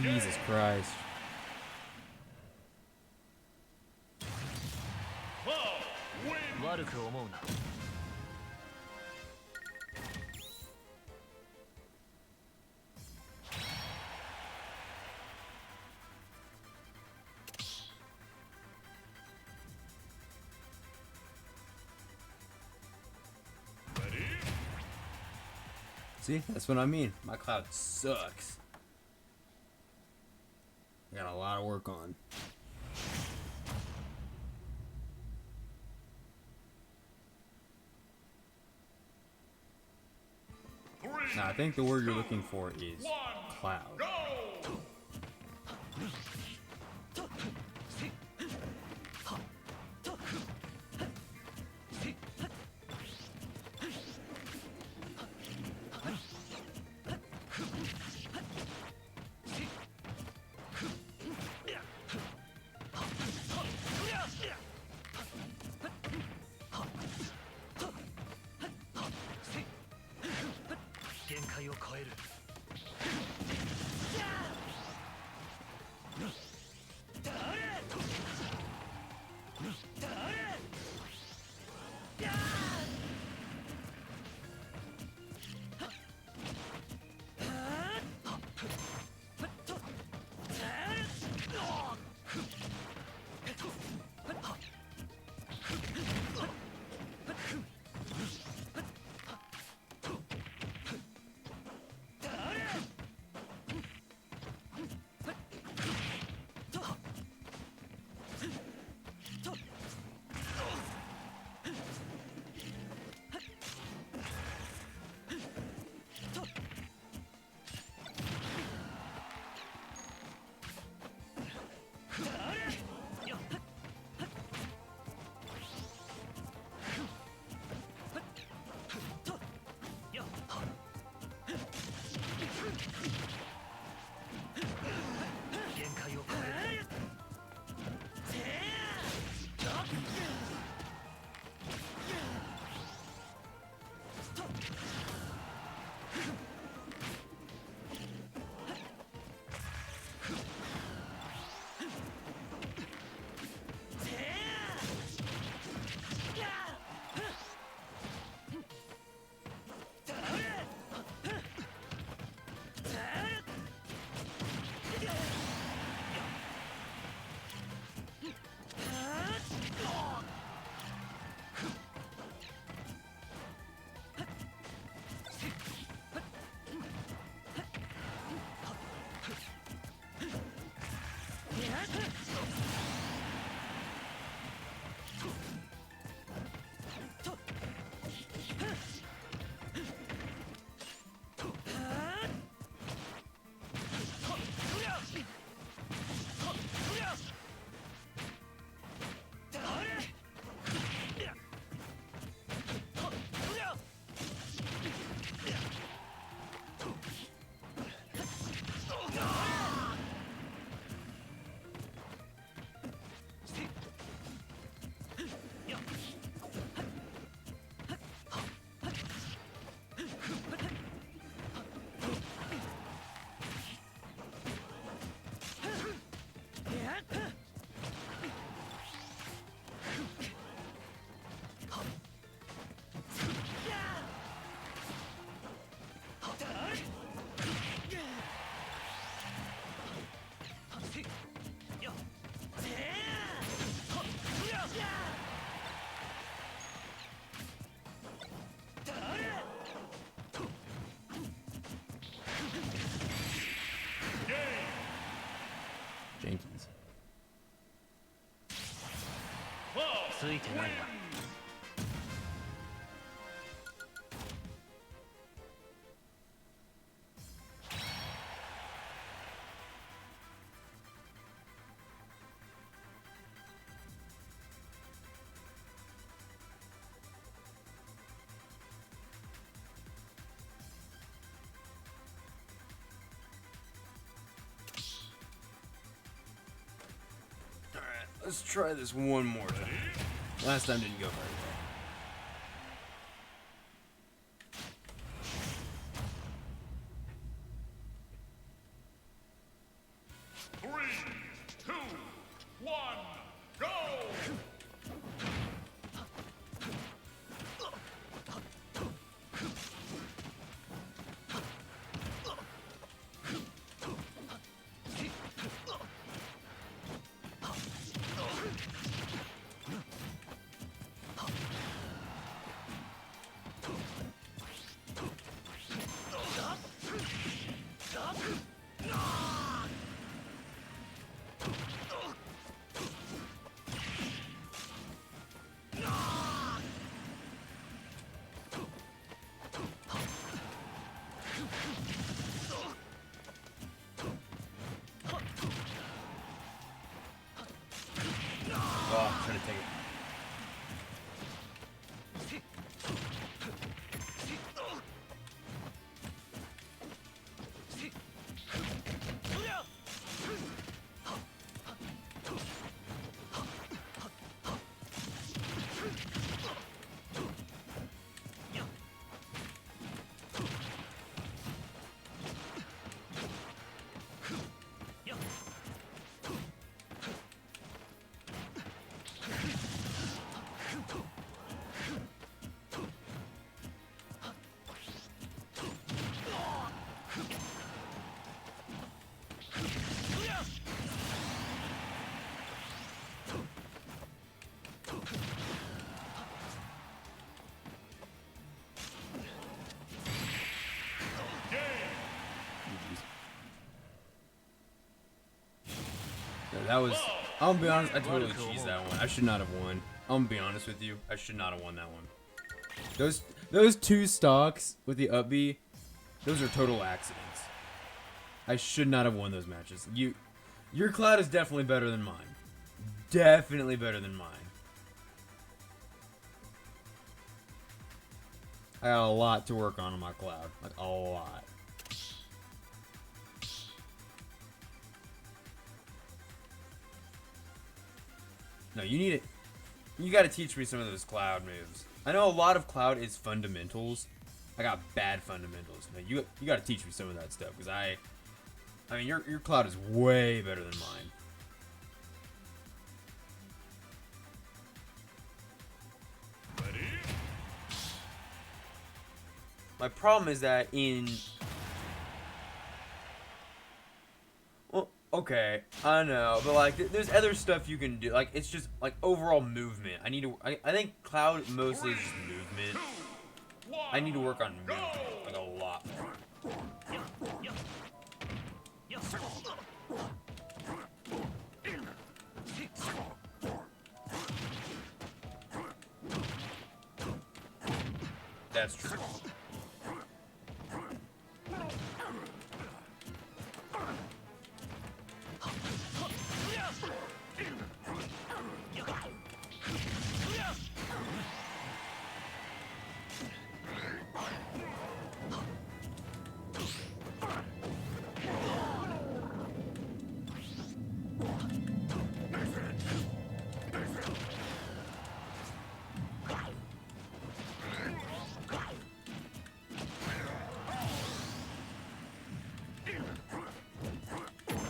Jesus Christ. See, that's what I mean. My Cloud sucks. I got a lot of work on. Now, I think the word you're looking for is cloud. ついてないな。Alright, let's try this one more time. Last time didn't go very well. Oh, I'm trying to take it. That was, I'm gonna be honest, I totally cheesed that one. I should not have won. I'm gonna be honest with you. I should not have won that one. Those two stocks with the up B, those are total accidents. I should not have won those matches. Your cloud is definitely better than mine. Definitely better than mine. I got a lot to work on my cloud. Like, a lot. No, you need it. You gotta teach me some of those cloud moves. I know a lot of cloud is fundamentals. I got bad fundamentals. No, you gotta teach me some of that stuff, because I mean, your cloud is way better than mine. My problem is that in... Well, okay, I know, but like, there's other stuff you can do. Like, it's just, like, overall movement. I think cloud mostly is just movement. I need to work on movement, like, a lot more. That's true.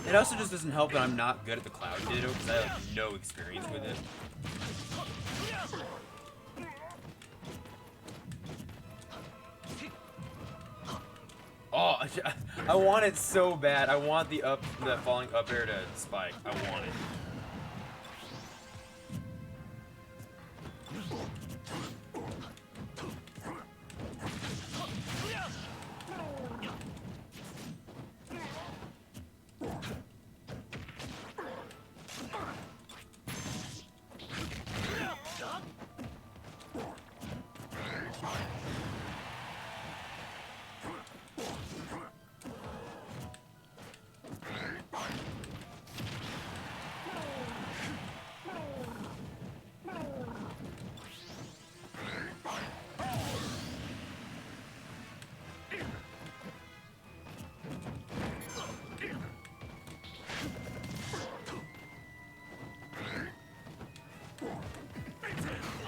It also just doesn't help that I'm not good at the cloud ditto because I have no experience with it. Oh, I want it so bad. I want the falling up air to spike. I want it.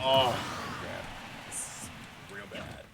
Oh, crap. This is real bad.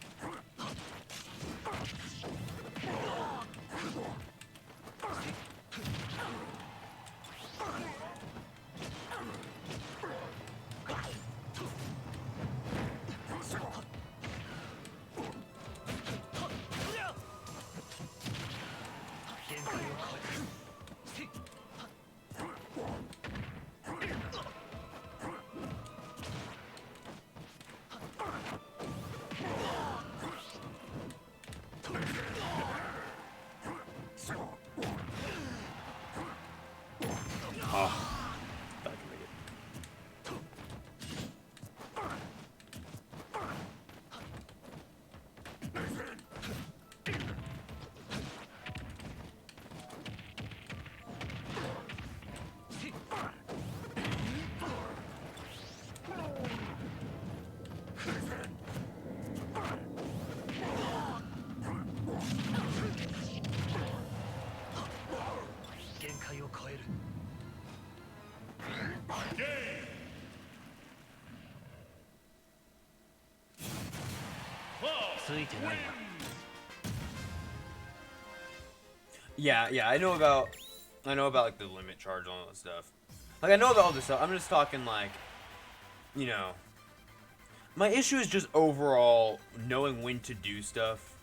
Oh, thought I could make it. Yeah, I know about like the limit charge and all that stuff. Like I know about all this stuff. I'm just talking like, you know, my issue is just overall knowing when to do stuff,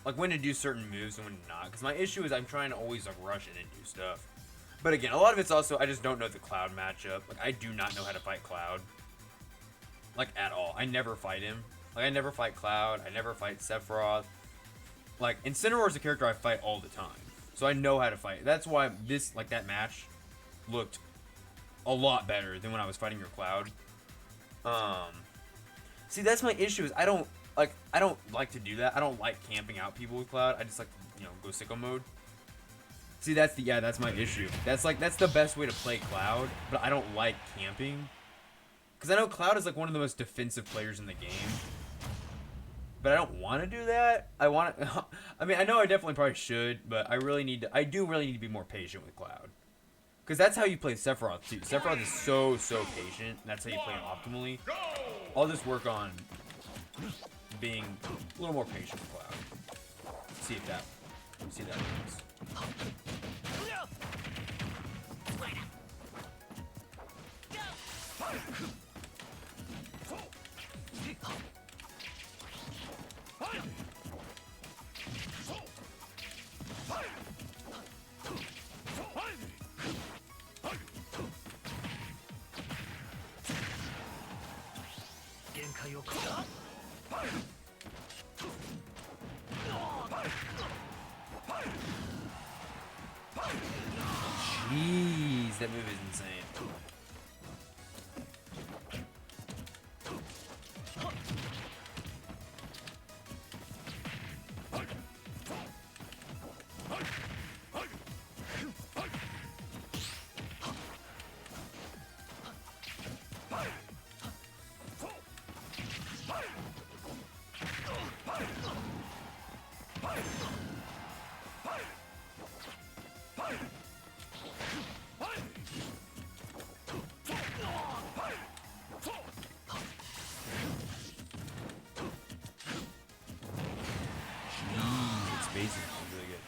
like when to do certain moves and when to not. Because my issue is I'm trying to always like rush in and do stuff. But again, a lot of it's also I just don't know the Cloud matchup. Like I do not know how to fight Cloud, like at all. I never fight him. Like I never fight Cloud. I never fight Sephiroth. Like Incineroar is a character I fight all the time, so I know how to fight. That's why this that match looked a lot better than when I was fighting your Cloud. See, that's my issue. Is I don't like to do that. I don't like camping out people with Cloud. I just like to, go sicko mode. See, that's my issue. That's the best way to play Cloud, but I don't like camping. Because I know Cloud is like one of the most defensive players in the game. But I don't want to do that. I mean, I know I definitely probably should, but I do really need to be more patient with Cloud. Because that's how you play Sephiroth too. Sephiroth is so patient. That's how you play him optimally. I'll just work on being a little more patient with Cloud. See that works. Jeez, that move is insane. Basic is really good.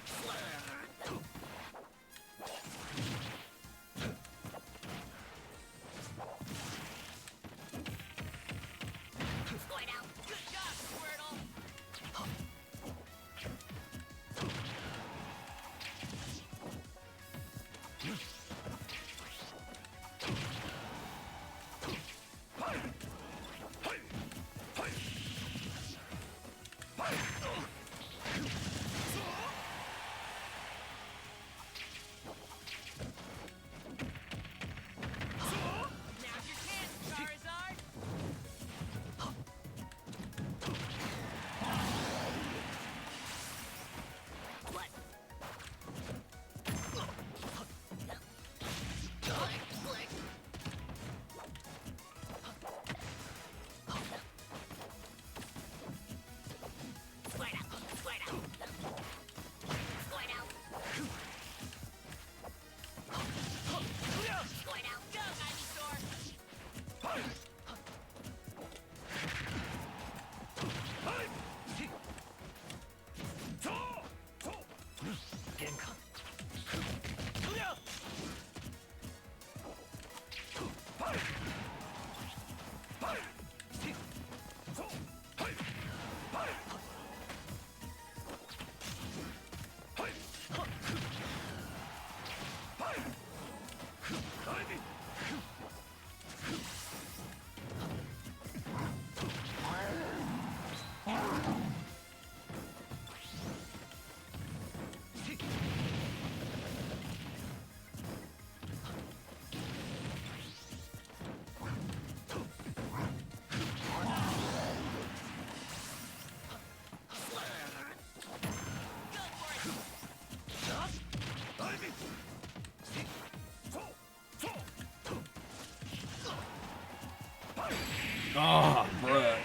Oh, bruh.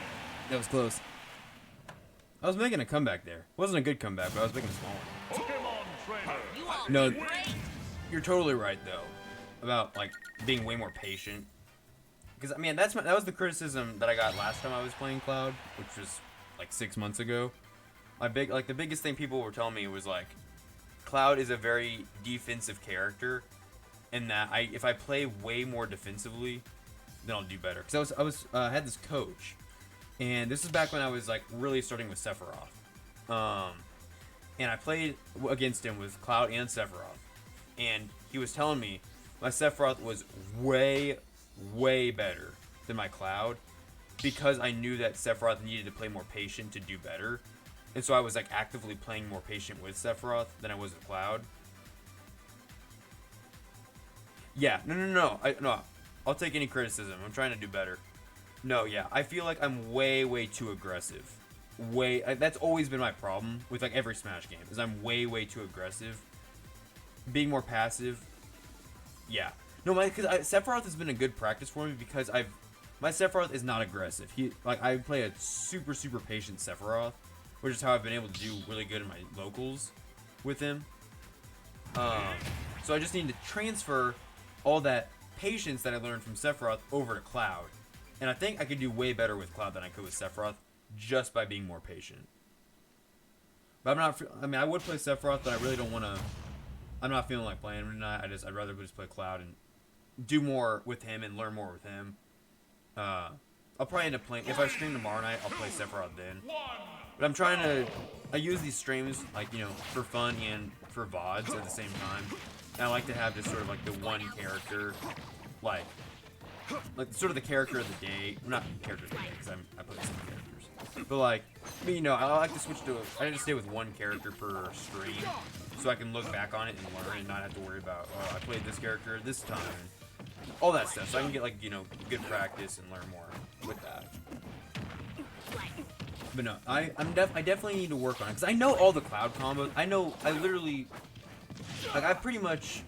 That was close. I was making a comeback there. Wasn't a good comeback, but I was making a small one. Pokemon trainer. You all No, great. you're totally right though about like being way more patient. Because I mean that was the criticism that I got last time I was playing Cloud, which was like 6 months ago. The biggest thing people were telling me was like, Cloud is a very defensive character, and that if I play way more defensively, then I'll do better. Because I had this coach, and this is back when I was like really starting with Sephiroth, and I played against him with Cloud and Sephiroth, and he was telling me my Sephiroth was way better than my Cloud, because I knew that Sephiroth needed to play more patient to do better, and so I was like actively playing more patient with Sephiroth than I was with Cloud. Yeah, no. I'll take any criticism. I'm trying to do better. No, yeah, I feel like I'm way too aggressive. That's always been my problem with like every Smash game, is I'm way too aggressive. Being more passive, yeah. No, because Sephiroth has been a good practice for me, because my Sephiroth is not aggressive. I play a super patient Sephiroth, which is how I've been able to do really good in my locals with him. So I just need to transfer all that patience that I learned from Sephiroth over to Cloud, and I think I could do way better with Cloud than I could with Sephiroth, just by being more patient. But I'm not. I mean, I would play Sephiroth, but I really don't want to. I'm not feeling like playing him tonight. I'd rather just play Cloud and do more with him and learn more with him. I'll probably end up playing. If I stream tomorrow night, I'll play Sephiroth then. But I'm trying to. I use these streams like, for fun and for Vods at the same time. And I like to have just sort of like the one character, like sort of the character of the day. Not character of the day, because I play some characters. But like, I like to switch to. I like to stay with one character per stream, so I can look back on it and learn, and not have to worry about, oh, I played this character this time, all that stuff. So I can get like good practice and learn more with that. But no, I definitely need to work on it, because I know all the Cloud combos. I literally, like, I pretty much,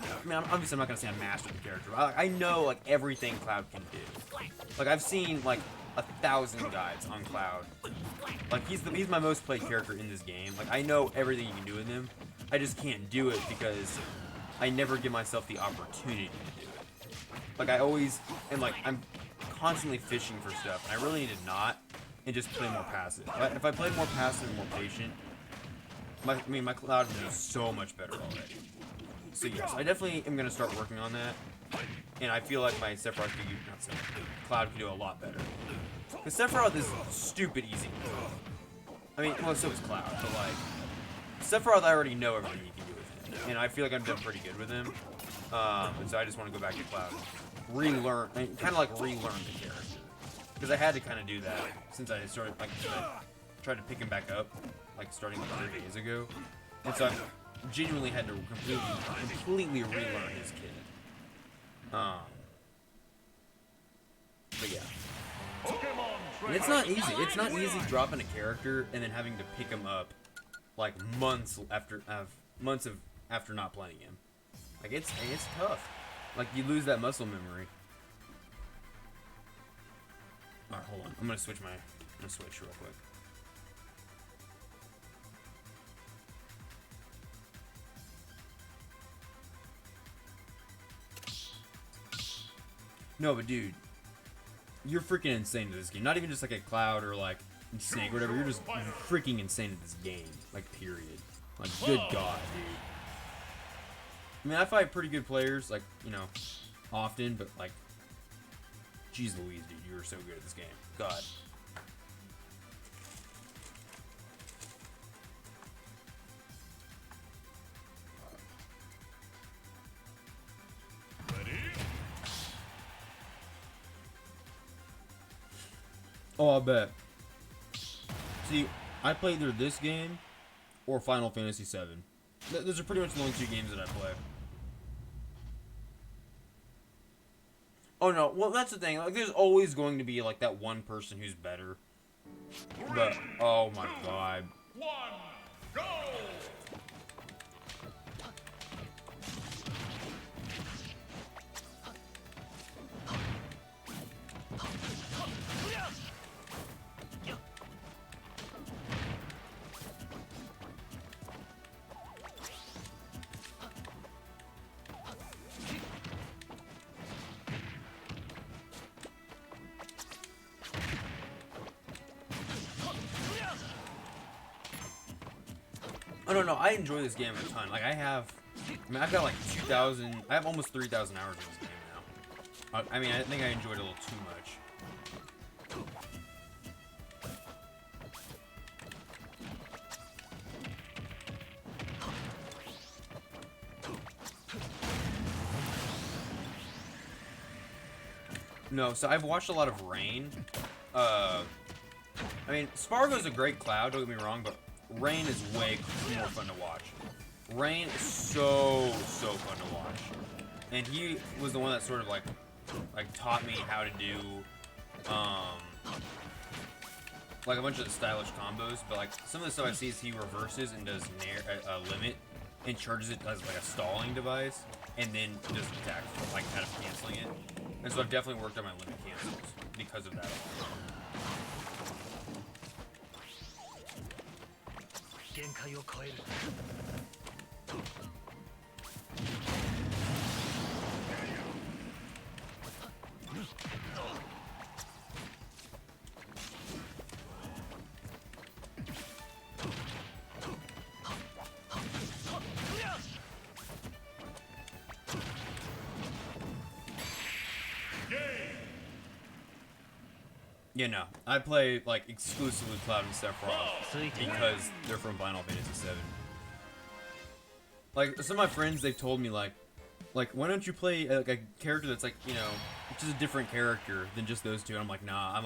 I mean, obviously I'm not gonna say I mastered the character, but I know like everything Cloud can do. Like, I've seen like 1,000 guides on Cloud. Like, he's my most played character in this game. Like, I know everything you can do with him. I just can't do it because I never give myself the opportunity to do it. Like, I always, and like, I'm constantly fishing for stuff, and I really need to not, and just play more passive. If I play more passive and more patient, my Cloud would be so much better already. So yes, I definitely am gonna start working on that, and I feel like my Sephiroth Cloud could do a lot better. Because Sephiroth is stupid easy. I mean, well, so is Cloud, but like, Sephiroth, I already know everything you can do with him, and I feel like I'm done pretty good with him. And so I just want to go back to Cloud, kind of like relearn the character. Because I had to kind of do that since I started, like, tried to pick him back up, like, starting like 3 days ago. And so I genuinely had to completely relearn his kid. But yeah. And it's not easy. It's not easy dropping a character and then having to pick him up, like, months after not playing him. Like, it's tough. Like, you lose that muscle memory. Alright, hold on. I'm gonna switch real quick. No, but dude, you're freaking insane at this game. Not even just like a Cloud or like Snake or whatever. You're just freaking insane at this game. Like, period. Like, good God, dude. I mean, I fight pretty good players, like, often, but like, Jeez Louise, dude, you were so good at this game. God. Oh, I bet. See, I play either this game or Final Fantasy VII. Those are pretty much the only two games that I play. Oh no, well that's the thing. Like, there's always going to be like that one person who's better. But oh my god. One, go! Oh no, I enjoy this game a ton. Like I mean, I've got like 2,000. I have almost 3,000 hours in this game now. I mean, I think I enjoyed it a little too much. No, so I've watched a lot of Rain. I mean, Spargo's a great cloud, don't get me wrong, but Rain is way more fun to watch. Rain is so fun to watch. And he was the one that sort of like taught me how to do like a bunch of the stylish combos, but like some of the stuff I see is he reverses and does limit and charges it as like a stalling device and then does attack, like kind of canceling it. And so I've definitely worked on my limit cancels because of that. 限界を超える Yeah, no. I play like exclusively Cloud and Sephiroth because they're from Final Fantasy VII. Like some of my friends, they've told me like why don't you play a character that's like, you know, just a different character than just those two? And I'm like, nah.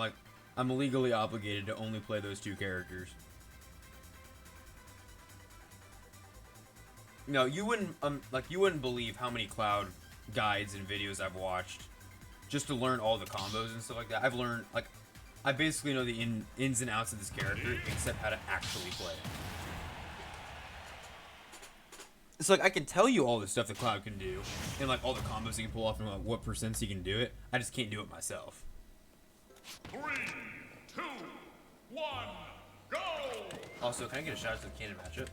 I'm legally obligated to only play those two characters. No, you wouldn't you wouldn't believe how many Cloud guides and videos I've watched just to learn all the combos and stuff like that. I've learned like I basically know the ins and outs of this character except how to actually play it. It's like I can tell you all the stuff that Cloud can do and like all the combos he can pull off and like what percents he can do it. I just can't do it myself. 3, 2, 1, go! Also, can I get a shout out to the canon matchup?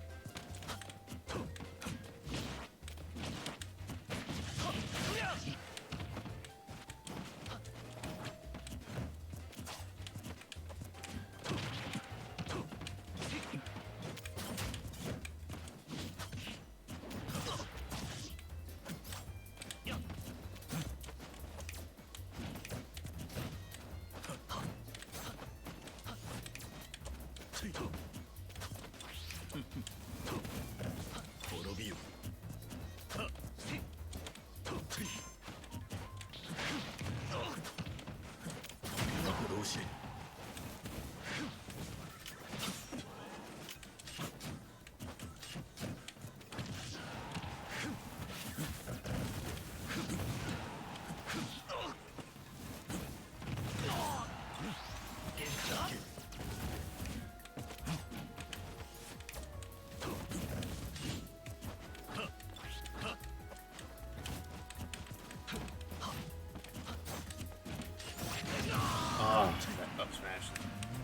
Up smash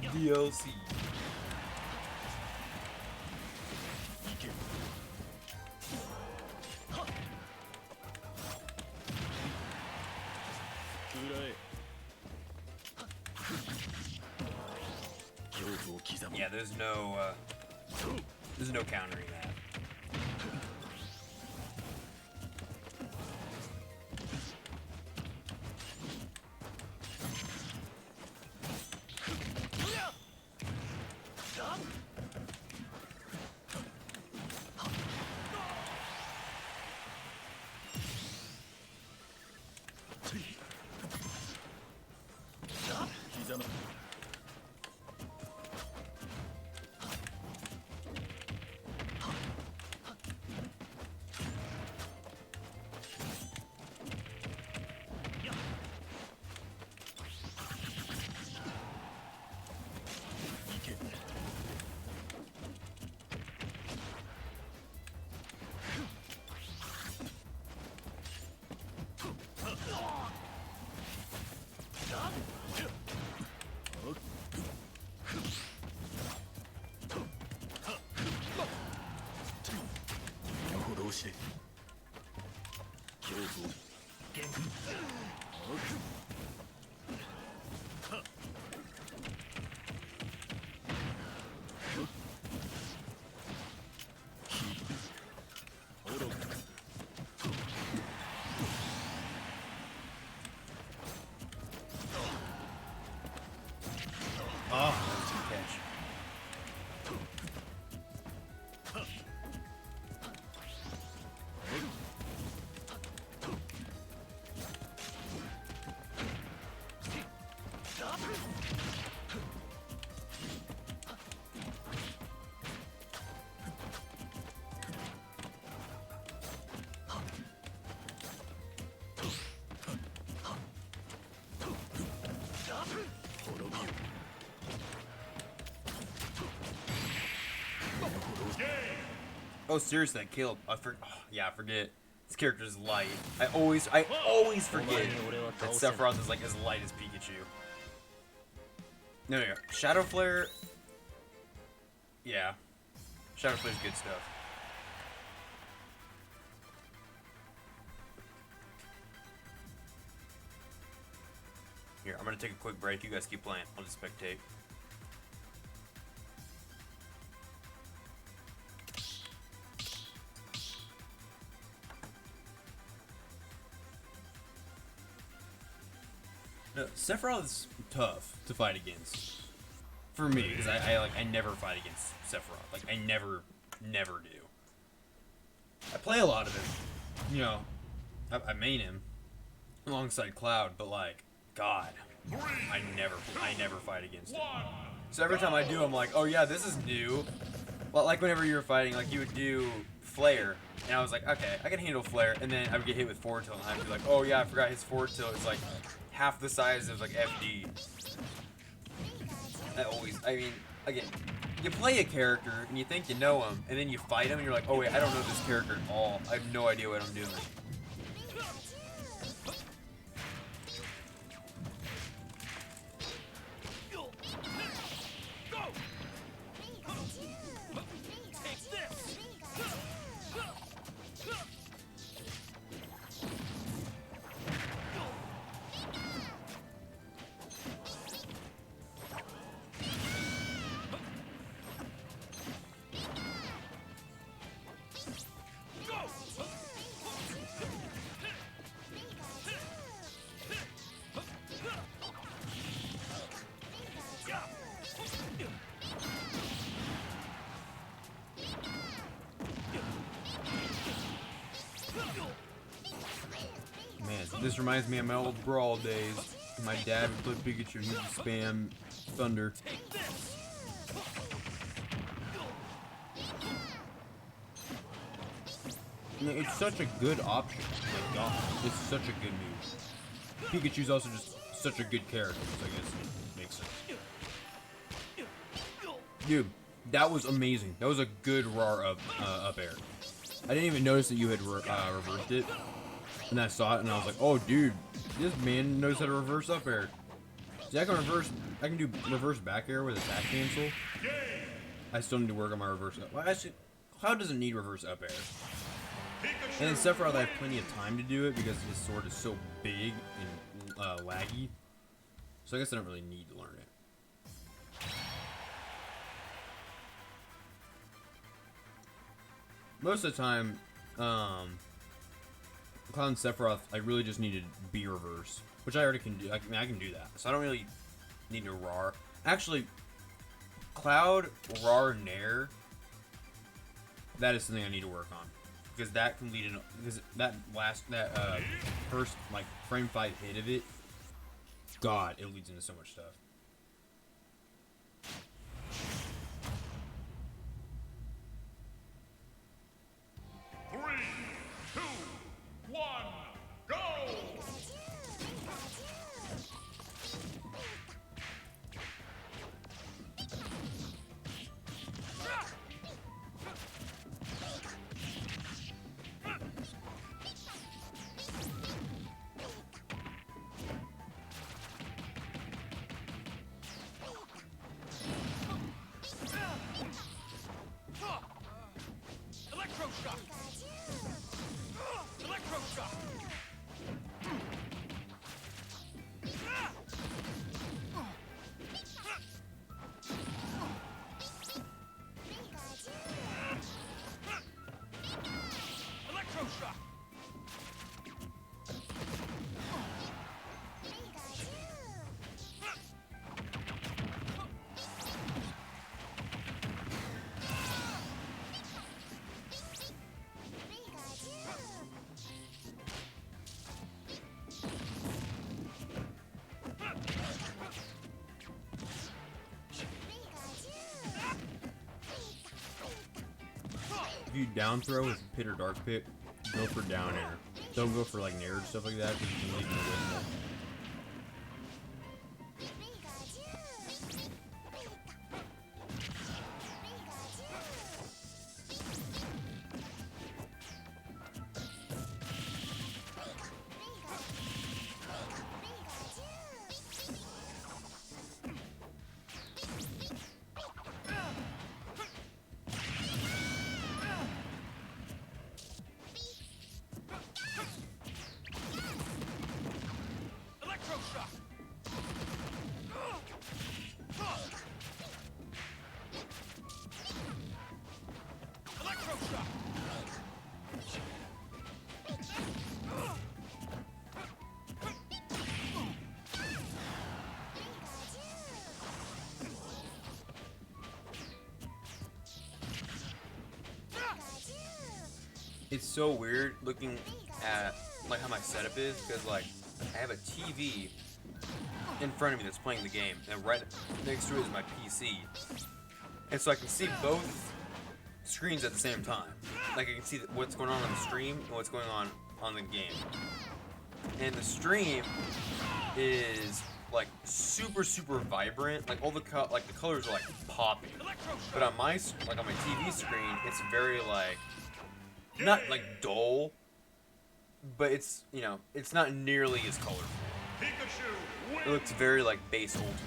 DLC. Yeah, there's no countering that. Oh, seriously, that killed. Oh, yeah, I forget. This character is light. I always forget that Sephiroth is like as light as Pikachu. No. Shadow Flare. Yeah. Shadow Flare's good stuff. Here, I'm gonna take a quick break. You guys keep playing. I'll just spectate. No, Sephiroth's tough to fight against. For me, because I never fight against Sephiroth. Like, I never do. I play a lot of him. You know, I main him alongside Cloud, but like, God, I never fight against him. So every time I do, I'm like, oh yeah, this is new. Well, like whenever you were fighting, like you would do Flare, and I was like, okay, I can handle Flare, and then I would get hit with forward tilt, and I'd be like, oh yeah, I forgot his forward tilt is like half the size of like FD. I mean, again, you play a character and you think you know him, and then you fight him and you're like, oh wait, I don't know this character at all. I have no idea what I'm doing. This reminds me of my old Brawl days. My dad would play Pikachu and he would spam Thunder. It's such a good option. Like, God, it's such a good move. Pikachu's also just such a good character, so I guess it makes sense. Dude, that was amazing. That was a good RAR up air. I didn't even notice that you had reversed it. And I saw it and I was like, oh dude, this man knows how to reverse up air. See, I can do reverse back air with attack cancel. I still need to work on my reverse up. Well, actually, Cloud doesn't need reverse up air. And in Sephiroth, I have plenty of time to do it because his sword is so big and laggy. So I guess I don't really need to learn it. Most of the time, Cloud and Sephiroth, I really just needed B reverse, which I already can do. I can do that, so I don't really need to RAR. Actually, Cloud, RAR, Nair, that is something I need to work on because that can lead in. Because that first like frame 5 hit of it, God, it leads into so much stuff. If you down throw with Pit or Dark Pit, go for down air. Don't go for like Nair and stuff like that because you can leave them windmill. It's so weird looking at like how my setup is because like I have a TV in front of me that's playing the game, and right next to it is my PC, and so I can see both screens at the same time. Like I can see what's going on the stream and what's going on the game. And the stream is like super vibrant. Like all the the colors are like popping. But on my on my TV screen, it's very like not like dull, but it's it's not nearly as colorful. It looks very like base ultimate,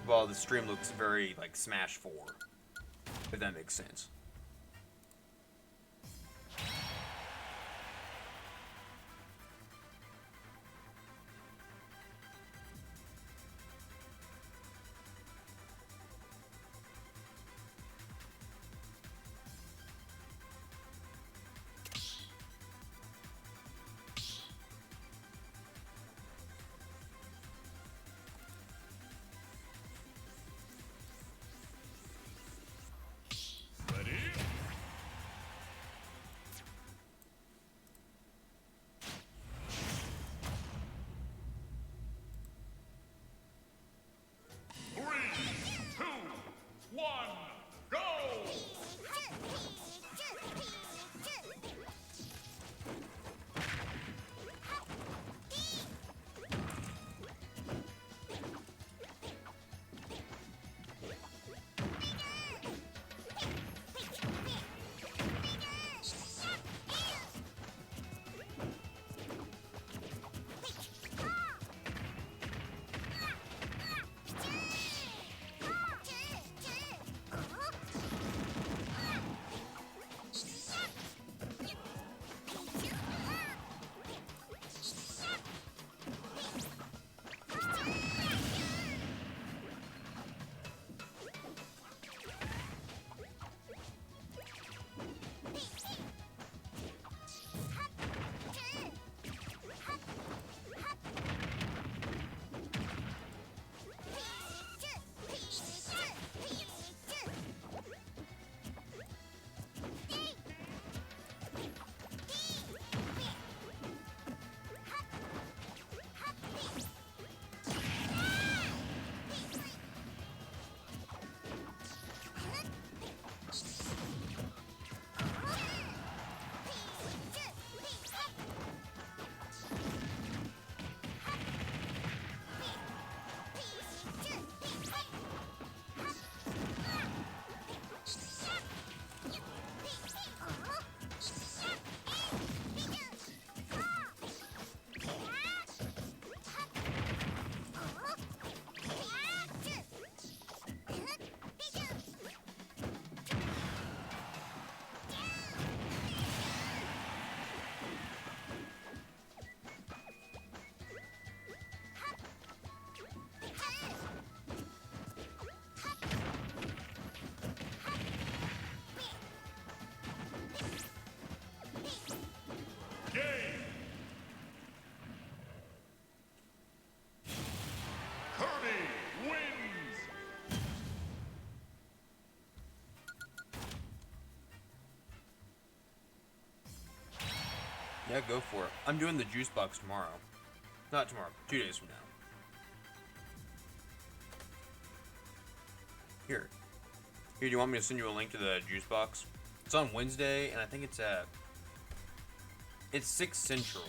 while the stream looks very like Smash 4. If that makes sense. Yeah, go for it. I'm doing the juice box tomorrow. Not tomorrow, 2 days from now. Here, do you want me to send you a link to the juice box? It's on Wednesday, and I think it's 6 Central.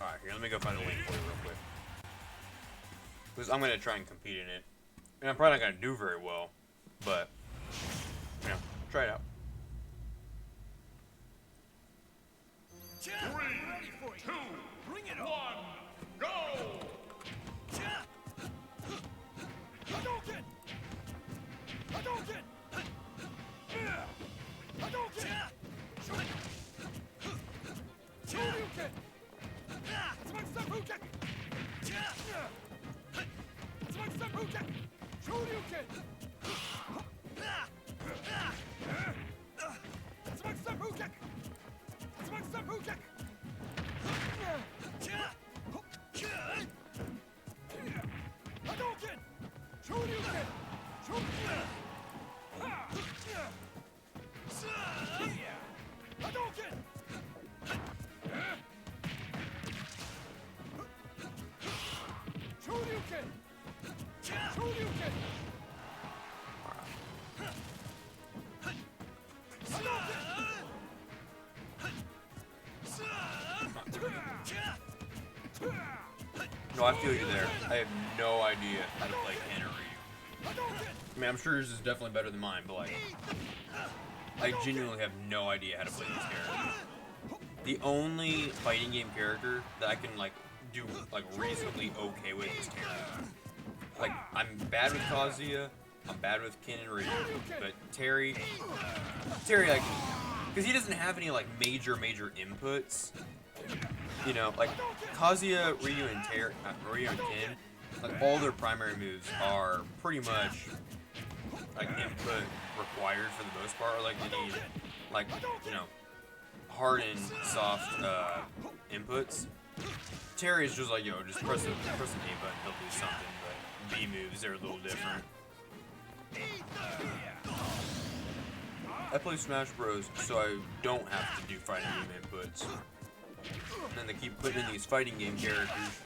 Alright, here, let me go find a link for you real quick. Because I'm going to try and compete in it. And I'm probably not going to do very well, but, try it out. 3, 2, bring it on. 1, go! Hadouken! Hadouken! Hadouken! Shoryuken! Smack-Sap-Huken! Smack-Sap-Huken! Shoryuken! Smack-Sap-Huken! Smack-Sap-Huken! Hadouken! Shoryuken! Shoryuken! No, I feel you there. I have no idea how to play Ken or Ryu. I mean, I'm sure yours is definitely better than mine, but like, I genuinely have no idea how to play these characters. The only fighting game character that I can like do like reasonably okay with is Terry. Like, I'm bad with Kazuya, I'm bad with Ken and Ryu, but Terry I can, because he doesn't have any like major inputs. You know, like Kazuya, Ryu, and Ken, like all their primary moves are pretty much like input required for the most part, or like they need like, you know, hard and soft inputs. Terry is just like, yo, just press the A button, he'll do something, but B moves are a little different. I play Smash Bros, so I don't have to do fighting game inputs. And then they keep putting in these fighting game characters.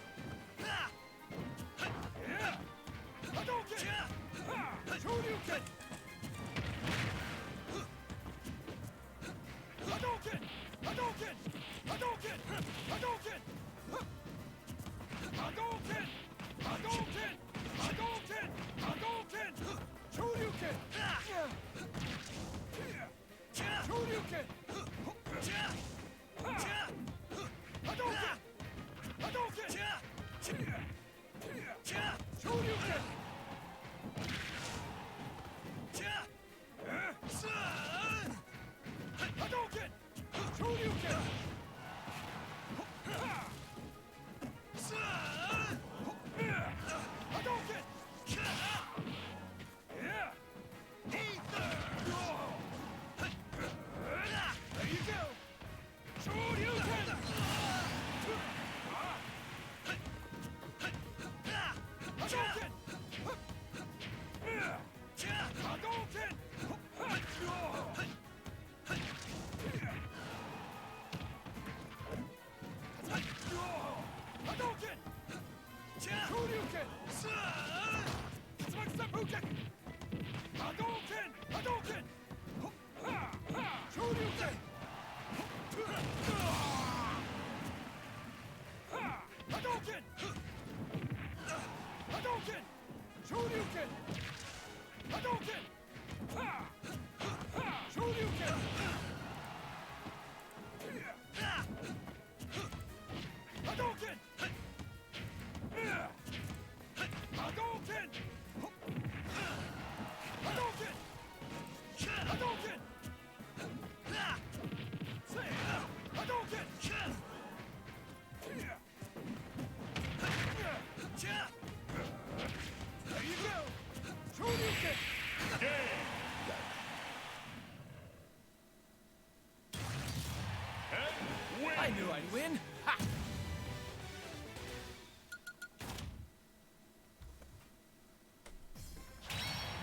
I knew I'd win. Ha!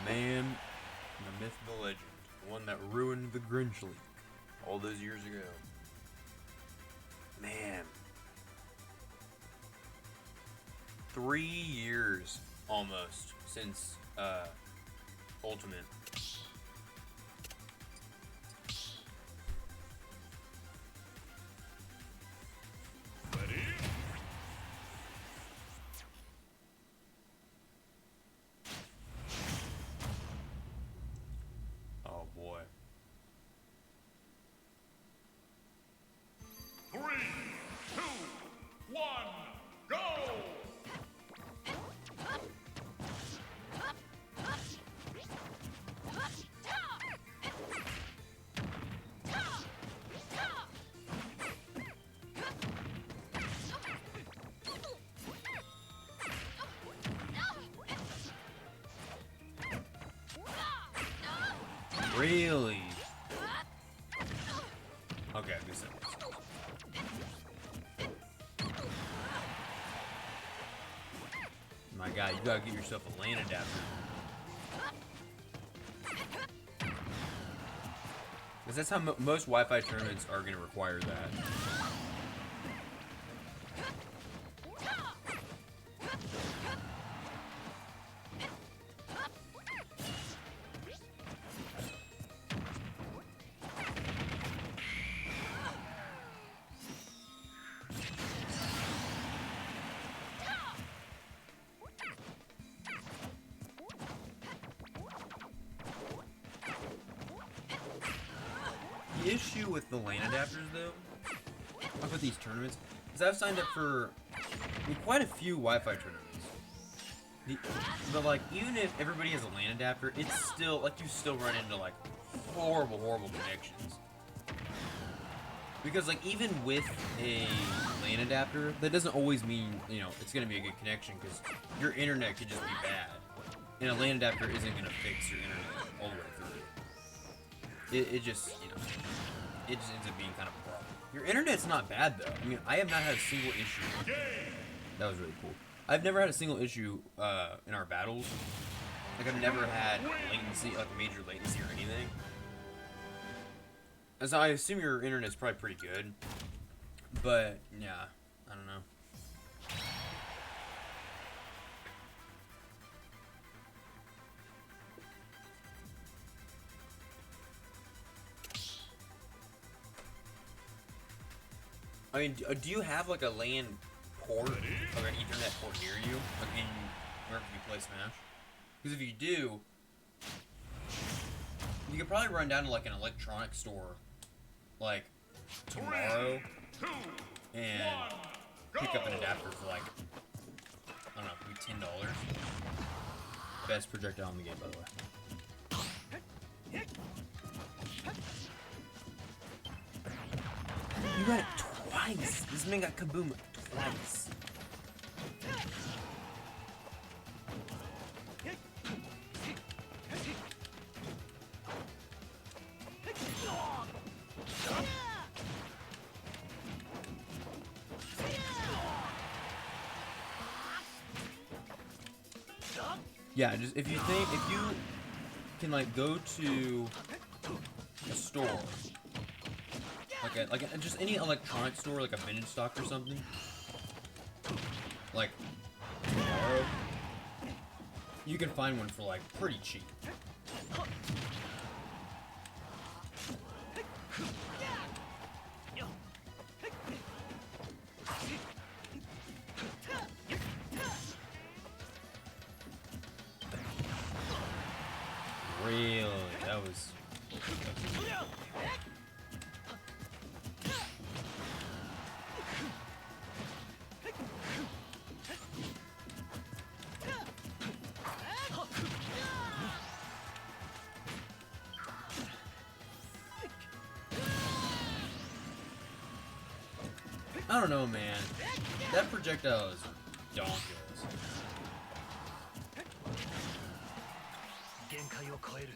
Man, the myth, the legend, the one that ruined the Grinch League all those years ago. Man. 3 years almost since Ultimate. Oh boy. 3, 2, 1, go! Really? Okay, I missed it. My God, you gotta get yourself a LAN adapter. Because that's how most Wi-Fi tournaments are gonna require that. The issue with the LAN adapters, though, like with these tournaments, is I've signed up for quite a few Wi-Fi tournaments. But like, even if everybody has a LAN adapter, it's still like you still run into like horrible connections. Because like even with a LAN adapter, that doesn't always mean it's gonna be a good connection because your internet could just be bad, and a LAN adapter isn't gonna fix your internet all the way through. It just it just ends up being kind of a problem. Your internet's not bad though. I mean, I have not had a single issue. That was really cool. I've never had a single issue in our battles. Like I've never had latency, like major latency or anything. As I assume your internet's probably pretty good, but yeah, I don't know. I mean, do you have like a LAN port, like an Ethernet port near you, like in wherever you play Smash? Because if you do, you could probably run down to like an electronics store, like tomorrow, and pick up an adapter for like, I don't know, maybe $10. Best projectile in the game, by the way. You got it twice. This man got kaboom twice. Yeah, just if you can like go to a store, like just any electronic store, like a vintage stock or something, like tomorrow, you can find one for like pretty cheap. Really, that was. I don't know, man. That projectile is donkulous. 限界を超える。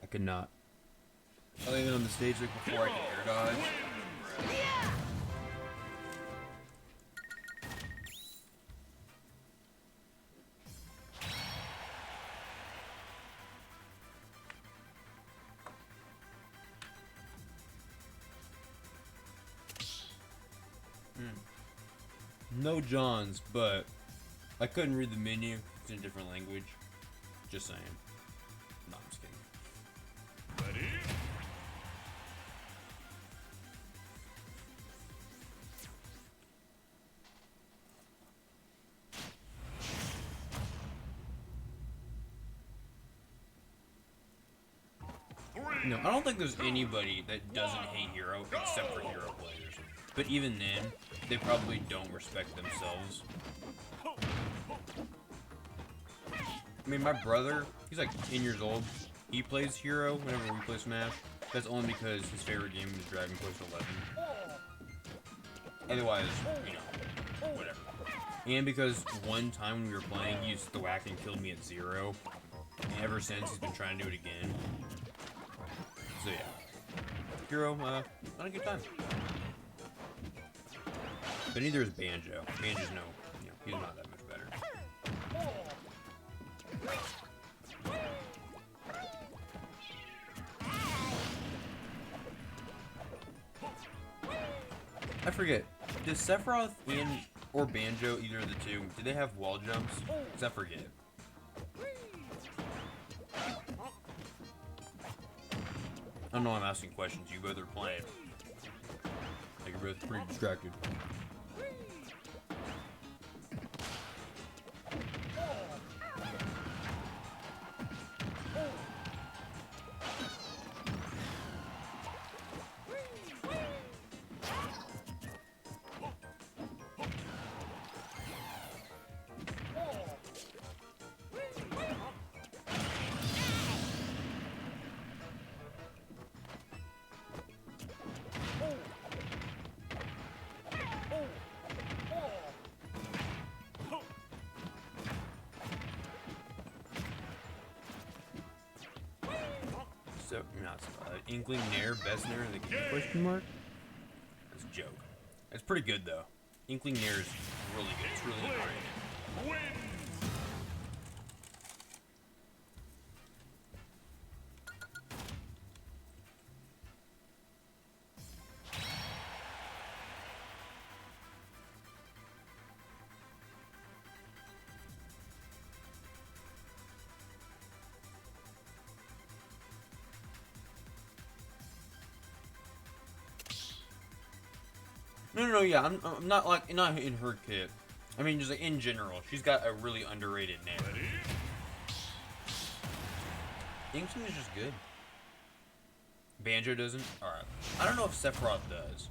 I could not. I landed on the stage like before I could air dodge. No Johns, but I couldn't read the menu. It's in a different language. Just saying. No, I'm just kidding. Ready? No, I don't think there's anybody that doesn't hate Hero except for Hero players. But even then, they probably don't respect themselves. I mean, my brother, he's like 10 years old. He plays Hero whenever we play Smash. That's only because his favorite game is Dragon Quest 11. Otherwise, you know, whatever. And because one time when we were playing, he used Thwack and killed me at 0. And ever since, he's been trying to do it again. So yeah. Hero, not a good time. But neither is Banjo. Banjo's no, you know, he's not that much better. I forget. Does Sephiroth or Banjo, either of the two, do they have wall jumps? Because I forget. I don't know, I'm asking questions. You both are playing. Like, you're both pretty distracted. So, not Inkling Nair, best Nair in the game? Question mark? That's a joke. It's pretty good though. Inkling Nair is really good. It's really underrated. Win. No, yeah, I'm not like, not in her kit. I mean, just like in general, she's got a really underrated Nair. Inkling is just good. Banjo doesn't? Alright. I don't know if Sephiroth does.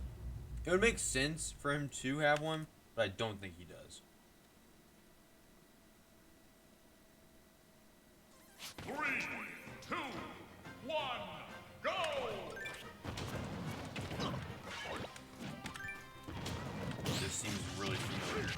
It would make sense for him to have one, but I don't think he does. 3, 2, 1, go! This seems really familiar.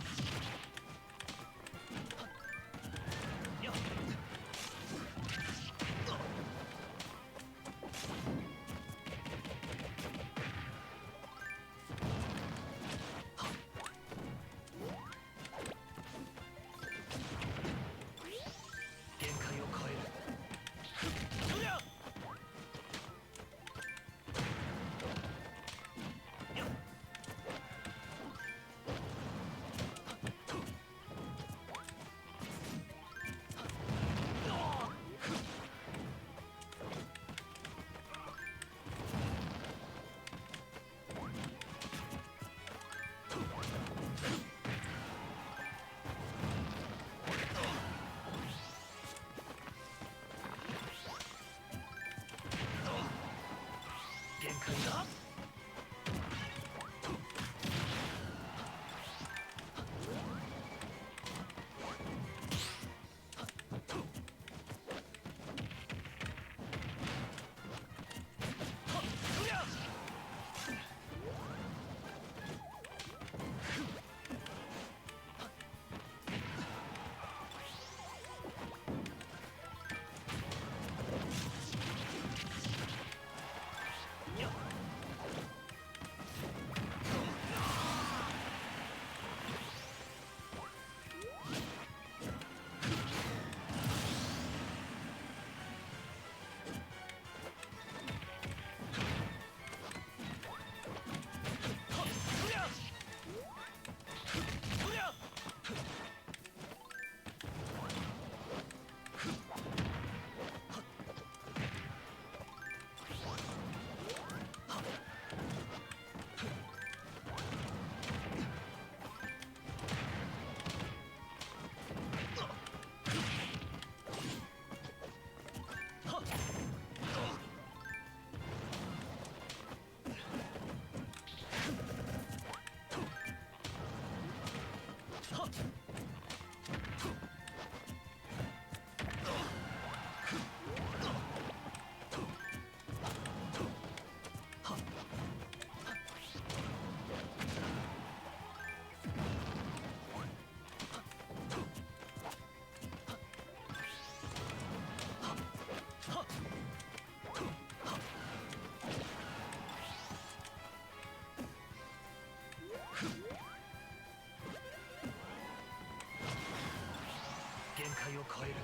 界を超える。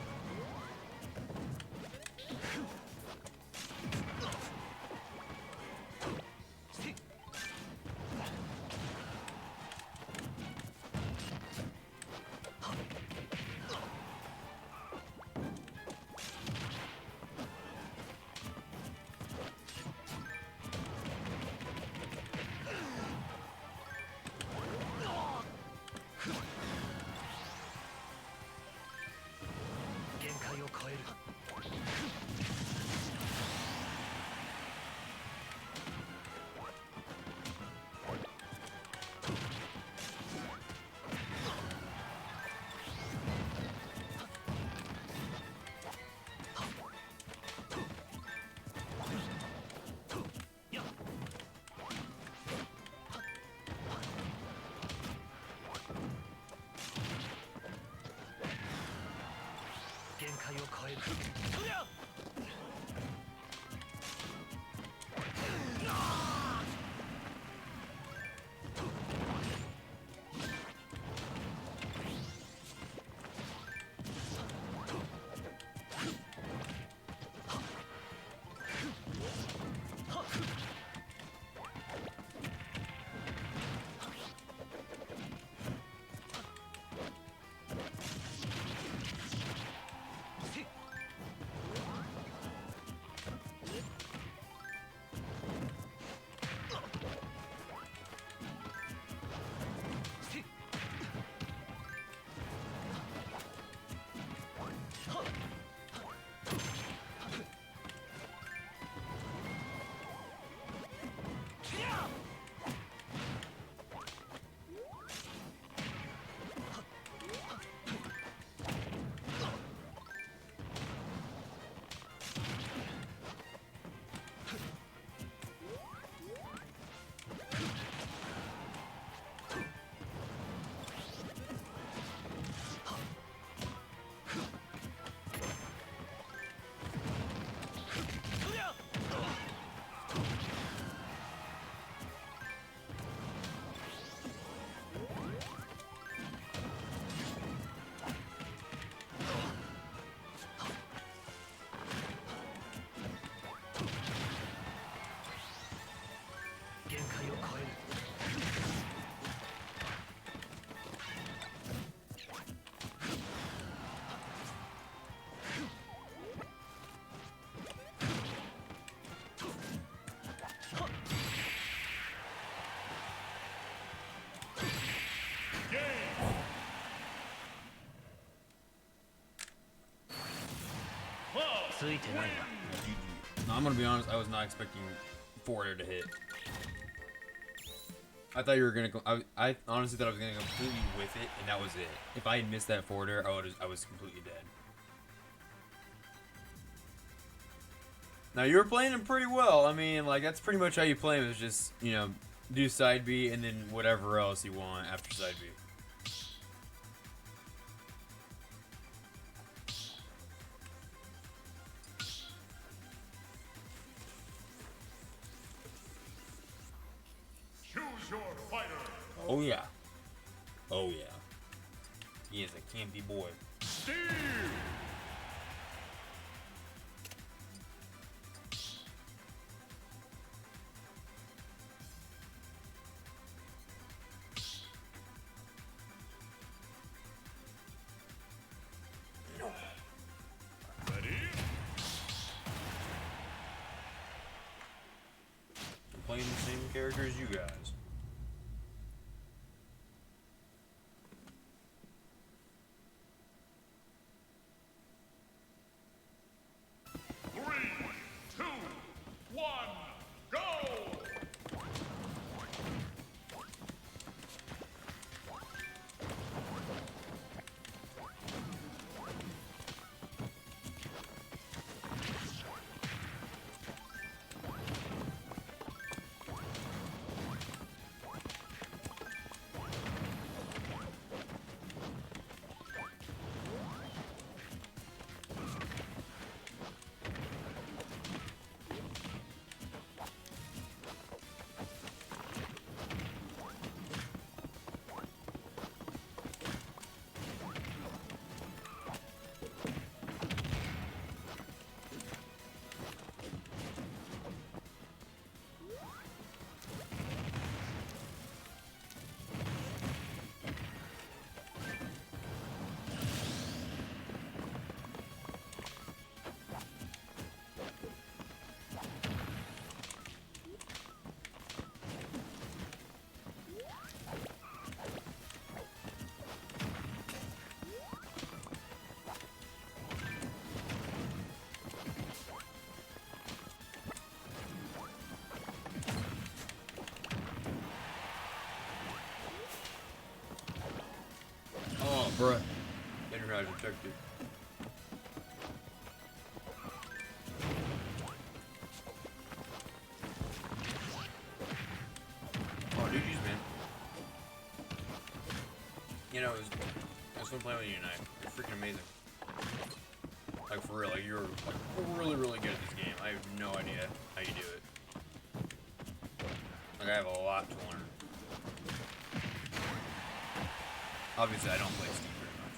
限界を超える。限界を超える。限界を超える。ついてないな。 No, I'm gonna be honest. I was not expecting forwarder to hit. I thought you were gonna go. I honestly thought I was gonna go completely with it, and that was it. If I had missed that forwarder, I was completely dead. Now you were playing him pretty well. I mean, like that's pretty much how you play him. Is just do side B and then whatever else you want after side B. Choose your fighter. Oh yeah. Oh yeah. He is a campy boy. Steve. Ready? I'm playing the same character as you guys. Three, two, one, go! Bruh. Didn't realize I checked it. Oh, GG's, man. You know, it was fun playing with you tonight. You're freaking amazing. Like, for real, like, you're like, really, really good at this game. I have no idea how you do it. Like, I have a lot to learn. Obviously, I don't play Steve very much.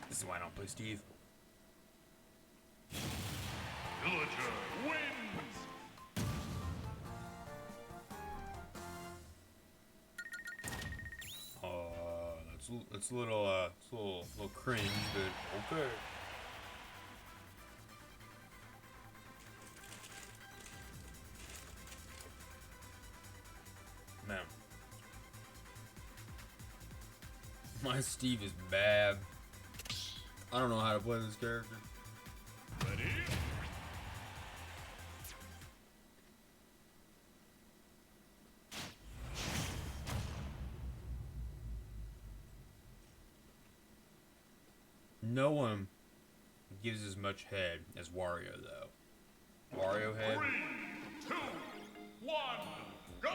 This is why I don't play Steve. Villager wins! That's a little cringe, but okay. Man, my Steve is bad. I don't know how to play this character. Ready? No one gives as much head as Wario, though. Wario head. 3, 2, 1, go!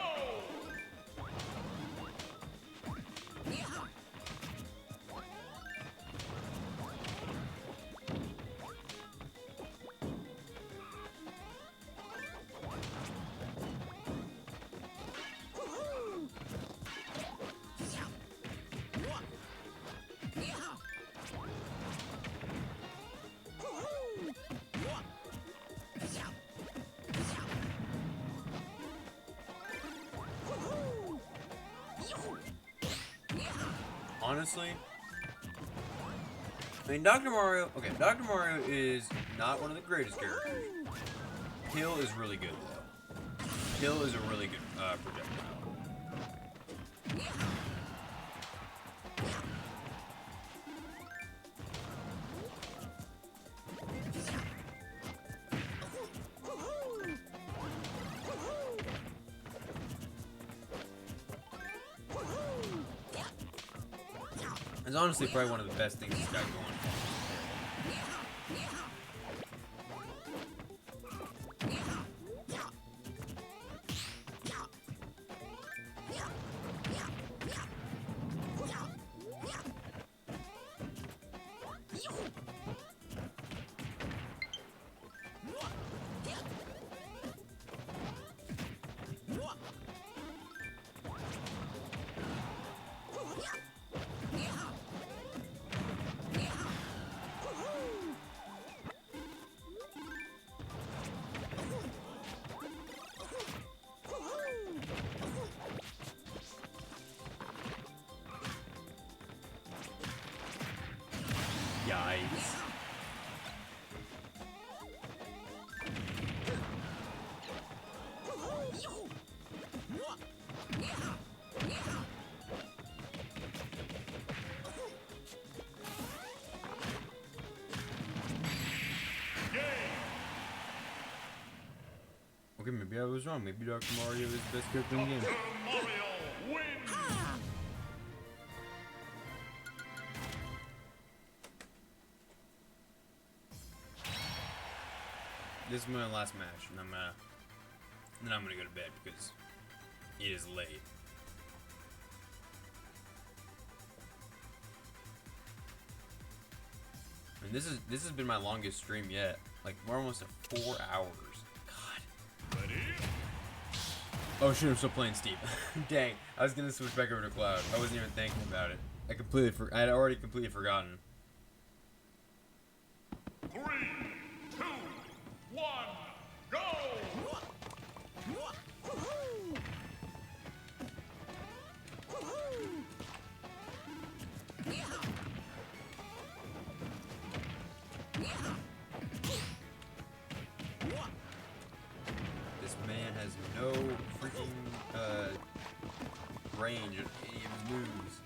Honestly, I mean, Dr. Mario, okay, Dr. Mario is not one of the greatest characters. Hill is really good, though. Hill is a really good projectile. It's honestly probably one of the best things he's got going for him. Yikes. Okay, maybe I was wrong. Maybe Dr. Mario is the best character in the game. Dr. Mario wins. This is my last match, and then I'm gonna go to bed because it is late. And this has been my longest stream yet. Like we're almost at 4 hours. God. Ready? Oh shoot, I'm still playing Steve. Dang, I was gonna switch back over to Cloud. I wasn't even thinking about it. I had already completely forgotten. 3, 2, 1, go! This man has no freaking range of any of his moves.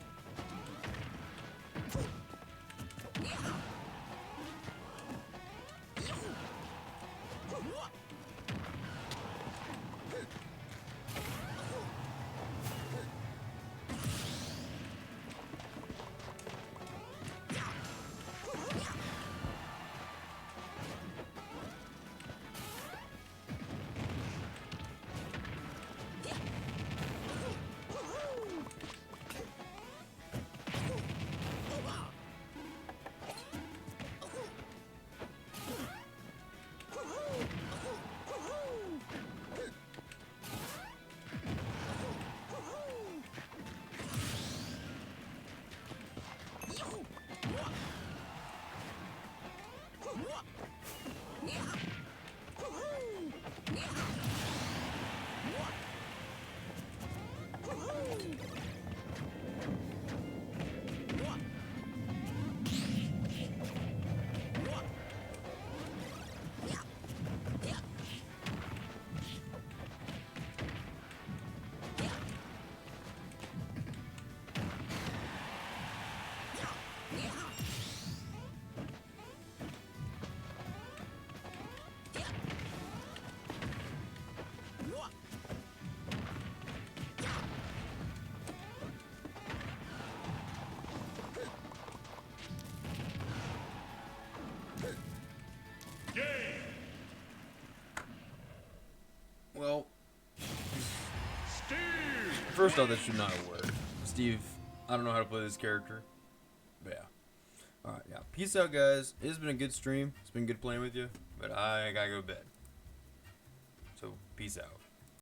Game! Well, Steve! first off, that should not have worked. Steve, I don't know how to play this character. But yeah. Alright, yeah. Peace out, guys. It's been a good stream. It's been good playing with you. But I gotta go to bed. So, peace out.